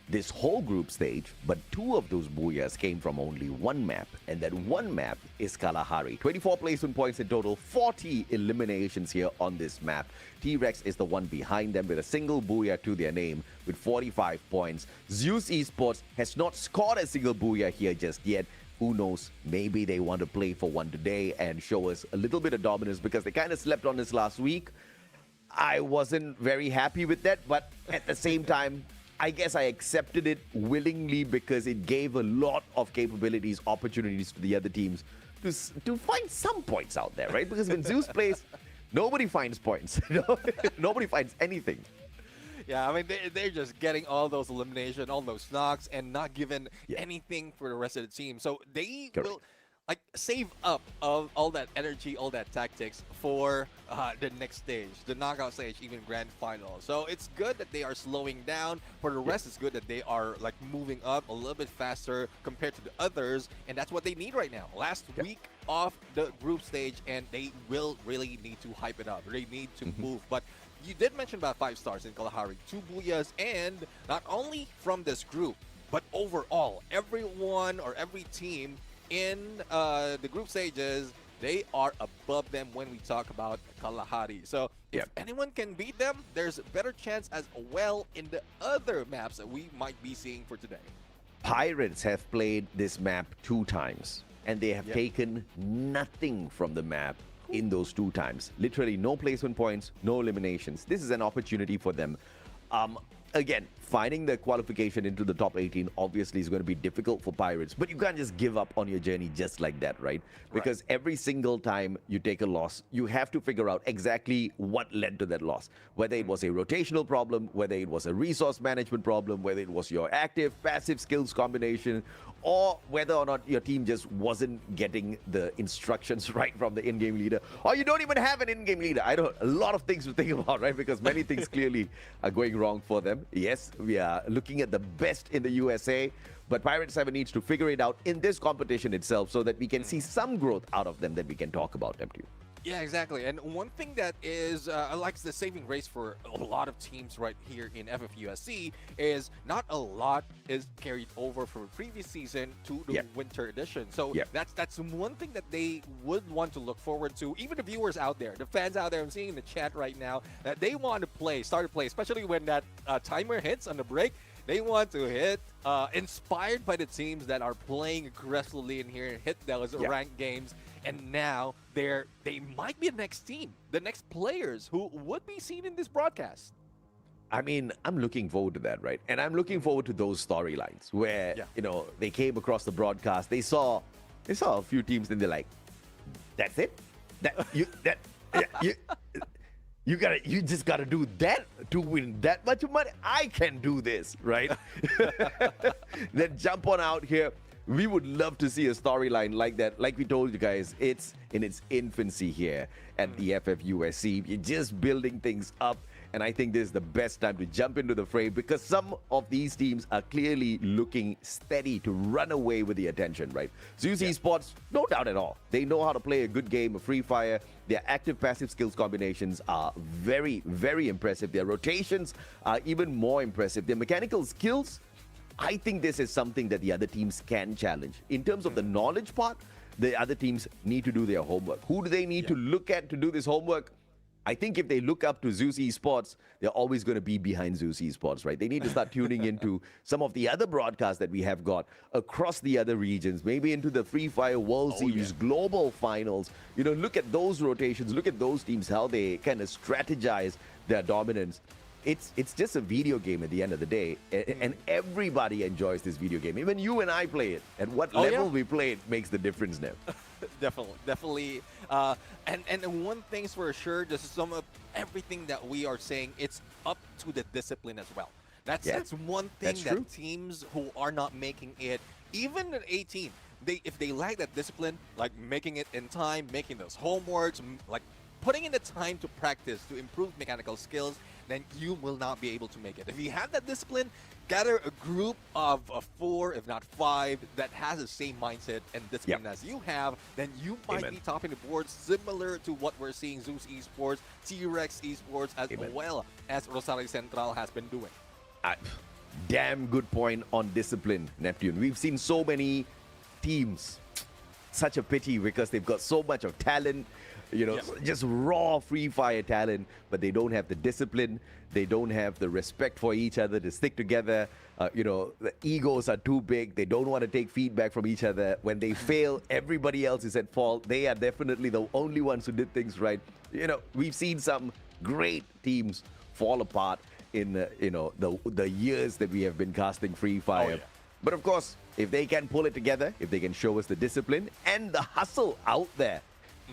this whole group stage, but 2 of those booyahs came from only 1 map, and that 1 map is Kalahari. 24 placement points in total, 40 eliminations here on this map. T-Rex is the one behind them with a single booyah to their name with 45 points. Zeus Esports has not scored a single booyah here just yet. Who knows, maybe they want to play for one today and show us a little bit of dominance because they kind of slept on this last week. I wasn't very happy with that, but at the same time, I guess I accepted it willingly because it gave a lot of capabilities, opportunities to the other teams to find some points out there, right? Because when Zeus plays, nobody finds points. Nobody finds anything. Yeah, I mean, they're just getting all those elimination, all those knocks, and not given anything for the rest of the team. So they will like save up of all that energy, all that tactics for the next stage, the knockout stage, even grand final. So it's good that they are slowing down. For the rest, it's good that they are like moving up a little bit faster compared to the others, and that's what they need right now. Last week of the group stage, and they will really need to hype it up. They need to move, but you did mention about 5 stars in Kalahari, 2 booyahs, and not only from this group, but overall, everyone or every team in the group stages, they are above them when we talk about Kalahari. So if anyone can beat them, there's a better chance as well in the other maps that we might be seeing for today. Pirates have played this map 2 times, and they have taken nothing from the map in those 2 times. Literally no placement points, no eliminations. This is an opportunity for them. Again, finding the qualification into the top 18 obviously is going to be difficult for Pirates, but you can't just give up on your journey just like that, right? Because every single time you take a loss, you have to figure out exactly what led to that loss. Whether it was a rotational problem, whether it was a resource management problem, whether it was your active, passive skills combination, or whether or not your team just wasn't getting the instructions right from the in-game leader, or you don't even have an in-game leader. A lot of things to think about, right? Because many things clearly are going wrong for them. Yes, we are looking at the best in the USA, but Pirate 7 needs to figure it out in this competition itself so that we can see some growth out of them that we can talk about them too. Yeah, exactly. And one thing that is like the saving grace for a lot of teams right here in FFUSC is not a lot is carried over from the previous season to the winter edition. So that's one thing that they would want to look forward to. Even the viewers out there, the fans out there, I'm seeing in the chat right now, that they want to play, start to play, especially when that timer hits on the break. They want to hit, inspired by the teams that are playing aggressively in here and hit those ranked games. And now they might be the next team, the next players who would be seen in this broadcast. I mean, I'm looking forward to that, right? And I'm looking forward to those storylines where, you know, they came across the broadcast, they saw a few teams and they're like, That's it. You just gotta do that to win that much money. I can do this, right? Then jump on out here. We would love to see a storyline like that. Like we told you guys, it's in its infancy here at the FFUSC. You're just building things up. And I think this is the best time to jump into the fray because some of these teams are clearly looking steady to run away with the attention, right? Zeus Esports, no doubt at all. They know how to play a good game of Free Fire. Their active-passive skills combinations are very, very impressive. Their rotations are even more impressive. Their mechanical skills, I think this is something that the other teams can challenge. In terms of the knowledge part, the other teams need to do their homework. Who do they need to look at to do this homework? I think if they look up to Zeus Esports, they're always going to be behind Zeus Esports, right? They need to start tuning into some of the other broadcasts that we have got across the other regions, maybe into the Free Fire World Series Global Finals. You know, look at those rotations, look at those teams, how they kind of strategize their dominance. It's just a video game at the end of the day, and everybody enjoys this video game. Even you and I play it. At what level we play it makes the difference now. Definitely. And one thing's for sure, just some of everything that we are saying, it's up to the discipline as well. That's one thing that teams who are not making it, even at 18, if they lack that discipline, like making it in time, making those homeworks, like putting in the time to practice, to improve mechanical skills, then you will not be able to make it. If you have that discipline, gather a group of 4, if not 5, that has the same mindset and discipline as you have, then you might be topping the board similar to what we're seeing Zeus Esports, T-Rex Esports, as well as Rosario Central has been doing. Damn good point on discipline, Neptune. We've seen so many teams. Such a pity because they've got so much of talent, you know, just raw Free Fire talent, but they don't have the discipline. They don't have the respect for each other to stick together. You know, the egos are too big. They don't want to take feedback from each other. When they fail, everybody else is at fault. They are definitely the only ones who did things right. You know, we've seen some great teams fall apart in, you know, the years that we have been casting Free Fire. But of course, if they can pull it together, if they can show us the discipline and the hustle out there,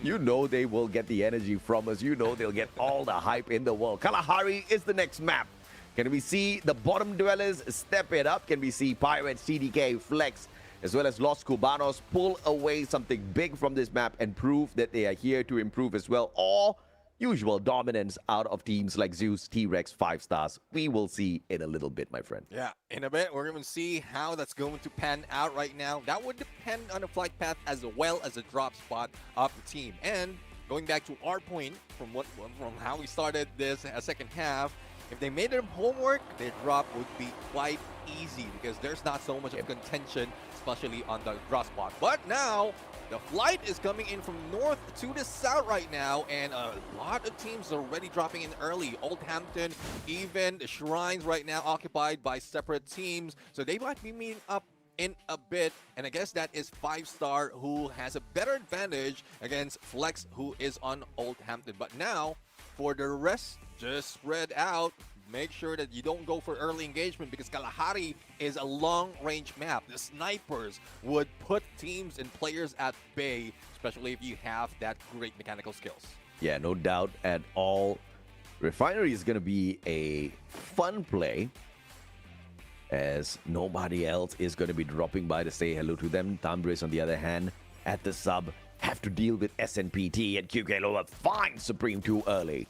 you know they will get the energy from us. You know they'll get all the hype in the world. Kalahari is the next map. Can we see the bottom dwellers step it up? Can we see Pirates, CDK, Flex, as well as Los Cubanos pull away something big from this map and prove that they are here to improve as well? Or usual dominance out of teams like Zeus, T-Rex, 5 stars. We will see in a little bit, my friend. Yeah, in a bit, we're going to see how that's going to pan out right now. That would depend on the flight path as well as the drop spot of the team. And going back to our point from how we started this second half, if they made their homework, their drop would be quite easy because there's not so much of contention, especially on the drop spot. But now, the flight is coming in from north to the south right now, and a lot of teams are already dropping in early. Oldhampton, even the Shrines right now occupied by separate teams, so they might be meeting up in a bit, and I guess that is 5 star who has a better advantage against Flex, who is on Oldhampton. But now, for the rest, just spread out. Make sure that you don't go for early engagement because Kalahari is a long-range map. The snipers would put teams and players at bay, especially if you have that great mechanical skills. Yeah, no doubt at all. Refinery is going to be a fun play as nobody else is going to be dropping by to say hello to them. Tambris, on the other hand, at the sub, have to deal with SNPT and QK Lola. Find Supreme too early.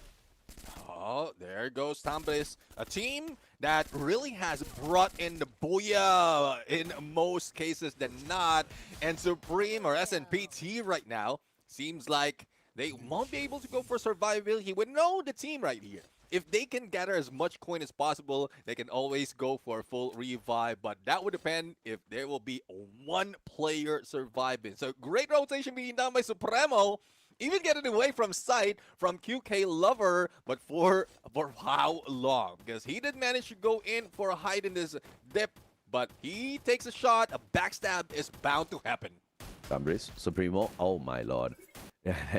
Oh, there goes Tambris, a team that really has brought in the booyah in most cases than not. And Supreme or SNPT right now seems like they won't be able to go for survivability. We know the team right here. If they can gather as much coin as possible, they can always go for a full revive. But that would depend if there will be one player surviving. So great rotation being done by Supremo. Even getting away from sight from QK Lover, but for how long? Because he did manage to go in for a hide in this dip, but he takes a shot. A backstab is bound to happen. Tambris, Supremo, oh my lord.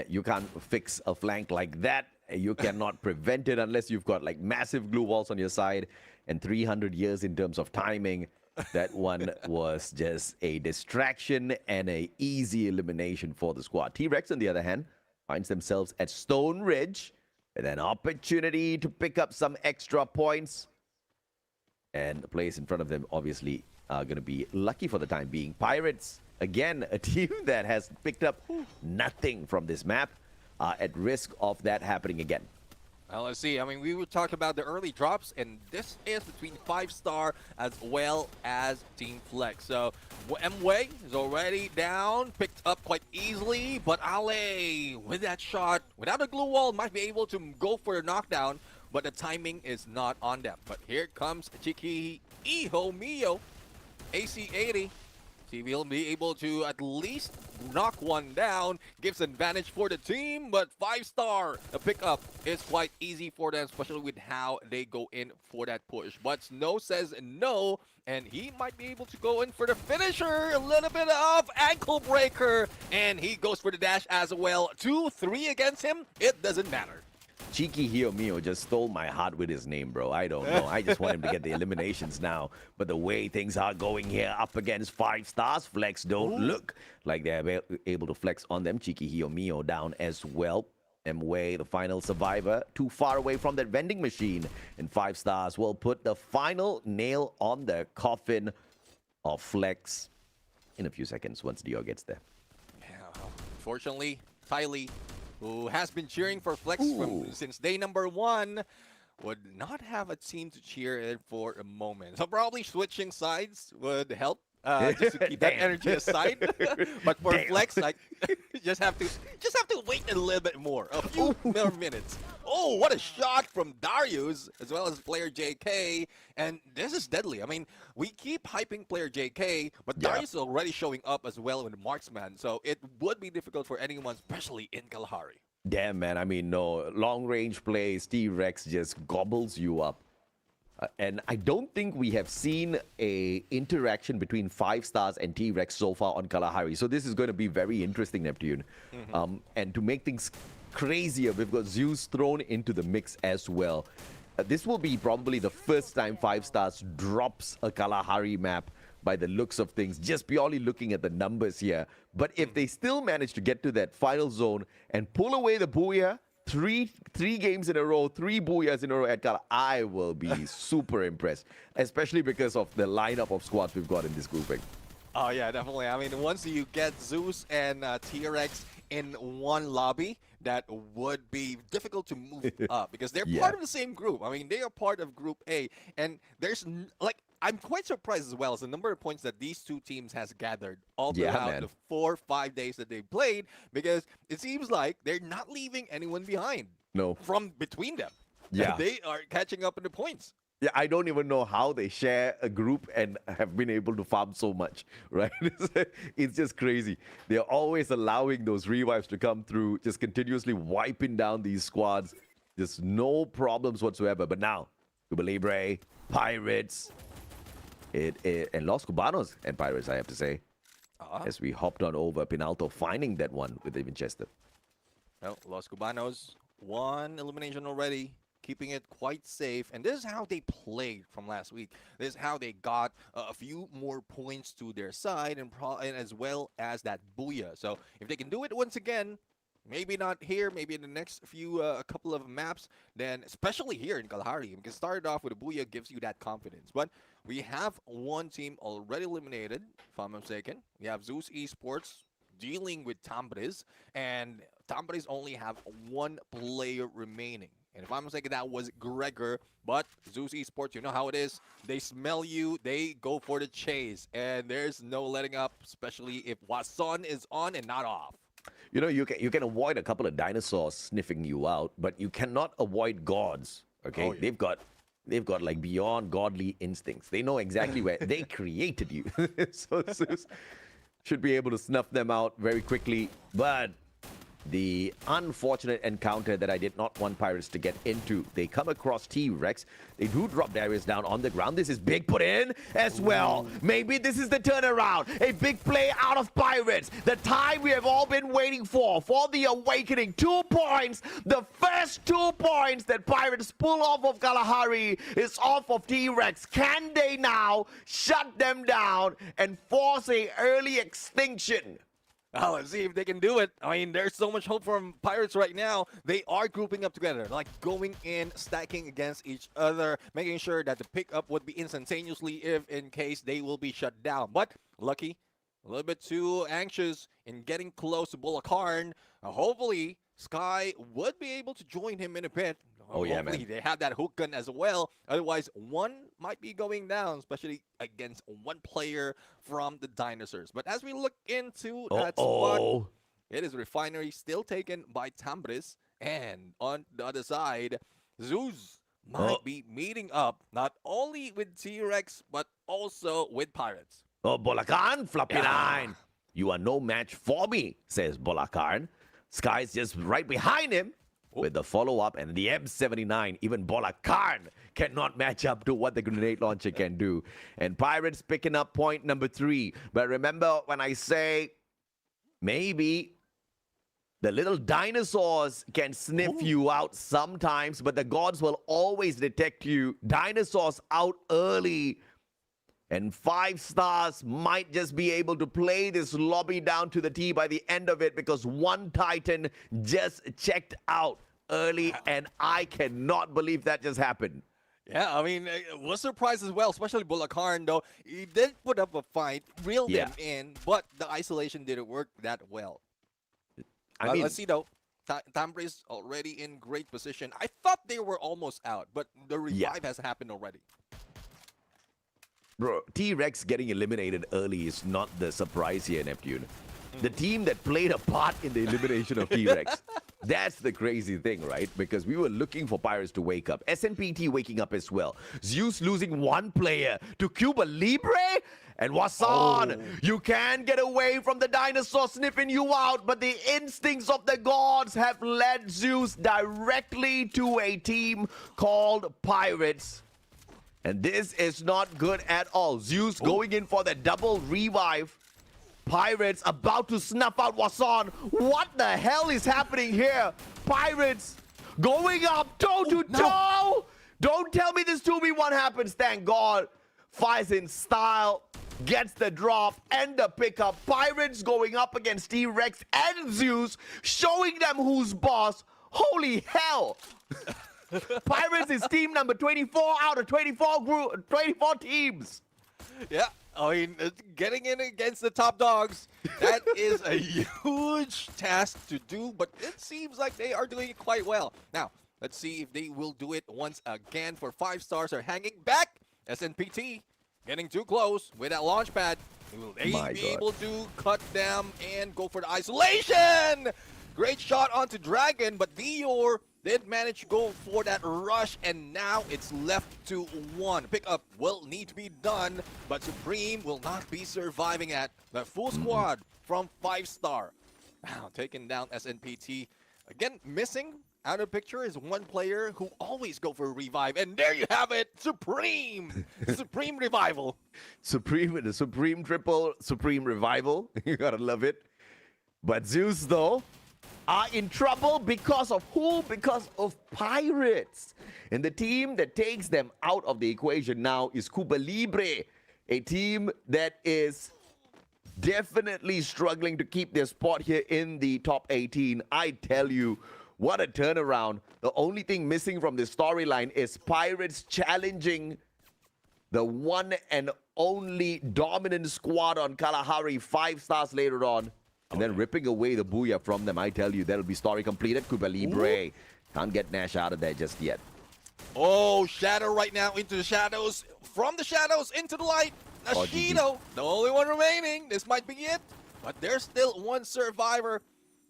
You can't fix a flank like that. You cannot prevent it unless you've got like massive glue walls on your side and 300 years in terms of timing. That one was just a distraction and a easy elimination for the squad. T-Rex, on the other hand, finds themselves at Stone Ridge with an opportunity to pick up some extra points. And the players in front of them obviously are going to be lucky for the time being. Pirates, again, a team that has picked up nothing from this map, are at risk of that happening again. Well, let's see. I mean, we were talking about the early drops, and this is between 5-star as well as Team Flex. So, Mway is already down, picked up quite easily, but Ale, with that shot, without a glue wall, might be able to go for a knockdown, but the timing is not on them. But here comes Chiki Hijo Mio, AC80. He will be able to at least knock one down, gives advantage for the team, but 5-star, the pickup is quite easy for them, especially with how they go in for that push. But Snow says no, and he might be able to go in for the finisher, a little bit of ankle breaker, and he goes for the dash as well. 2-3 against him, it doesn't matter. Cheeky Hio Mio just stole my heart with his name, bro. I don't know. I just want him to get the eliminations now. But the way things are going here up against 5 stars, Flex don't look like they're able to flex on them. Cheeky Hio Mio down as well. Mway, the final survivor, too far away from that vending machine. And 5 stars will put the final nail on the coffin of Flex in a few seconds once Dior gets there. Yeah, unfortunately, Tylee, who has been cheering for Flex since day number 1, would not have a team to cheer in for a moment. So probably switching sides would help, just to keep that energy aside. But for Flex, like, just have to wait a little bit more, a few more minutes. Oh, what a shot from Darius, as well as player JK. And this is deadly. I mean, we keep hyping player JK, but Darius is already showing up as well with Marksman. So it would be difficult for anyone, especially in Kalahari. Damn, man. I mean, no. Long-range plays, T-Rex just gobbles you up. And I don't think we have seen a interaction between 5 stars and T-Rex so far on Kalahari. So this is going to be very interesting, Neptune. And to make things crazier, we've got Zeus thrown into the mix as well. This will be probably the first time 5 stars drops a Kalahari map by the looks of things, just purely looking at the numbers here. But if they still manage to get to that final zone and pull away the Booyah, three games in a row, 3 Booyahs in a row at Kala, I will be super impressed, especially because of the lineup of squads we've got in this grouping. Oh, yeah, definitely. I mean, once you get Zeus and T-Rex in one lobby, that would be difficult to move up because they're part of the same group. I mean, they are part of Group A, and there's, like, I'm quite surprised as well as the number of points that these two teams has gathered all throughout the 4-5 days that they played, because it seems like they're not leaving anyone behind. No. From between them. Yeah. They are catching up in the points. Yeah, I don't even know how they share a group and have been able to farm so much, right? It's just crazy. They're always allowing those revives to come through, just continuously wiping down these squads. Just no problems whatsoever. But now, Cuba Libre, Pirates, and Los Cubanos and Pirates, I have to say, as we hopped on over Pinalto, finding that one with Winchester. Well, Los Cubanos, 1 elimination already, keeping it quite safe. And this is how they played from last week. This is how they got a few more points to their side, and as well as that Booyah. So if they can do it once again, maybe not here, maybe in the next few couple of maps, then especially here in Kalahari, because started off with a Booyah gives you that confidence. But we have one team already eliminated, if I'm not mistaken. We have Zeus Esports dealing with Tambres, and Tambres only have 1 player remaining. And if I'm not mistaken, that was Gregor. But Zeus Esports, you know how it is. They smell you, they go for the chase. And there's no letting up, especially if Wason is on and not off. You know, you can avoid a couple of dinosaurs sniffing you out, but you cannot avoid gods, okay? They've got like beyond godly instincts. They know exactly where they created you. So Zeus should be able to snuff them out very quickly. But the unfortunate encounter that I did not want Pirates to get into. They come across T-Rex. They do drop Darius down on the ground. This is big put in as well. Maybe this is the turnaround. A big play out of Pirates. The time we have all been waiting for the awakening. 2 points. The first 2 points that Pirates pull off of Kalahari is off of T-Rex. Can they now shut them down and force a early extinction? Oh, let's see if they can do it. I mean, there's so much hope from Pirates right now. They are grouping up together, like going in, stacking against each other, making sure that the pickup would be instantaneously if in case they will be shut down. But Lucky, a little bit too anxious in getting close to Bulacarn. Hopefully, Sky would be able to join him in a bit. Oh, yeah, man. Hopefully, they have that hook gun as well. Otherwise, one might be going down, especially against one player from the Dinosaurs. But as we look into that spot, it is Refinery still taken by Tambris. And on the other side, Zeus might be meeting up not only with T-Rex, but also with Pirates. Oh, Bulacan, floppy line. You are no match for me, says Bulacan. Sky's just right behind him. With the follow-up and the M79, even Bulacan cannot match up to what the grenade launcher can do. And Pirates picking up point number 3. But remember when I say maybe the little dinosaurs can sniff you out sometimes, but the gods will always detect you. Dinosaurs out early. And 5 stars might just be able to play this lobby down to the T by the end of it because one Titan just checked out early, and I cannot believe that just happened. Yeah, I mean, was surprised as well, especially Bulacarn, though. He did put up a fight, reeled them in, but the isolation didn't work that well. I mean, let's see, though. Tambris already in great position. I thought they were almost out, but the revive has happened already. Bro, T-Rex getting eliminated early is not the surprise here, Neptune. The team that played a part in the elimination of T-Rex. That's the crazy thing, right? Because we were looking for Pirates to wake up. SNPT waking up as well. Zeus losing 1 player to Cuba Libre. And Wasan, you can get away from the dinosaur sniffing you out, but the instincts of the gods have led Zeus directly to a team called Pirates. And this is not good at all. Zeus going in for the double revive. Pirates about to snuff out Wasan. What the hell is happening here? Pirates going up toe to toe. Don't tell me this 2v1 happens. Thank God. Fires in style. Gets the drop and the pickup. Pirates going up against T-Rex and Zeus. Showing them who's boss. Holy hell. Pirates is team number 24 out of 24 teams. Yeah, I mean, getting in against the top dogs, that is a huge task to do, but it seems like they are doing it quite well. Now, let's see if they will do it once again. For 5 stars are hanging back. SNPT getting too close with that launch pad. Will they be able to cut them and go for the isolation? Great shot onto Dragon, but Dior did manage to go for that rush, and now it's left to 1. Pickup will need to be done, but Supreme will not be surviving at the full squad from 5-star. Wow, taking down SNPT. Again, missing out of picture is 1 player who always go for a revive, and there you have it, Supreme! Supreme Revival. The Supreme triple, Supreme Revival. You gotta love it. But Zeus, though, are in trouble because of who? Because of Pirates. And the team that takes them out of the equation now is Cuba Libre, a team that is definitely struggling to keep their spot here in the top 18. I tell you, what a turnaround. The only thing missing from this storyline is Pirates challenging the one and only dominant squad on Kalahari 5 stars later on. And then ripping away the Booyah from them. I tell you, that'll be story completed. Cuba Libre can't get Nash out of there just yet. Oh, Shadow right now into the shadows. From the shadows into the light. Ashido, the only one remaining. This might be it. But there's still 1 survivor.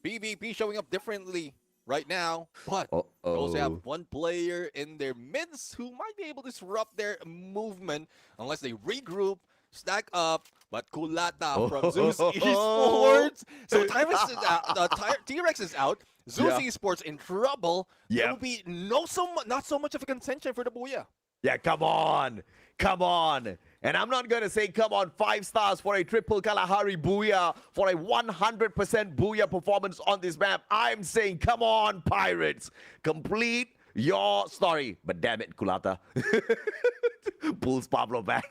PvP showing up differently right now. But they also have 1 player in their midst who might be able to disrupt their movement unless they regroup. stack up, but Kulata from Zeus Esports. So Tyrus is out. T-Rex is out. Zeus Esports in trouble. There will be not so much of a contention for the Booyah. Yeah, come on. Come on. And I'm not going to say come on 5 stars for a triple Kalahari Booyah, for a 100% Booyah performance on this map. I'm saying come on, Pirates. Complete your story. But damn it, Kulata. Pulls Pablo back.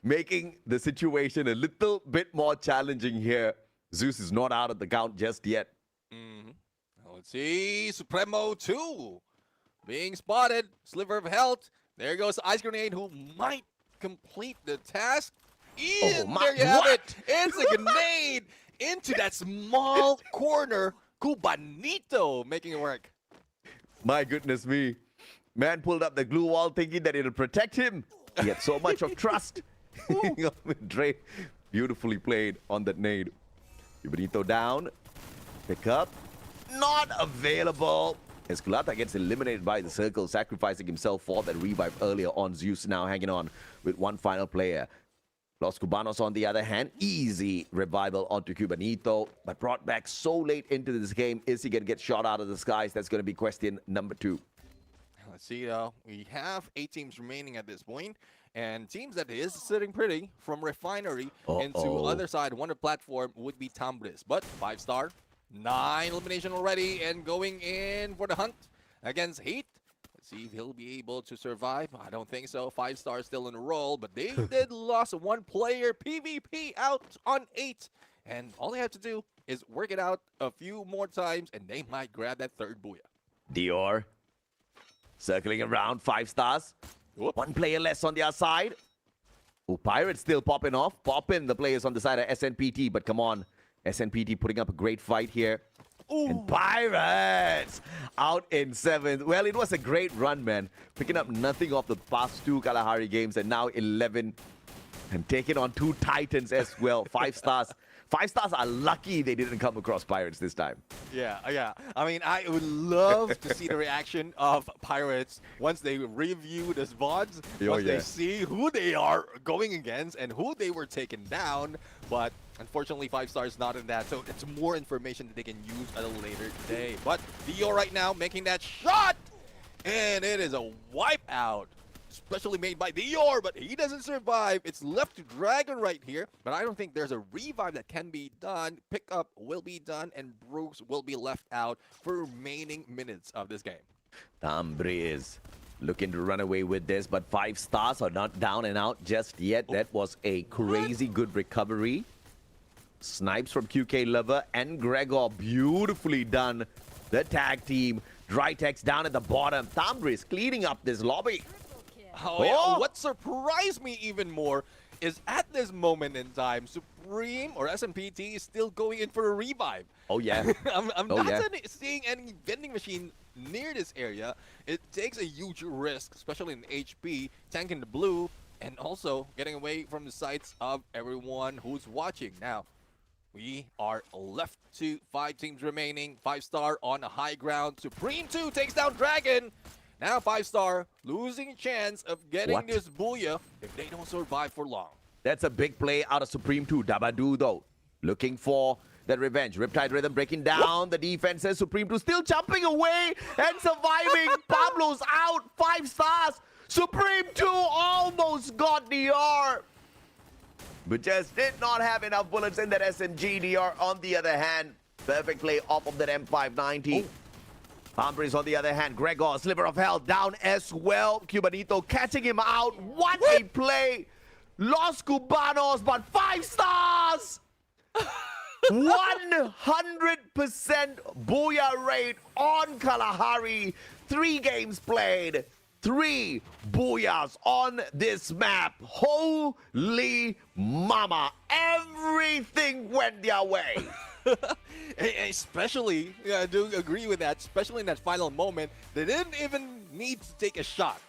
Making the situation a little bit more challenging here. Zeus is not out of the count just yet. Let's see. Supremo 2 being spotted. Sliver of health. There goes Ice Grenade, who might complete the task. There you have it. It's a grenade into that small corner. Cubanito making it work. My goodness me. Man pulled up the glue wall thinking that it'll protect him. He had so much of trust. Dre beautifully played on that nade. Cubanito down. Pick up. Not available. Esculata gets eliminated by the circle, sacrificing himself for that revive earlier on. Zeus now hanging on with one final player. Los Cubanos, on the other hand, easy revival onto Cubanito, but brought back so late into this game. Is he going to get shot out of the skies? That's going to be question number 2. Let's see, we have 8 teams remaining at this point, and teams that is sitting pretty from Refinery into other side, Wonder Platform would be Tambris, but 5-star. 9 elimination already and going in for the hunt against Heat. Let's see if he'll be able to survive. I don't think so. 5 stars still in a roll, but they did lost 1 player. PvP out on 8. And all they have to do is work it out a few more times and they might grab that 3rd Booyah. Dior circling around, 5 stars. 1 player less on the other side. Pirates still popping off. Popping the players on the side of SNPT, but come on. SNPT putting up a great fight here. And Pirates out in 7th. Well, it was a great run, man. Picking up nothing off the past 2 Kalahari games and now 11. And taking on 2 Titans as well. 5 stars. 5 stars are lucky they didn't come across Pirates this time. Yeah. I mean, I would love to see the reaction of Pirates once they review the VODs. Once they see who they are going against and who they were taking down. But unfortunately, 5 stars not in that, so it's more information that they can use at a later day. But Dio right now making that shot, and it is a wipeout, especially made by Dior, but he doesn't survive. It's left to Dragon right here, but I don't think there's a revive that can be done. Pickup will be done, and Bruce will be left out for remaining minutes of this game. Tambris looking to run away with this, but 5 stars are not down and out just yet. That was a crazy good recovery. Snipes from QK Lover and Gregor, beautifully done. The tag team. Drytex down at the bottom. Tambris cleaning up this lobby. Yeah. What surprised me even more is at this moment in time, Supreme or SMPT is still going in for a revive. Oh, yeah. I'm not seeing any vending machine near this area. It takes a huge risk, especially in HP, tanking the blue, and also getting away from the sights of everyone who's watching. Now, we are left to 5 teams remaining. 5-star on a high ground. Supreme 2 takes down Dragon. Now 5-star losing a chance of getting this Booyah if they don't survive for long. That's a big play out of Supreme 2. Dabadu, though, looking for that revenge. Riptide Rhythm breaking down the defenses. Supreme 2 still jumping away and surviving. Pablo's out. 5 stars. Supreme 2 almost got DR, but just did not have enough bullets in that SMG. DR, on the other hand, perfect play off of that M590. Ambris, on the other hand, Gregor, Sliver of Hell, down as well. Cubanito catching him out. What a play. Los Cubanos, but 5 stars. 100% Booyah rate on Kalahari. 3 games played. 3 Booyahs on this map. Holy mama. Everything went their way. Especially, I do agree with that, especially in that final moment, they didn't even need to take a shot.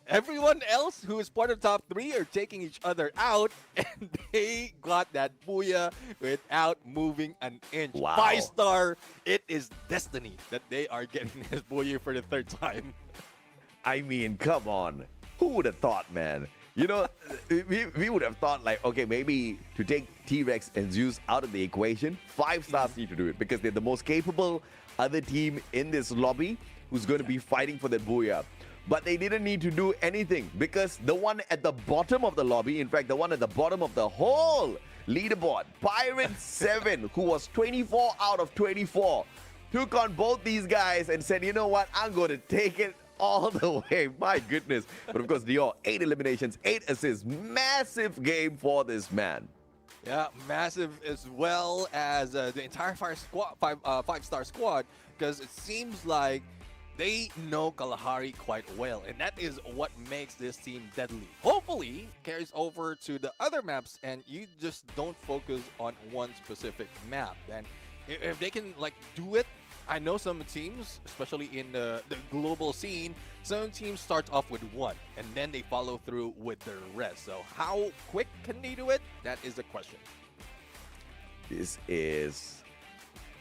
Everyone else who is part of top 3 are taking each other out, and they got that Booyah without moving an inch. Wow. 5-star, it is destiny that they are getting this Booyah for the 3rd time. I mean, come on. Who would have thought, man? You know, we would have thought like, okay, maybe to take T-Rex and Zeus out of the equation, 5 stars need to do it because they're the most capable other team in this lobby who's going to be fighting for that booyah. But they didn't need to do anything because the one at the bottom of the lobby, in fact, the one at the bottom of the whole leaderboard, Pirate 7, who was 24 out of 24, took on both these guys and said, you know what, I'm going to take it all the way. My goodness. But of course, Dior, 8 eliminations, 8 assists. Massive game for this man. Yeah, massive as well as the entire five-star squad, because it seems like they know Kalahari quite well, and that is what makes this team deadly. Hopefully, carries over to the other maps, and you just don't focus on one specific map. And if they can like do it, I know some teams, especially in the global scene, some teams start off with one, and then they follow through with the rest. So how quick can they do it? That is the question. This is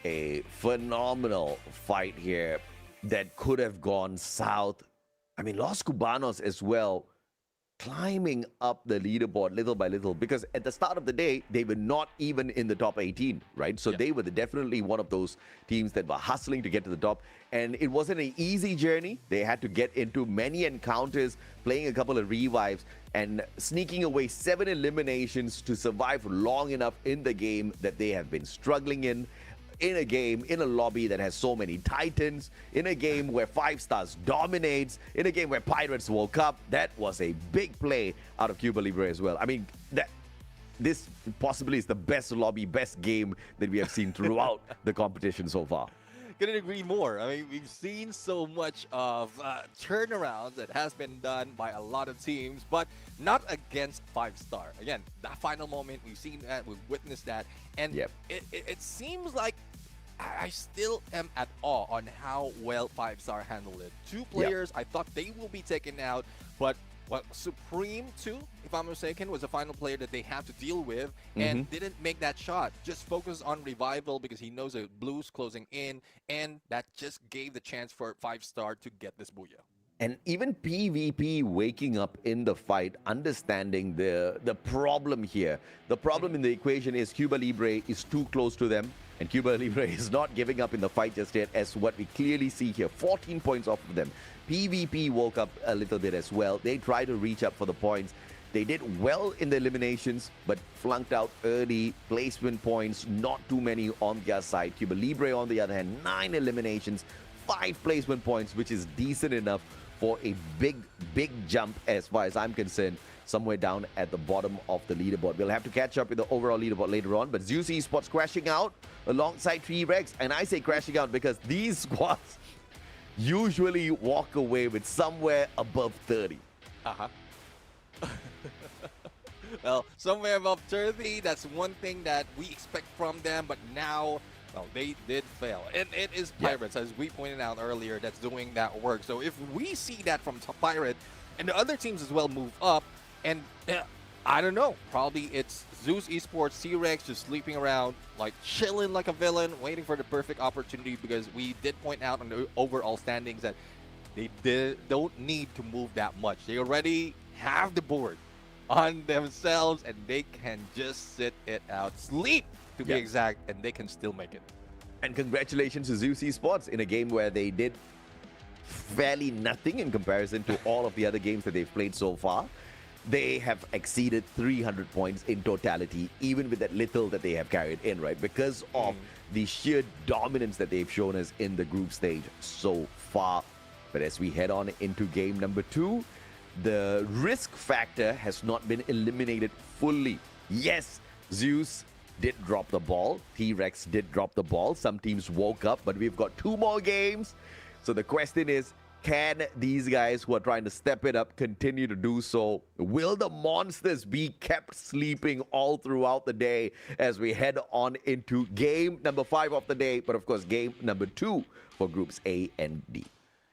a phenomenal fight here that could have gone south. I mean, Los Cubanos as well, climbing up the leaderboard little by little, because at the start of the day, they were not even in the top 18, right? So they were definitely one of those teams that were hustling to get to the top. And it wasn't an easy journey. They had to get into many encounters, playing a couple of revives, and sneaking away 7 eliminations to survive long enough in the game that they have been struggling in a game, in a lobby that has so many titans, in a game where 5 stars dominates, in a game where Pirates woke up. That was a big play out of Cuba Libre as well. I mean, this possibly is the best lobby, best game that we have seen throughout the competition so far. Couldn't agree more. I mean, we've seen so much of turnarounds that has been done by a lot of teams, but not against 5-star. Again, that final moment, we've seen that, we've witnessed that, and it seems like I still am at awe on how well 5-star handled it. 2 players, I thought they will be taken out, but Supreme 2, if I'm mistaken, was the final player that they have to deal with and didn't make that shot. Just focused on revival because he knows the Blues closing in, and that just gave the chance for 5-star to get this booyah. And even PvP waking up in the fight, understanding the problem here. The problem in the equation is Cuba Libre is too close to them, and Cuba Libre is not giving up in the fight just yet, as what we clearly see here. 14 points off of them. PvP woke up a little bit as well. They tried to reach up for the points. They did well in the eliminations, but flunked out early. Placement points, not too many on their side. Cuba Libre, on the other hand, 9 eliminations, 5 placement points, which is decent enough for a big jump as far as I'm concerned, somewhere down at the bottom of the leaderboard. We'll have to catch up with the overall leaderboard later on, but Zeus Esports crashing out alongside T-Rex, and I say crashing out because these squads usually walk away with somewhere above 30. Well, somewhere above 30, that's one thing that we expect from them, but now, well, they did fail. And it is Pirates, as we pointed out earlier, that's doing that work. So if we see that from Pirate, and the other teams as well move up, and I don't know, probably it's Zeus Esports, T-Rex just sleeping around, like chilling like a villain, waiting for the perfect opportunity, because we did point out on the overall standings that they don't need to move that much. They already have the board on themselves, and they can just sit it out, sleep to be exact, and they can still make it. And congratulations to Zeus Esports in a game where they did fairly nothing in comparison to all of the other games that they've played so far. They have exceeded 300 points in totality, even with that little that they have carried in, right? Because of the sheer dominance that they've shown us in the group stage so far. But as we head on into game number 2, the risk factor has not been eliminated fully. Yes, Zeus did drop the ball. T-Rex did drop the ball. Some teams woke up, but we've got 2 more games. So the question is, can these guys who are trying to step it up continue to do so? Will the monsters be kept sleeping all throughout the day as we head on into game number 5 of the day, but of course game number 2 for groups A and D?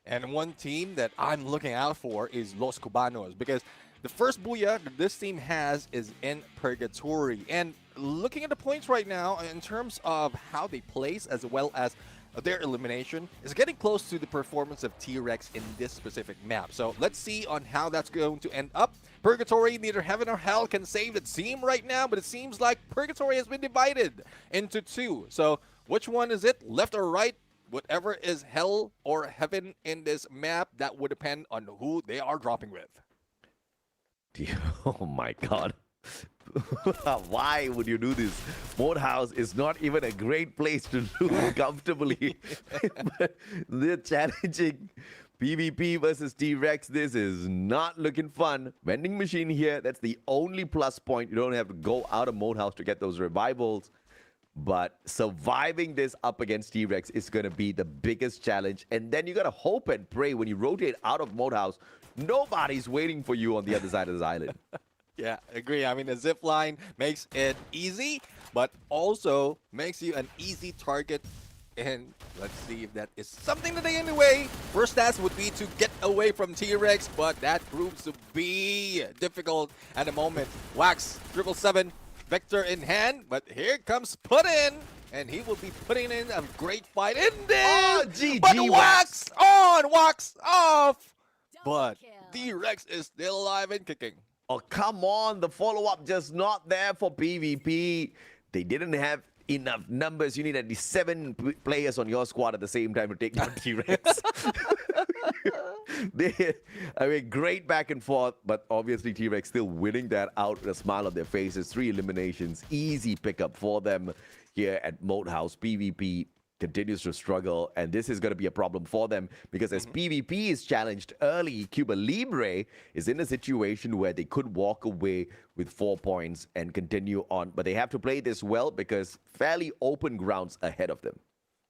And one team that I'm looking out for is Los Cubanos, because the first booyah that this team has is in Purgatory. And looking at the points right now, in terms of how they place as well as their elimination, is getting close to the performance of T-Rex in this specific map. So let's see on how that's going to end up. Purgatory, neither heaven or hell can save the team right now, but it seems like Purgatory has been divided into two. So which one is it, left or right? Whatever is hell or heaven in this map, that would depend on who they are dropping with. Oh my god. Why would you do this? Modehouse is not even a great place to lose comfortably. But they're challenging PvP versus T-Rex. This is not looking fun. Vending machine here, that's the only plus point. You don't have to go out of Modehouse to get those revivals. But surviving this up against T-Rex is going to be the biggest challenge. And then you got to hope and pray when you rotate out of Modehouse, nobody's waiting for you on the other side of this island. Yeah, agree. I mean, the zip line makes it easy, but also makes you an easy target. And let's see if that is something today anyway. First task would be to get away from T-Rex, but that proves to be difficult at the moment. Wax, 777, Vector in hand, but here comes Putin, and he will be putting in a great fight in there. Oh, GG, but Wax on, Wax off. But T-Rex is still alive and kicking. Oh, come on. The follow-up just not there for PvP. They didn't have enough numbers. You need at least 7 players on your squad at the same time to take down T-Rex. I mean, great back and forth, but obviously T-Rex still winning that out with a smile on their faces. 3 eliminations. Easy pickup for them here at Modehouse. PvP continues to struggle, and this is going to be a problem for them because as PvP is challenged early, Cuba Libre is in a situation where they could walk away with 4 points and continue on, but they have to play this well because fairly open grounds ahead of them.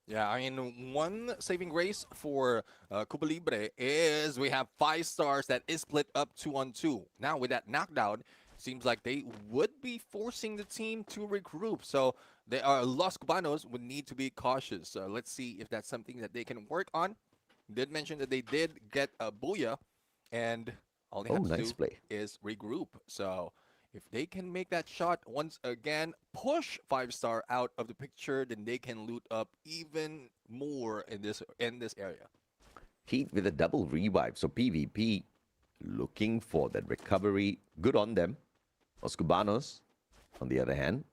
Yeah, I mean, one saving grace for Cuba Libre is we have 5 stars that is split up 2-on-2. Now, with that knockdown, seems like they would be forcing the team to regroup. So they are Los Cubanos would need to be cautious. Let's see if that's something that they can work on. Did mention that they did get a booyah, and all they have to do is regroup. So if they can make that shot once again, push 5-star out of the picture, then they can loot up even more in this area. Heat with a double revive. So PvP looking for that recovery. Good on them. Los Cubanos, on the other hand,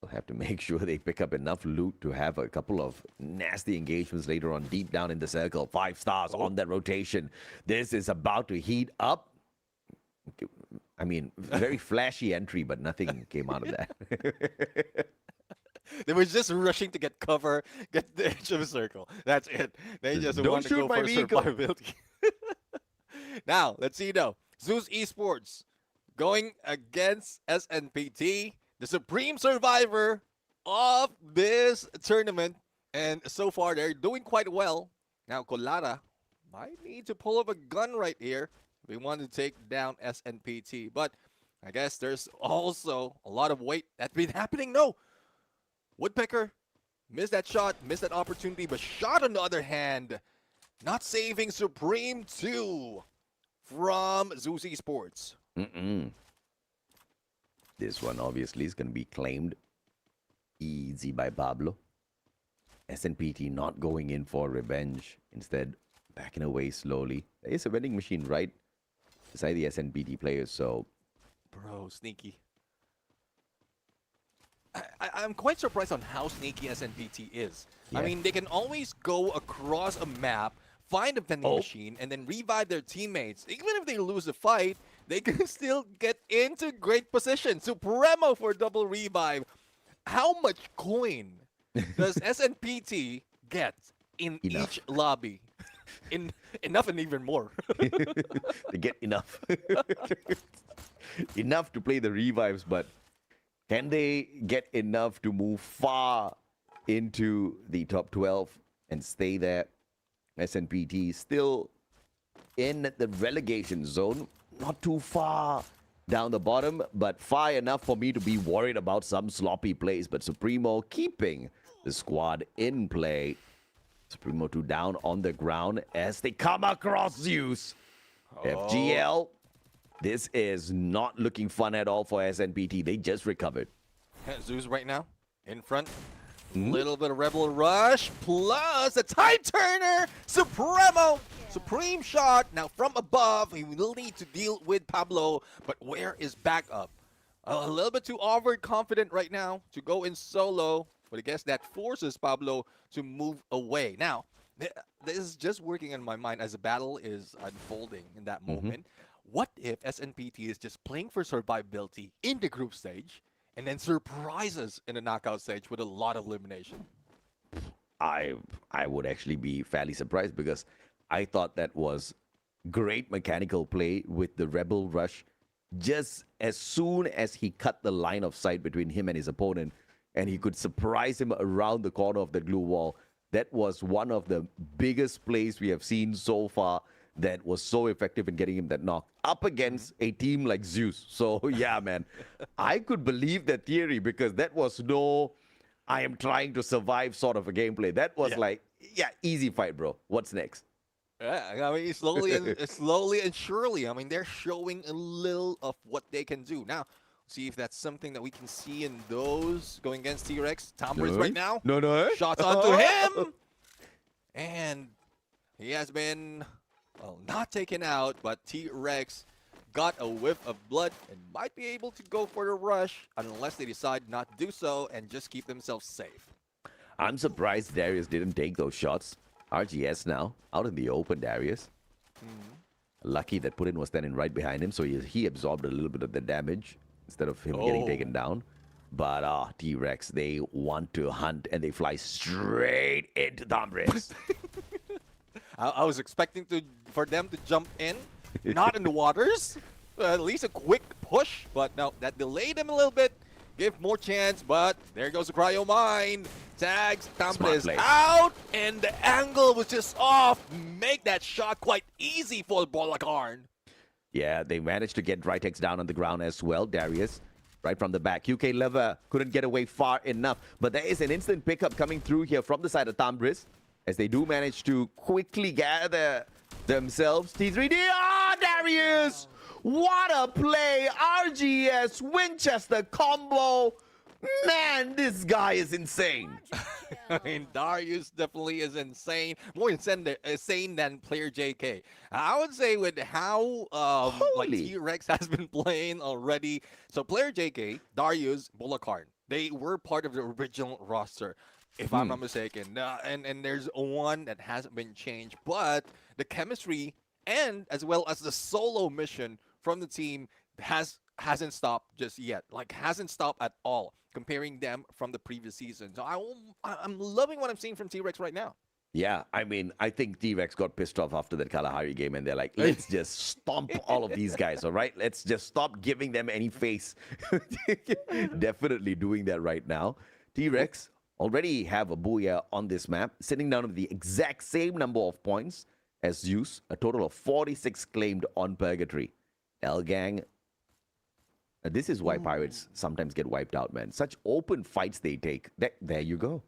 will have to make sure they pick up enough loot to have a couple of nasty engagements later on deep down in the circle. 5 stars on that rotation. This is about to heat up. I mean, very flashy entry, but nothing came out of that. They were just rushing to get cover, get the edge of a circle. That's it. They just Don't want to shoot go my for vehicle. survivability. Now, let's see though. Zeus Esports going against SNPT, the supreme survivor of this tournament. And so far, they're doing quite well. Now, Colara might need to pull up a gun right here. We want to take down SNPT. But I guess there's also a lot of weight that's been happening. No. Woodpecker missed that shot, missed that opportunity. But Shot, on the other hand, not saving Supreme 2 from Zeus Esports. This one obviously is going to be claimed easy by Pablo. SNPT not going in for revenge. Instead, backing away slowly. There is a vending machine right beside the SNPT players, so... Bro, sneaky. I'm quite surprised on how sneaky SNPT is. Yeah. I mean, they can always go across a map, find a vending machine, and then revive their teammates. Even if they lose the fight, they can still get into great position. Supremo for double revive. How much coin does SNPT get in each lobby? Enough and even more. They get enough. Enough to play the revives, but can they get enough to move far into the top 12 and stay there? SNPT still in the relegation zone. Not too far down the bottom, but far enough for me to be worried about some sloppy plays. But Supremo keeping the squad in play. Supremo 2 down on the ground as they come across Zeus. FGL, this is not looking fun at all for SNPT. They just recovered. Zeus right now in front. Little bit of Rebel Rush plus a time turner. Supremo Supreme shot. Now from above, he will need to deal with Pablo. But where is backup? A little bit too overconfident right now to go in solo. But I guess that forces Pablo to move away. Now, this is just working in my mind as the battle is unfolding in that moment. What if SNPT is just playing for survivability in the group stage and then surprises in the knockout stage with a lot of elimination? I would actually be fairly surprised because I thought that was great mechanical play with the Rebel Rush. Just as soon as he cut the line of sight between him and his opponent, and he could surprise him around the corner of the glue wall, that was one of the biggest plays we have seen so far that was so effective in getting him that knock up against a team like Zeus. So, yeah, man, I could believe that theory because that was no, I am trying to survive sort of a gameplay. That was like, yeah, easy fight, bro. What's next? Yeah, I mean, slowly and surely, I mean, they're showing a little of what they can do. Now, see if that's something that we can see in those going against T-Rex. Tombers right now. No. Shots onto him. And he has been, well, not taken out, but T-Rex got a whiff of blood and might be able to go for the rush unless they decide not to do so and just keep themselves safe. I'm surprised Darius didn't take those shots. RGS now, out in the open, Darius. Lucky that Putin was standing right behind him, so he absorbed a little bit of the damage instead of him getting taken down. But T-Rex, they want to hunt, and they fly straight into Tombres. I was expecting for them to jump in, not in the waters. At least a quick push, but no, that delayed them a little bit. Give more chance, but there goes the cryo mine. Tags, Tombres out, and the angle was just off. Make that shot quite easy for Bolakarn. Yeah, they managed to get Drytex down on the ground as well, Darius. Right from the back. UK Lever couldn't get away far enough. But there is an instant pickup coming through here from the side of Tombres as they do manage to quickly gather themselves. T3D, Darius! What a play! RGS, Winchester combo. Man, this guy is insane. I mean, Darius definitely is insane. More insane than player JK. I would say with how like T-Rex has been playing already. So player JK, Darius, Bolakarn, they were part of the original roster, if I'm not mistaken. And there's one that hasn't been changed, but the chemistry and as well as the solo mission from the team hasn't stopped just yet. Like, hasn't stopped at all, comparing them from the previous season. So I'm loving what I'm seeing from T-Rex right now. Yeah, I mean, I think T-Rex got pissed off after that Kalahari game, and they're like, let's just stomp all of these guys, all right? Let's just stop giving them any face. Definitely doing that right now. T-Rex already have a Booyah on this map, sitting down with the exact same number of points as Zeus, a total of 46 claimed on Purgatory. L-Gang, this is why Pirates sometimes get wiped out, man. Such open fights they take. There you go.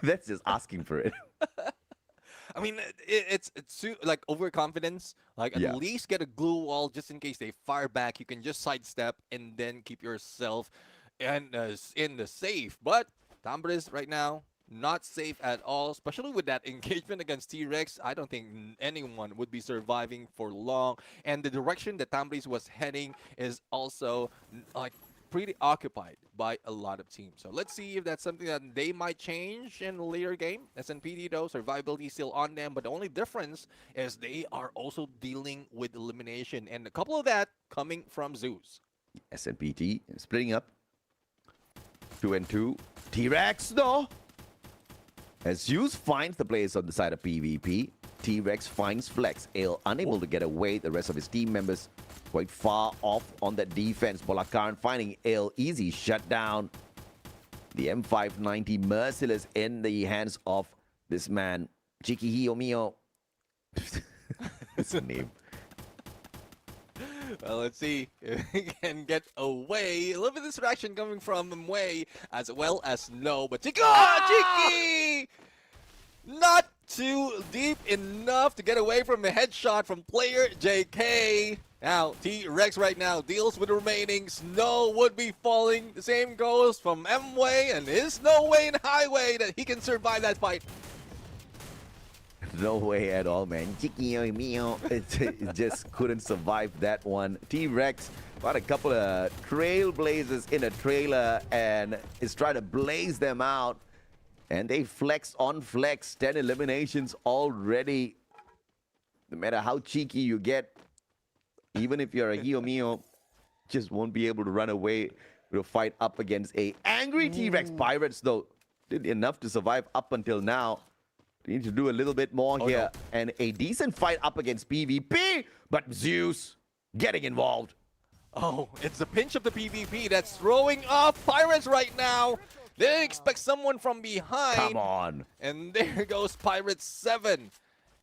That's just asking for it. I mean, it's like overconfidence. Like, at least get a glue wall just in case they fire back. You can just sidestep and then keep yourself in the safe. But Tombres right now, not safe at all, especially with that engagement against T-Rex. I don't think anyone would be surviving for long. And the direction that Tombres was heading is also like pretty occupied by a lot of teams. So let's see if that's something that they might change in a later game. SNPD though, survivability is still on them, but the only difference is they are also dealing with elimination, and a couple of that coming from Zeus. SNPT splitting up 2 and 2. T-Rex though, as Zeus finds the players on the side of PvP, T-Rex finds Flex. Ale unable to get away. The rest of his team members quite far off on that defense. Bolakarn finding Ale easy shut down. The M590 merciless in the hands of this man, Chikihio Mio. It's a name. Well, let's see if he can get away. A little bit of distraction coming from Mway as well as No. But Chiki! Not too deep enough to get away from the headshot from player JK. Now, T-Rex right now deals with the remaining. Snow would be falling. The same goes from M-Way, and there's no way in highway that he can survive that fight. No way at all, man. Chiquillo mío. It just couldn't survive that one. T-Rex got a couple of trailblazers in a trailer and is trying to blaze them out. And they flex on flex. 10 eliminations already. No matter how cheeky you get, even if you're a Hio Mio, just won't be able to run away with a fight up against a angry T-Rex. Pirates, though, did enough to survive up until now. They need to do a little bit more here. No. And a decent fight up against PvP, but Zeus getting involved. Oh, it's the pinch of the PvP that's throwing off Pirates right now. They expect someone from behind. Come on. And there goes Pirates 7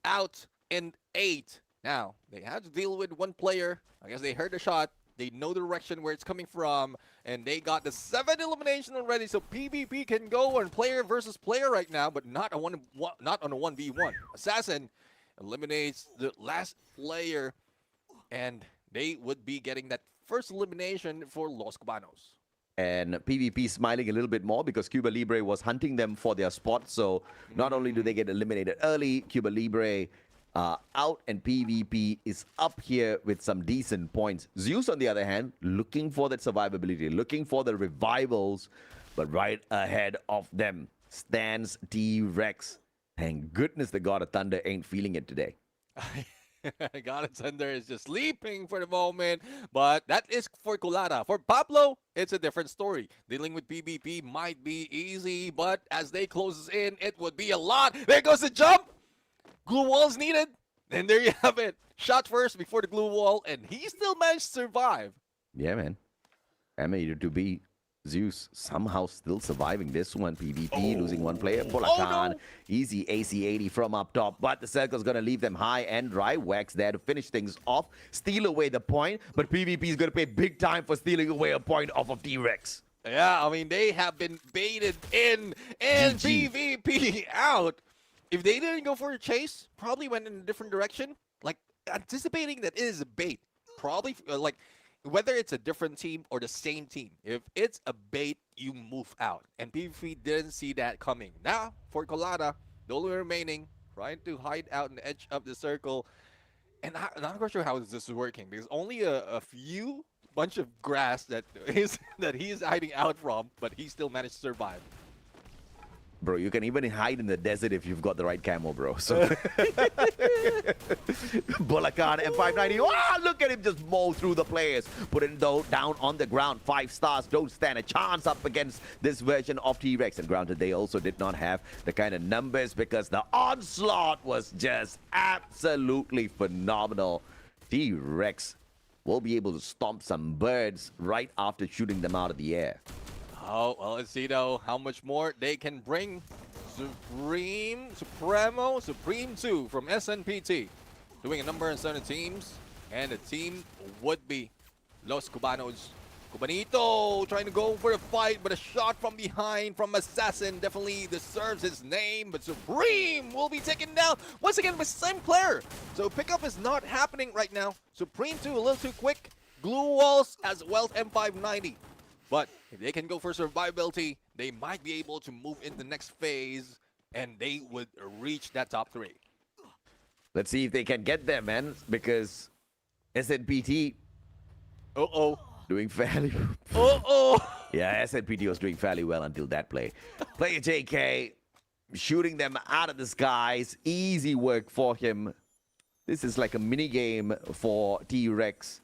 out in 8. Now, they have to deal with one player. I guess they heard the shot. They know the direction where it's coming from. And they got the 7 elimination already. So PvP can go on player versus player right now, but not on a 1v1. Assassin eliminates the last player. And they would be getting that first elimination for Los Cubanos. And PvP smiling a little bit more because Cuba Libre was hunting them for their spot. So not only do they get eliminated early, Cuba Libre out, and PvP is up here with some decent points. Zeus, on the other hand, looking for that survivability, looking for the revivals, but right ahead of them stands T-Rex. Thank goodness the God of Thunder ain't feeling it today. God of Thunder is just sleeping for the moment, but that is for Colada. For Pablo, it's a different story. Dealing with PvP might be easy, but as they close in, it would be a lot. There goes the jump. Glue wall's needed. And there you have it. Shot first before the glue wall, and he still managed to survive. Yeah, man. Amateur to be Zeus somehow still surviving this one. PvP losing one player. Polakan, no. Easy AC-80 from up top, but the circle's going to leave them high and dry. Wax there to finish things off. Steal away the point, but PvP is going to pay big time for stealing away a point off of T-Rex. Yeah, I mean, they have been baited in and GG. PvP out. If they didn't go for a chase, probably went in a different direction. Like, anticipating that it is a bait. Probably, like, whether it's a different team or the same team. If it's a bait, you move out. And PvP didn't see that coming. Now, for Colada, the only remaining, trying to hide out in the edge of the circle. And I'm not quite sure how this is working. There's only a few bunch of grass that he's hiding out from, but he still managed to survive. Bro, you can even hide in the desert if you've got the right camo, bro. So Bulacan M590. Oh, look at him just mow through the players. Put it down on the ground. 5 stars. Don't stand a chance up against this version of T-Rex. And granted, they also did not have the kind of numbers because the onslaught was just absolutely phenomenal. T-Rex will be able to stomp some birds right after shooting them out of the air. Oh, well, let's see, though, how much more they can bring. Supreme 2 from SNPT. Doing a number of certain teams. And the team would be Los Cubanos. Cubanito trying to go for the fight, but a shot from behind from Assassin definitely deserves his name. But Supreme will be taken down once again by the same player. So pickup is not happening right now. Supreme 2 a little too quick. Glue walls as well as M590. But if they can go for survivability, they might be able to move in the next phase, and they would reach that top 3. Let's see if they can get there, man, because SNPT doing fairly yeah, SNPT was doing fairly well until that play. Player JK shooting them out of the skies. Easy work for him. This is like a mini game for T-Rex.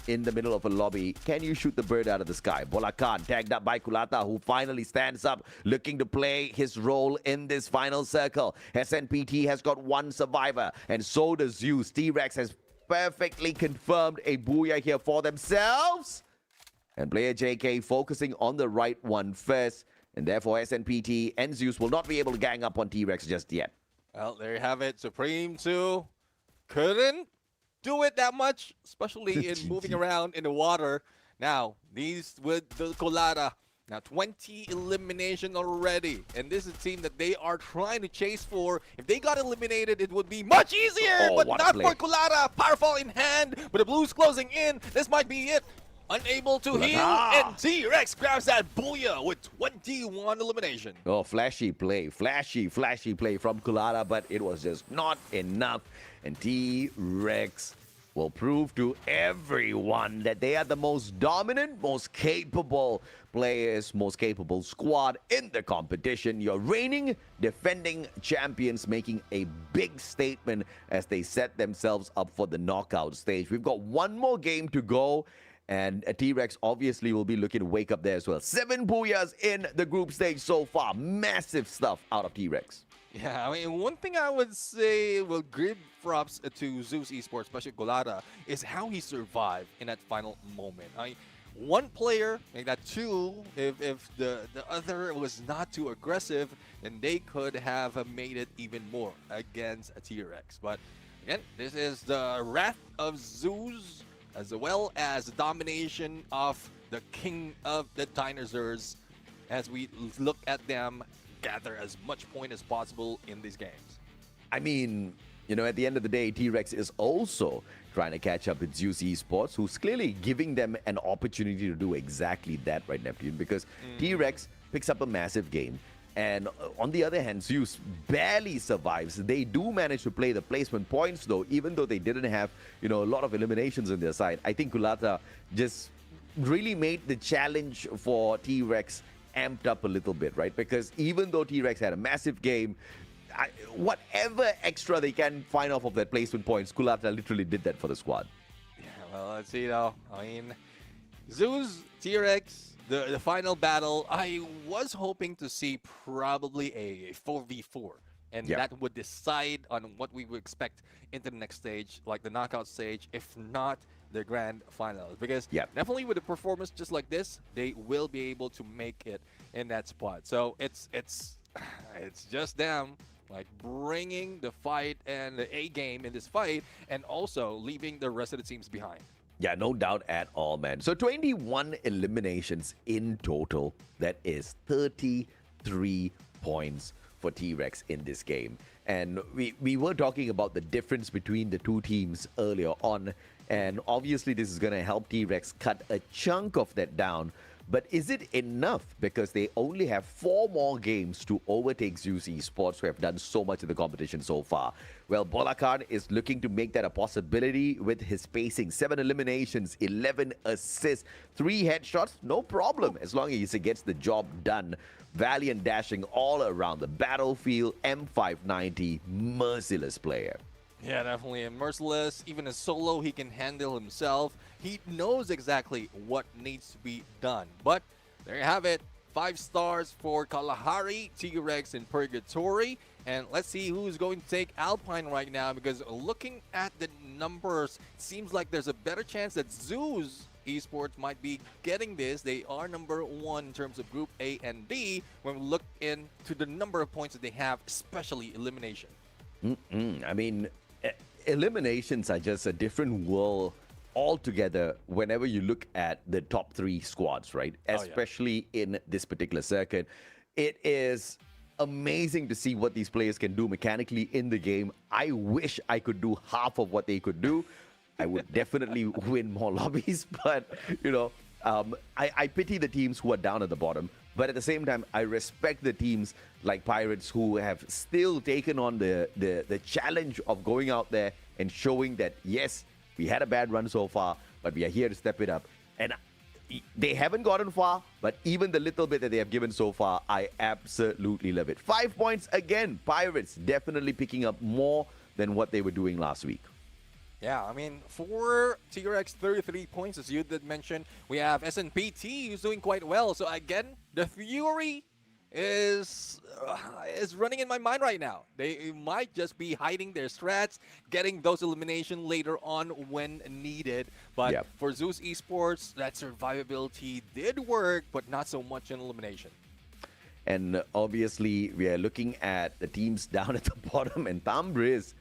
In the middle of a lobby. Can you shoot the bird out of the sky? Bolakan tagged up by Kulata, who finally stands up, looking to play his role in this final circle. SNPT has got 1 survivor, and so does Zeus. T-Rex has perfectly confirmed a booyah here for themselves. And player JK focusing on the right one first, and therefore SNPT and Zeus will not be able to gang up on T-Rex just yet. Well, there you have it. Supreme 2 couldn't do it that much, especially in moving around in the water. Now, these with the Colada. Now, 20 elimination already. And this is a team that they are trying to chase for. If they got eliminated, it would be much easier. But not for Colada. Powerful in hand. But the Blues closing in. This might be it. Unable to heal, Kulata. and T-Rex grabs that booyah with 21 elimination. Oh, flashy play from Kulata, but it was just not enough. And T-Rex will prove to everyone that they are the most dominant, most capable players, most capable squad in the competition. Your reigning, defending champions making a big statement as they set themselves up for the knockout stage. We've got one more game to go. And T-Rex obviously will be looking to wake up there as well. 7 booyahs in the group stage so far. Massive stuff out of T-Rex. Yeah, I mean, one thing I would say will give props to Zeus Esports, especially Golada, is how he survived in that final moment. I mean, one player, maybe that two, if the other was not too aggressive, then they could have made it even more against a T-Rex. But again, this is the wrath of Zeus, as well as the domination of the king of the dinosaurs, as we look at them gather as much point as possible in these games. I mean, you know, at the end of the day, T-Rex is also trying to catch up with Zeus Esports, who's clearly giving them an opportunity to do exactly that, right, Neptune? Because T-Rex picks up a massive game. And on the other hand, Zeus barely survives. They do manage to play the placement points, though, even though they didn't have, you know, a lot of eliminations on their side. I think Kulata just really made the challenge for T-Rex amped up a little bit, right? Because even though T-Rex had a massive game, whatever extra they can find off of that placement points, Kulata literally did that for the squad. Yeah, well, let's see though. I mean, Zeus, T-Rex, the final battle, I was hoping to see probably a 4v4. And that would decide on what we would expect into the next stage, like the knockout stage, if not the grand finals. Because definitely with a performance just like this, they will be able to make it in that spot. So it's just them like bringing the fight and the A game in this fight, and also leaving the rest of the teams behind. Yeah, no doubt at all, man. So 21 eliminations in total. That is 33 points for T-Rex in this game. And we were talking about the difference between the two teams earlier on. And obviously this is going to help T-Rex cut a chunk of that down. But is it enough? Because they only have 4 more games to overtake Zeus Esports, who have done so much in the competition so far. Well, Bolakan is looking to make that a possibility with his pacing. 7 eliminations, 11 assists, 3 headshots, no problem, as long as he gets the job done. Valiant dashing all around the battlefield, M590, merciless player. Yeah, definitely. And merciless, even a solo, he can handle himself. He knows exactly what needs to be done. But there you have it. 5 stars for Kalahari, T-Rex, and Purgatory. And let's see who's going to take Alpine right now, because looking at the numbers, it seems like there's a better chance that Zeus Esports might be getting this. They are number 1 in terms of Group A and D when we look into the number of points that they have, especially elimination. I mean, eliminations are just a different world altogether whenever you look at the top 3 squads, right? Especially in this particular circuit. It is amazing to see what these players can do mechanically in the game. I wish I could do half of what they could do. I would definitely win more lobbies, but, you know, I pity the teams who are down at the bottom. But at the same time, I respect the teams like Pirates who have still taken on the challenge of going out there and showing that, yes, we had a bad run so far, but we are here to step it up. And they haven't gotten far, but even the little bit that they have given so far, I absolutely love it. 5 points again. Pirates definitely picking up more than what they were doing last week. Yeah, I mean, for T-Rex, 33 points, as you did mention. We have SNPT, who's doing quite well. So again, the Fury is running in my mind right now. They might just be hiding their strats, getting those elimination later on when needed. But for Zeus Esports, that survivability did work, but not so much in elimination. And obviously, we are looking at the teams down at the bottom, and Tambris.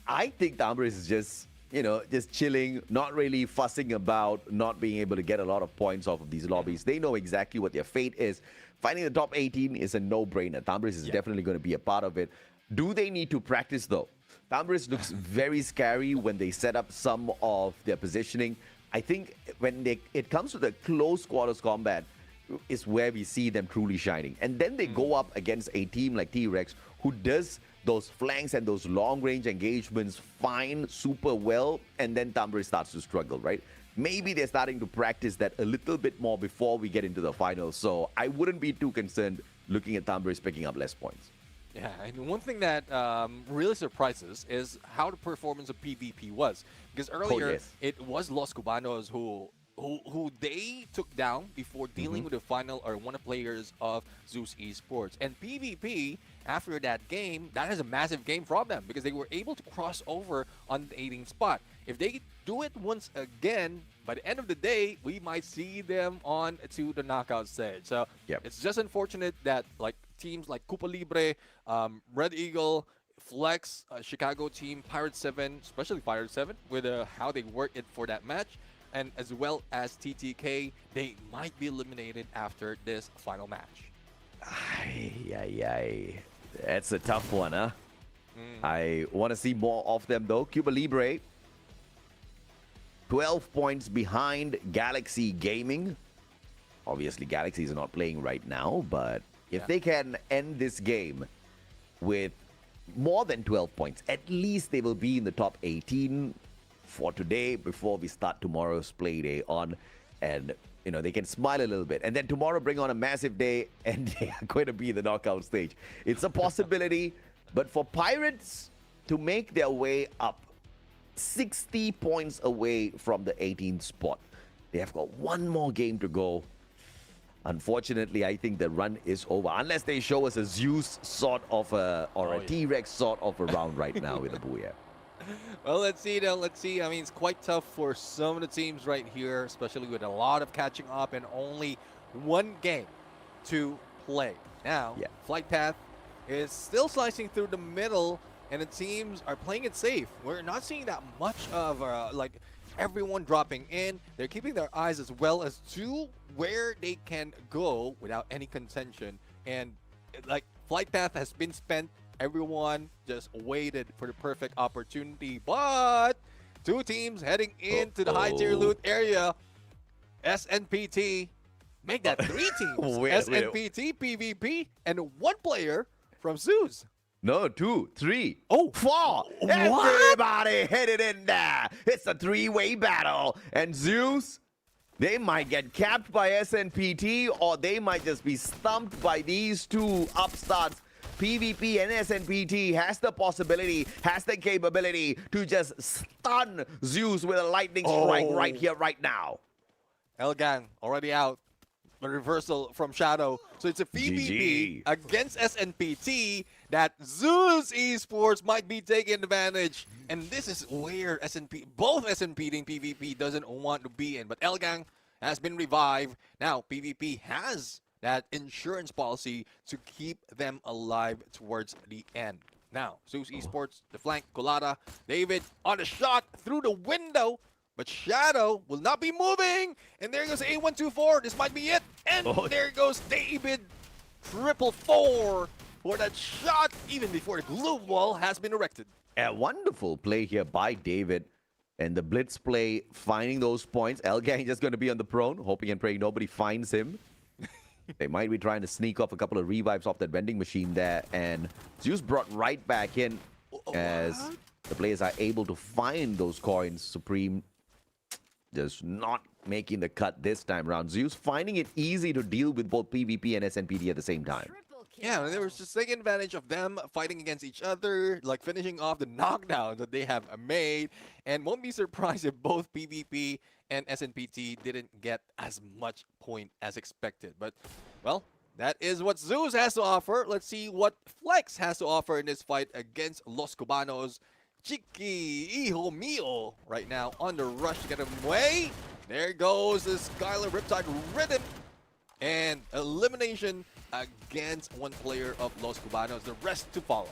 I think Tambris is just, you know, just chilling, not really fussing about not being able to get a lot of points off of these lobbies. They know exactly what their fate is. Finding the top 18 is a no-brainer. Tambris is definitely going to be a part of it. Do they need to practice, though? Tambris looks very scary when they set up some of their positioning. I think when it comes to the close quarters combat is where we see them truly shining. And then they go up against a team like T-Rex who does those flanks and those long-range engagements fine, super well, and then Tambri starts to struggle, right? Maybe they're starting to practice that a little bit more before we get into the finals. So I wouldn't be too concerned looking at Tambris picking up less points. Yeah, and one thing that really surprises is how the performance of PvP was. Because earlier, it was Los Cubanos who they took down before dealing with the final or one of the players of Zeus Esports. And PvP, after that game, that is a massive game from them because they were able to cross over on the 18th spot. If they do it once again, by the end of the day, we might see them on to the knockout stage. So it's just unfortunate that like teams like Cupa Libre, Red Eagle, Flex, Chicago team, Pirate 7, especially Pirate 7, with how they worked it for that match, and as well as TTK, they might be eliminated after this final match. That's a tough one, huh? I want to see more of them, though. Cuba Libre, 12 points behind Galaxy Gaming. Obviously, Galaxy is not playing right now, but if they can end this game with more than 12 points, at least they will be in the top 18 for today before we start tomorrow's play day on. And, you know, they can smile a little bit. And then tomorrow bring on a massive day and they are going to be in the knockout stage. It's a possibility, but for Pirates to make their way up 60 points away from the 18th spot, they have got one more game to go. Unfortunately, I think the run is over. Unless they show us a Zeus sort of a T-Rex sort of a round right now with a Booyah. Well, let's see though. Let's see. I mean, it's quite tough for some of the teams right here, especially with a lot of catching up and only one game to play. Now, Flight Path is still slicing through the middle, and the teams are playing it safe. We're not seeing that much of like everyone dropping in. They're keeping their eyes as well as to where they can go without any contention. And like Flight Path has been spent. Everyone just waited for the perfect opportunity. But two teams heading into the high tier loot area. SNPT. Make that three teams. SNPT, PvP, and one player from Zeus. No, 2, 3, 4. What? Everybody headed in there. It's a three-way battle. And Zeus, they might get capped by SNPT, or they might just be stumped by these two upstarts. PvP and SNPT has the possibility, has the capability to just stun Zeus with a lightning strike right here, right now. Elgang already out. A reversal from Shadow. So it's a PvP against SNPT that Zeus Esports might be taking advantage. And this is where both SNPT and PvP doesn't want to be in. But Elgang has been revived. Now PvP has that insurance policy to keep them alive towards the end. Now, Zeus Esports, the flank, Colada, David on a shot through the window. But Shadow will not be moving. And there goes A124. This might be it. And there goes David. 444 for that shot, even before the glue wall has been erected. A wonderful play here by David. And the blitz play, finding those points. Elgang just going to be on the prone, hoping and praying nobody finds him. They might be trying to sneak off a couple of revives off that vending machine there. And Zeus brought right back in as the players are able to find those coins. Supreme just not making the cut this time around. Zeus finding it easy to deal with both PvP and SNPT at the same time. Yeah, they were just taking advantage of them fighting against each other, like finishing off the knockdowns that they have made. And won't be surprised if both PvP and SNPT didn't get as much point as expected. But, well, that is what Zeus has to offer. Let's see what Flex has to offer in this fight against Los Cubanos. Chiqui, hijo mío, right now on the rush to get him away. There goes the Skylar Riptide Rhythm. And elimination against one player of Los Cubanos. The rest to follow.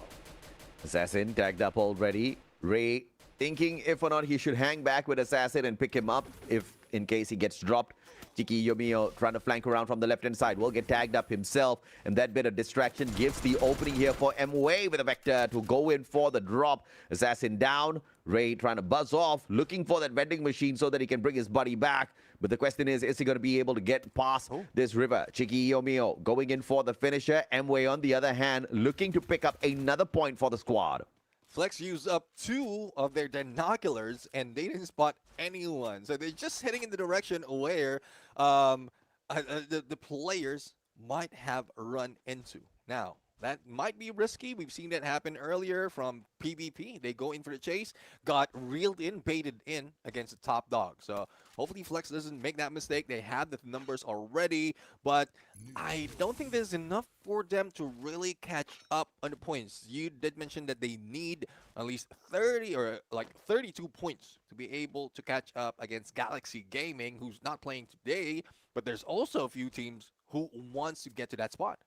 Assassin tagged up already. Ray thinking if or not he should hang back with Assassin and pick him up if in case he gets dropped. Chiki Yomio trying to flank around from the left-hand side. Will get tagged up himself, and that bit of distraction gives the opening here for M-Way with a Vector to go in for the drop. Assassin down. Ray trying to buzz off, looking for that vending machine so that he can bring his buddy back. But the question is he going to be able to get past this river? Chiki Yomio going in for the finisher. M-Way, on the other hand, looking to pick up another point for the squad. Flex used up 2 of their binoculars, and they didn't spot anyone. So they're just heading in the direction where the players might have run into. Now, that might be risky. We've seen that happen earlier from PvP. They go in for the chase, got reeled in, baited in against the top dog. So hopefully Flex doesn't make that mistake. They have the numbers already, but I don't think there's enough for them to really catch up on the points. You did mention that they need at least 30 or like 32 points to be able to catch up against Galaxy Gaming, who's not playing today, but there's also a few teams who wants to get to that spot.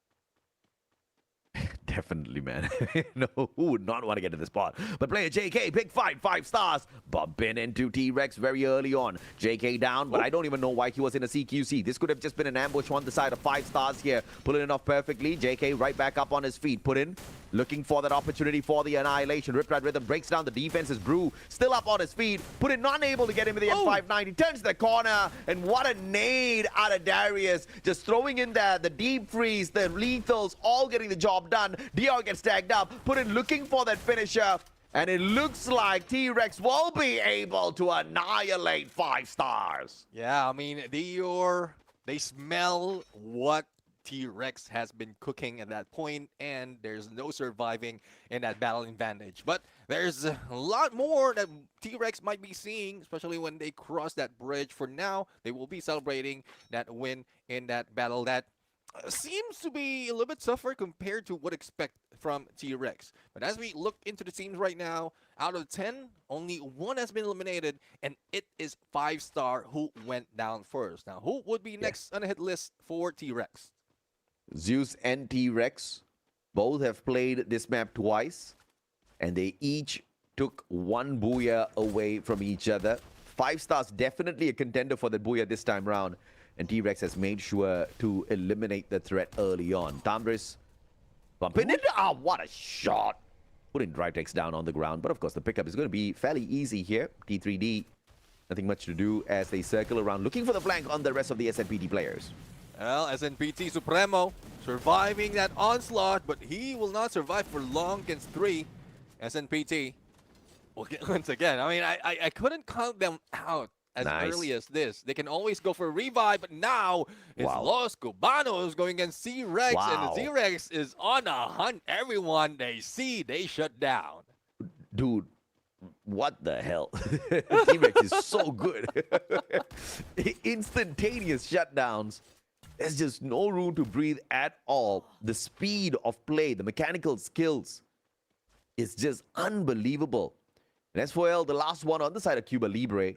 Definitely, man. No, who would not want to get to this spot? But player JK, big fight, 5 stars. Bumping into T-Rex very early on. JK down, but I don't even know why he was in a CQC. This could have just been an ambush on the side of 5 stars here. Pulling it off perfectly. JK right back up on his feet. Put in. Looking for that opportunity for the annihilation. Riptide Rhythm breaks down the defense's Brew. Still up on his feet. Put in, not able to get him with the M590. Turns the corner. And what a nade out of Darius. Just throwing in there the deep freeze, the lethals, all getting the job done. Dior gets tagged up. Put in, looking for that finisher. And it looks like T-Rex will be able to annihilate 5 stars. Yeah, I mean, Dior, they smell what T-Rex has been cooking at that point, and there's no surviving in that battle advantage. But there's a lot more that T-Rex might be seeing, especially when they cross that bridge. For now, they will be celebrating that win in that battle that seems to be a little bit tougher compared to what expect from T-Rex. But as we look into the teams right now, out of 10, only 1 has been eliminated, and it is 5-star who went down first. Now, who would be next on the hit list for T-Rex? Zeus and T-Rex both have played this map twice, and they each took 1 booyah away from each other. 5 stars definitely a contender for the booyah this time round, and T-Rex has made sure to eliminate the threat early on. Tambris bumping into, what a shot! Putting drive takes down on the ground, but of course the pickup is going to be fairly easy here. T3D, nothing much to do as they circle around, looking for the flank on the rest of the SNPT players. Well, SNPT Supremo surviving that onslaught, but he will not survive for long against 3. SNPT, once again, I mean, I couldn't count them out as early as this. They can always go for a revive, but now it's Los Cubanos going against T-Rex, and T-Rex is on a hunt. Everyone they see, they shut down. Dude, what the hell? T-Rex is so good. Instantaneous shutdowns. There's just no room to breathe at all. The speed of play, the mechanical skills is just unbelievable. And S4L, the last one on the side of Cuba Libre,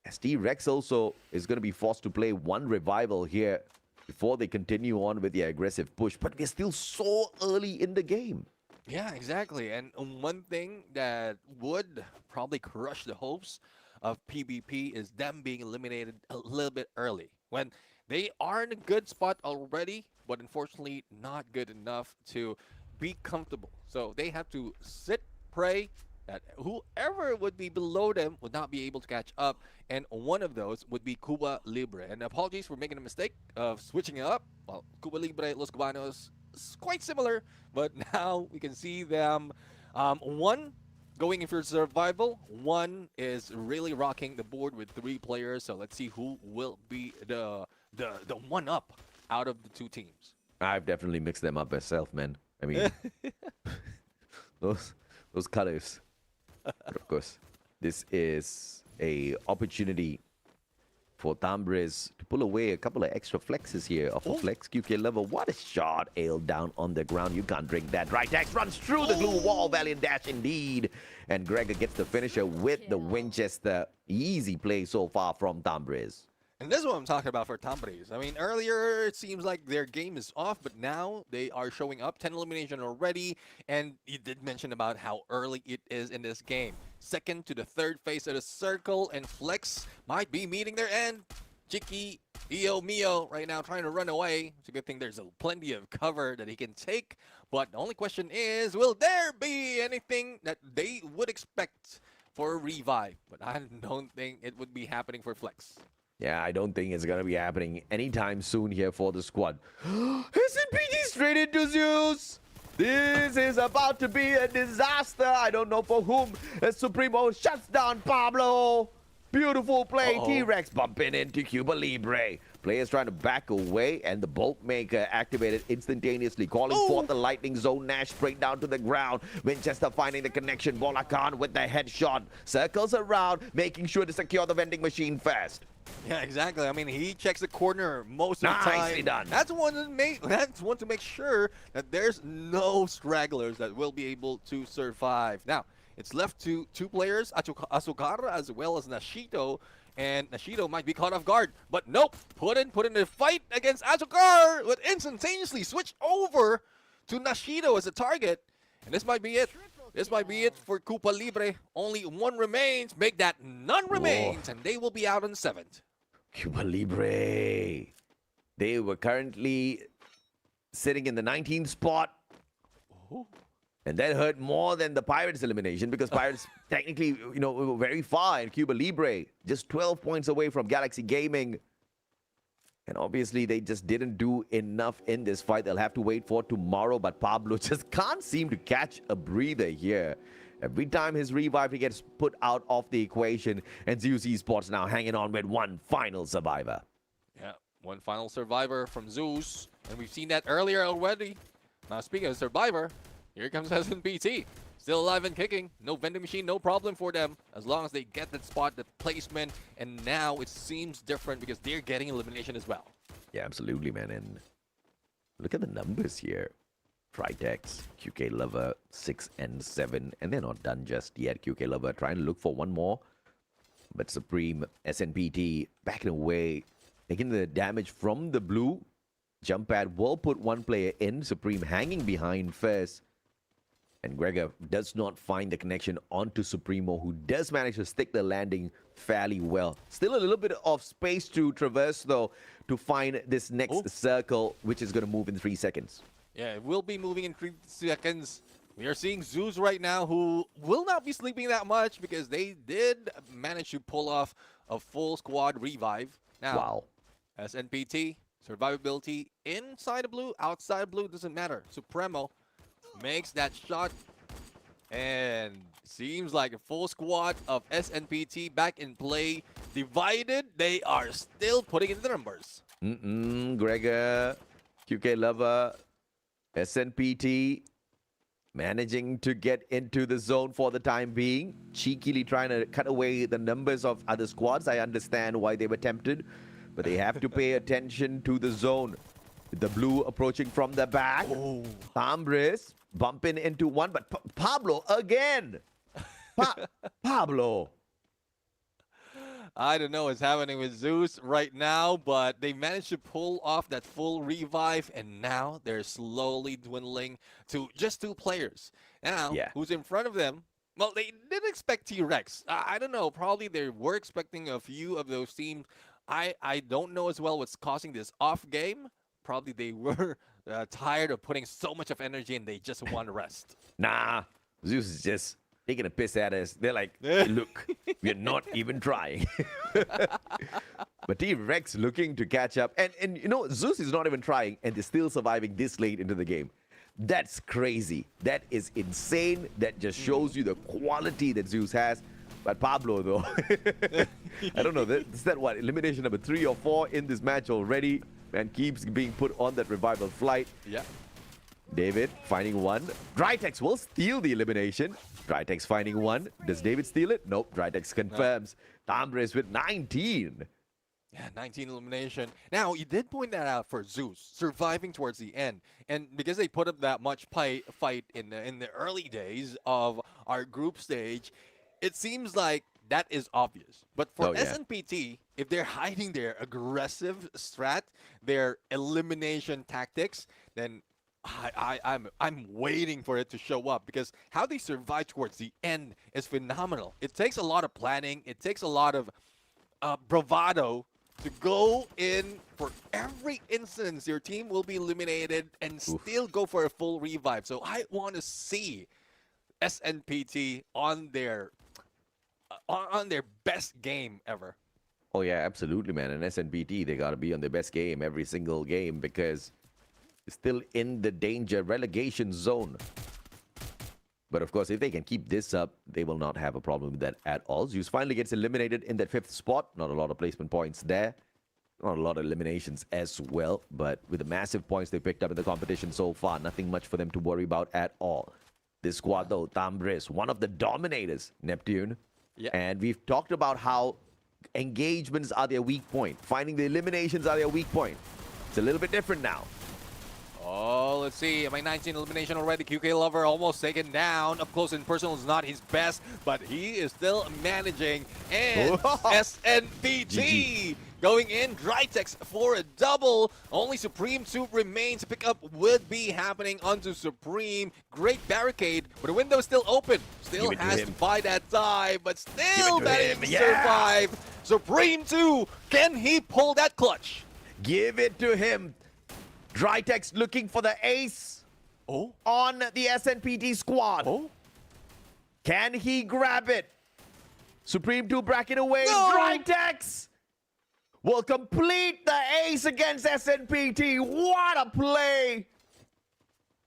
as T-Rex also is going to be forced to play 1 revival here before they continue on with the aggressive push. But we're still so early in the game. Yeah, exactly. And one thing that would probably crush the hopes of PvP is them being eliminated a little bit early. When they are in a good spot already, but unfortunately not good enough to be comfortable. So they have to sit, pray that whoever would be below them would not be able to catch up. And one of those would be Cuba Libre. And apologies for making a mistake of switching it up. Well, Cuba Libre, Los Cubanos is quite similar, but now we can see them. One going in for survival. One is really rocking the board with 3 players. So let's see who will be the one up out of the 2 teams. I've definitely mixed them up myself, man. I mean, those colors. But of course, this is a opportunity for Tambris to pull away a couple of extra flexes here off a flex QK level. What a shot! Ale down on the ground. You can't drink that. Right X runs through the glue wall. Valiant dash indeed. And Gregor gets the finisher with the Winchester. Easy play so far from Tambris. And this is what I'm talking about for Tambris. I mean, earlier it seems like their game is off, but now they are showing up. 10 elimination already, and you did mention about how early it is in this game. second to the third phase of the circle, and Flex might be meeting their end. Chicky, Io Mio right now trying to run away. It's a good thing there's plenty of cover that he can take. But the only question is, will there be anything that they would expect for a revive? But I don't think it would be happening for Flex. Yeah, I don't think it's going to be happening anytime soon here for the squad. SNPT straight into Zeus. This is about to be a disaster. I don't know for whom. As Supremo shuts down Pablo. Beautiful play. T-Rex bumping into Cuba Libre. Players trying to back away, and the Bolt Maker activated instantaneously, calling forth the Lightning Zone. Nash straight down to the ground. Winchester finding the connection. Bolacan with the headshot. Circles around, making sure to secure the vending machine first. Yeah, exactly. I mean, he checks the corner most of the time. Nicely done. That's one to make sure that there's no stragglers that will be able to survive. Now, it's left to two players, Asukara as well as Nashito. And Nashito might be caught off guard. But nope, put in the fight against Asukara, but instantaneously switch over to Nashito as a target. And this might be it. This might be it for Cuba Libre. Only one remains. Make that none remains, and they will be out on the 7th. Cuba Libre. They were currently sitting in the 19th spot. And that hurt more than the Pirates elimination, because Pirates technically, were very far, and Cuba Libre just 12 points away from Galaxy Gaming. And obviously, they just didn't do enough in this fight. They'll have to wait for tomorrow, but Pablo just can't seem to catch a breather here. Every time his revive, he gets put out of the equation, and Zeus Esports now hanging on with one final survivor. Yeah, one final survivor from Zeus, and we've seen that earlier already. Now, speaking of survivor, here comes SNPT. Still alive and kicking. No vending machine, no problem for them. As long as they get that spot, the placement. And now it seems different because they're getting elimination as well. Yeah, absolutely, man. And look at the numbers here. Tritex, QK Lover, 6 and 7. And they're not done just yet. QK Lover trying to look for one more. But Supreme, SNPT, backing away. Taking the damage from the blue. Jump pad will put one player in. Supreme hanging behind first. And Gregor does not find the connection onto Supremo, who does manage to stick the landing fairly well. Still a little bit of space to traverse, though, to find this next circle, which is going to move in 3 seconds. Yeah, it will be moving in 3 seconds. We are seeing Zeus right now, who will not be sleeping that much because they did manage to pull off a full squad revive. Now, wow. SNPT, survivability inside the blue, outside the blue, doesn't matter. Supremo makes that shot, and seems like a full squad of SNPT back in play. Divided, they are still putting in the numbers. Gregor, QK Lover, SNPT managing to get into the zone for the time being. Cheekily trying to cut away the numbers of other squads. I understand why they were tempted, but they have to pay attention to the zone. The blue approaching from the back. Ambris bumping into one, but Pablo again. Pablo. I don't know what's happening with Zeus right now, but they managed to pull off that full revive, and now they're slowly dwindling to just 2 players. Now, who's in front of them? Well, they didn't expect T-Rex. I don't know. Probably they were expecting a few of those teams. I don't know as well what's causing this off game. Probably they were tired of putting so much of energy, and they just want to rest. Nah, Zeus is just taking a piss at us. They're like, look, we're not even trying. But T-Rex looking to catch up. And Zeus is not even trying, and they're still surviving this late into the game. That's crazy. That is insane. That just shows you the quality that Zeus has. But Pablo, though, I don't know. Is that what? Elimination number 3 or 4 in this match already, and keeps being put on that revival flight. Yeah. David finding one. Drytex will steal the elimination. Drytex finding one. Does David steal it? Nope. Drytex confirms. Tambres with 19. Yeah, 19 elimination. Now, you did point that out for Zeus, surviving towards the end. And because they put up that much fight in the early days of our group stage, it seems like that is obvious. But for SNPT, if they're hiding their aggressive strat, their elimination tactics, then I'm waiting for it to show up because how they survive towards the end is phenomenal. It takes a lot of planning. It takes a lot of bravado to go in for every instance your team will be eliminated and still go for a full revive. So I want to see SNPT on their best game ever. Oh yeah, absolutely, man. And SNPT, they gotta be on their best game every single game because it's still in the danger relegation zone. But of course, if they can keep this up, they will not have a problem with that at all. Zeus finally gets eliminated in that 5th spot. Not a lot of placement points there. Not a lot of eliminations as well. But with the massive points they picked up in the competition so far, nothing much for them to worry about at all. This squad, though, Tambris, one of the dominators, Neptune. Yeah. And we've talked about how engagements are their weak point. Finding the eliminations are their weak point. It's a little bit different now. Oh, let's see. MI19 elimination already. QK Lover almost taken down. Up close and personal is not his best, but he is still managing. And SNPT going in. Drytex for a double. Only Supreme 2 remains. To pick up would be happening onto Supreme. Great barricade, but the window is still open. Still has to buy that die, but still managing to survive. Supreme 2, can he pull that clutch? Give it to him. Drytex looking for the ace on the SNPT squad. Can he grab it? Supreme 2 bracket away. No. Drytex will complete the ace against SNPT. What a play.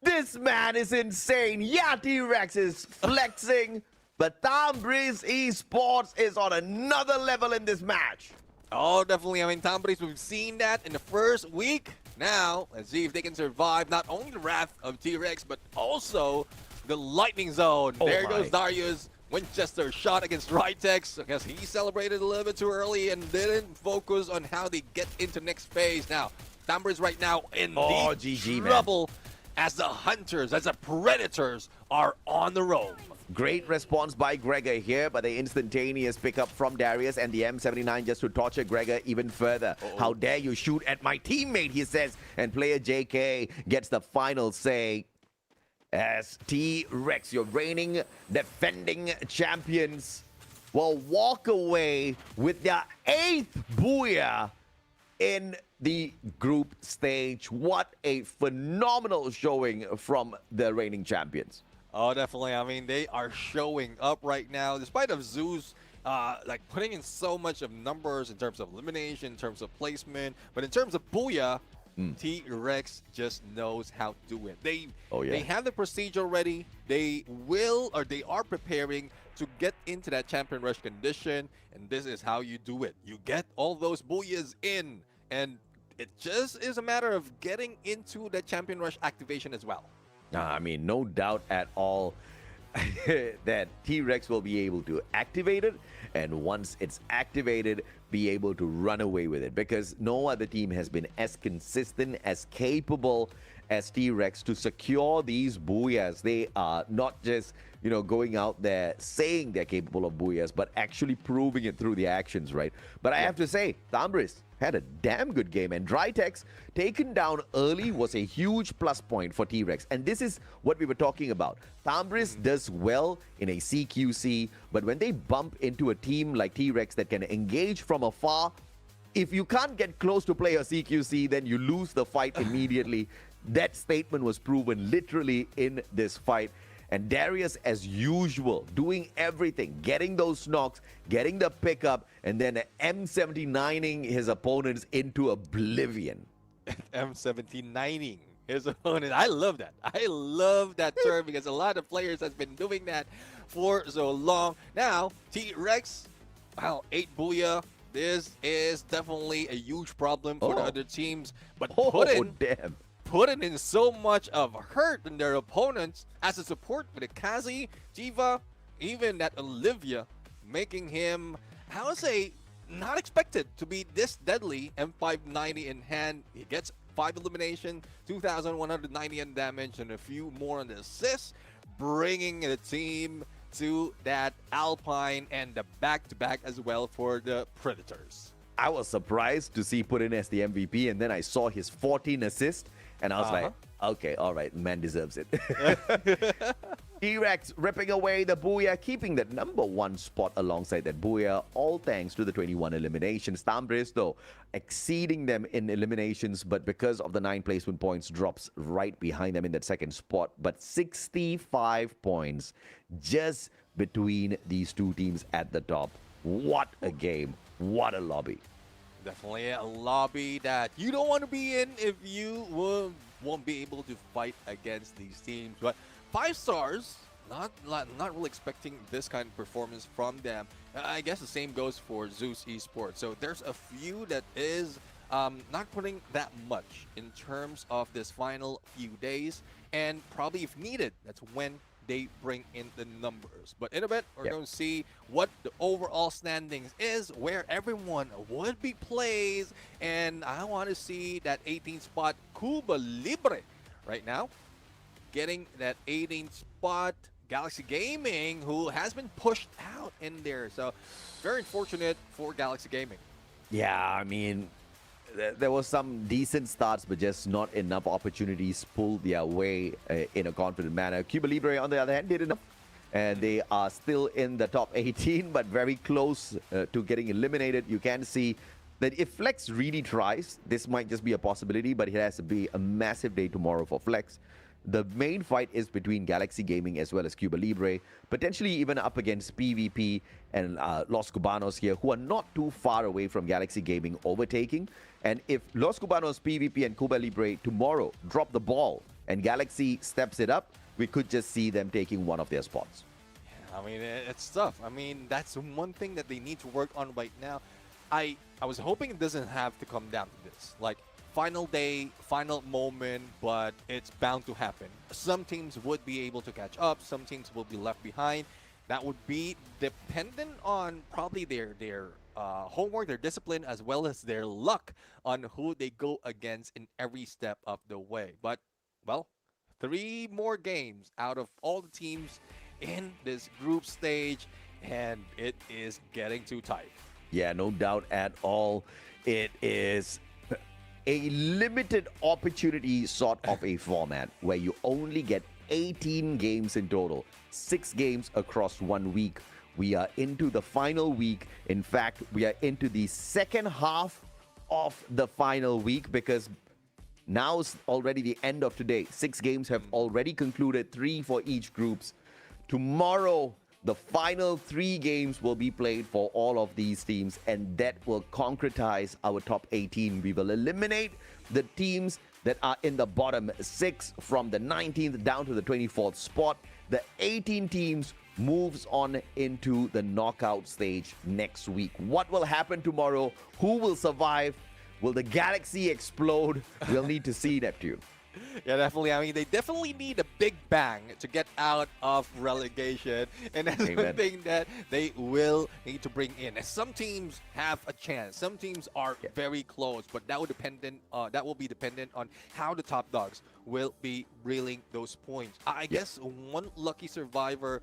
This man is insane. Yeah, T-Rex is flexing, but Tambris Esports is on another level in this match. Oh, definitely. I mean, Tambris, we've seen that in the first week. Now, let's see if they can survive not only the wrath of T-Rex, but also the lightning zone. There goes Darius. Winchester shot against Rytex. I guess he celebrated a little bit too early and didn't focus on how they get into next phase. Now, Tambris right now in deep trouble as the hunters, as the predators are on the roam. Great response by Gregor here, but the instantaneous pickup from Darius and the M79 just to torture Gregor even further. How dare you shoot at my teammate, he says. And player JK gets the final say as T-Rex, your reigning defending champions, will walk away with their 8th booyah in the group stage. What a phenomenal showing from the reigning champions. Oh, definitely. I mean, they are showing up right now, despite of Zeus like putting in so much of numbers in terms of elimination, in terms of placement, but in terms of booyah, T-Rex just knows how to do it. They have the procedure already. They will, or they are preparing to get into that champion rush condition, and this is how you do it. You get all those booyahs in, and it just is a matter of getting into the champion rush activation as well. I mean, no doubt at all that T-Rex will be able to activate it, and once it's activated, be able to run away with it, because no other team has been as consistent, as capable as T-Rex to secure these booyahs. They are not just, going out there saying they're capable of booyahs, but actually proving it through the actions, right? But I have to say, Tambris had a damn good game, and Drytex taken down early was a huge plus point for T-Rex. And this is what we were talking about. Tambris does well in a CQC, but when they bump into a team like T-Rex that can engage from afar, if you can't get close to play a CQC, then you lose the fight immediately. That statement was proven literally in this fight. And Darius, as usual, doing everything, getting those knocks, getting the pickup, and then M79ing his opponents into oblivion. M79ing his opponent. I love that. I love that term because a lot of players has been doing that for so long. Now, T-Rex, 8 booyah. This is definitely a huge problem for the other teams. But putting in so much of hurt in their opponents as a support with a Kazi, Jiva, even that Olivia, making him, I would say, not expected to be this deadly. M590 in hand. He gets 5 elimination, 2,190 in damage, and a few more on the assists, bringing the team to that Alpine and the back-to-back as well for the Predators. I was surprised to see put in as the MVP, and then I saw his 14 assists And I was like, okay, all right, man deserves it. T-Rex ripping away the Booyah, keeping the #1 spot alongside that Booyah, all thanks to the 21 eliminations. Tambris, though, exceeding them in eliminations, but because of the 9 placement points, drops right behind them in that second spot. But 65 points just between these two teams at the top. What a game. What a lobby. Definitely a lobby that you don't want to be in if you won't be able to fight against these teams. But 5 stars, not really expecting this kind of performance from them. I guess the same goes for Zeus Esports. So there's a few that is not putting that much in terms of this final few days. And probably if needed, that's when they bring in the numbers. But in a bit, we're going to see what the overall standings is, where everyone would be placed. And I want to see that 18th spot, Cuba Libre, right now. Getting that 18th spot, Galaxy Gaming, who has been pushed out in there. So very unfortunate for Galaxy Gaming. Yeah, I mean, there was some decent starts, but just not enough opportunities pulled their way in a confident manner. Cuba Libre, on the other hand, did enough. And they are still in the top 18, but very close to getting eliminated. You can see that if Flex really tries, this might just be a possibility, but it has to be a massive day tomorrow for Flex. The main fight is between Galaxy Gaming as well as Cuba Libre, potentially even up against PvP and Los Cubanos here, who are not too far away from Galaxy Gaming overtaking. And if Los Cubanos, PvP, and Cuba Libre tomorrow drop the ball and Galaxy steps it up, we could just see them taking one of their spots. Yeah, I mean, it's tough. I mean, that's one thing that they need to work on right now. I was hoping it doesn't have to come down to this. Like, final day, final moment, but it's bound to happen. Some teams would be able to catch up. Some teams will be left behind. That would be dependent on probably their homework, their discipline, as well as their luck on who they go against in every step of the way. But, well, 3 more games out of all the teams in this group stage, and it is getting too tight. Yeah, no doubt at all. It is a limited opportunity sort of a format where you only get 18 games in total, 6 games across 1 week. We are into the final week. In fact, we are into the second half of the final week, because now it's already the end of today. 6 games have already concluded, 3 for each groups. Tomorrow, the final 3 games will be played for all of these teams, and that will concretize our top 18. We will eliminate the teams that are in the bottom 6 from the 19th down to the 24th spot. The 18 teams moves on into the knockout stage next week. What will happen tomorrow? Who will survive? Will the Galaxy explode? We'll need to see, Neptune. Yeah, definitely. I mean, they definitely need a big bang to get out of relegation. And that's the thing that they will need to bring in. And some teams have a chance. Some teams are very close, but that will be dependent on how the top dogs will be reeling those points. I guess one lucky survivor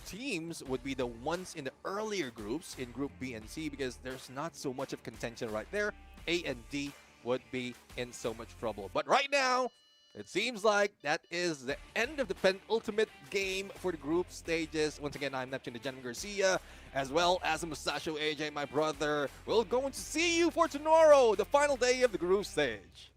teams would be the ones in the earlier groups, in Group B and C, because there's not so much of contention right there. A and D would be in so much trouble. But right now, it seems like that is the end of the penultimate game for the group stages. Once again, I'm Neptune the Gentleman Garcia, as well as Musashi AJ, my brother. We're going to see you for tomorrow, the final day of the group stage.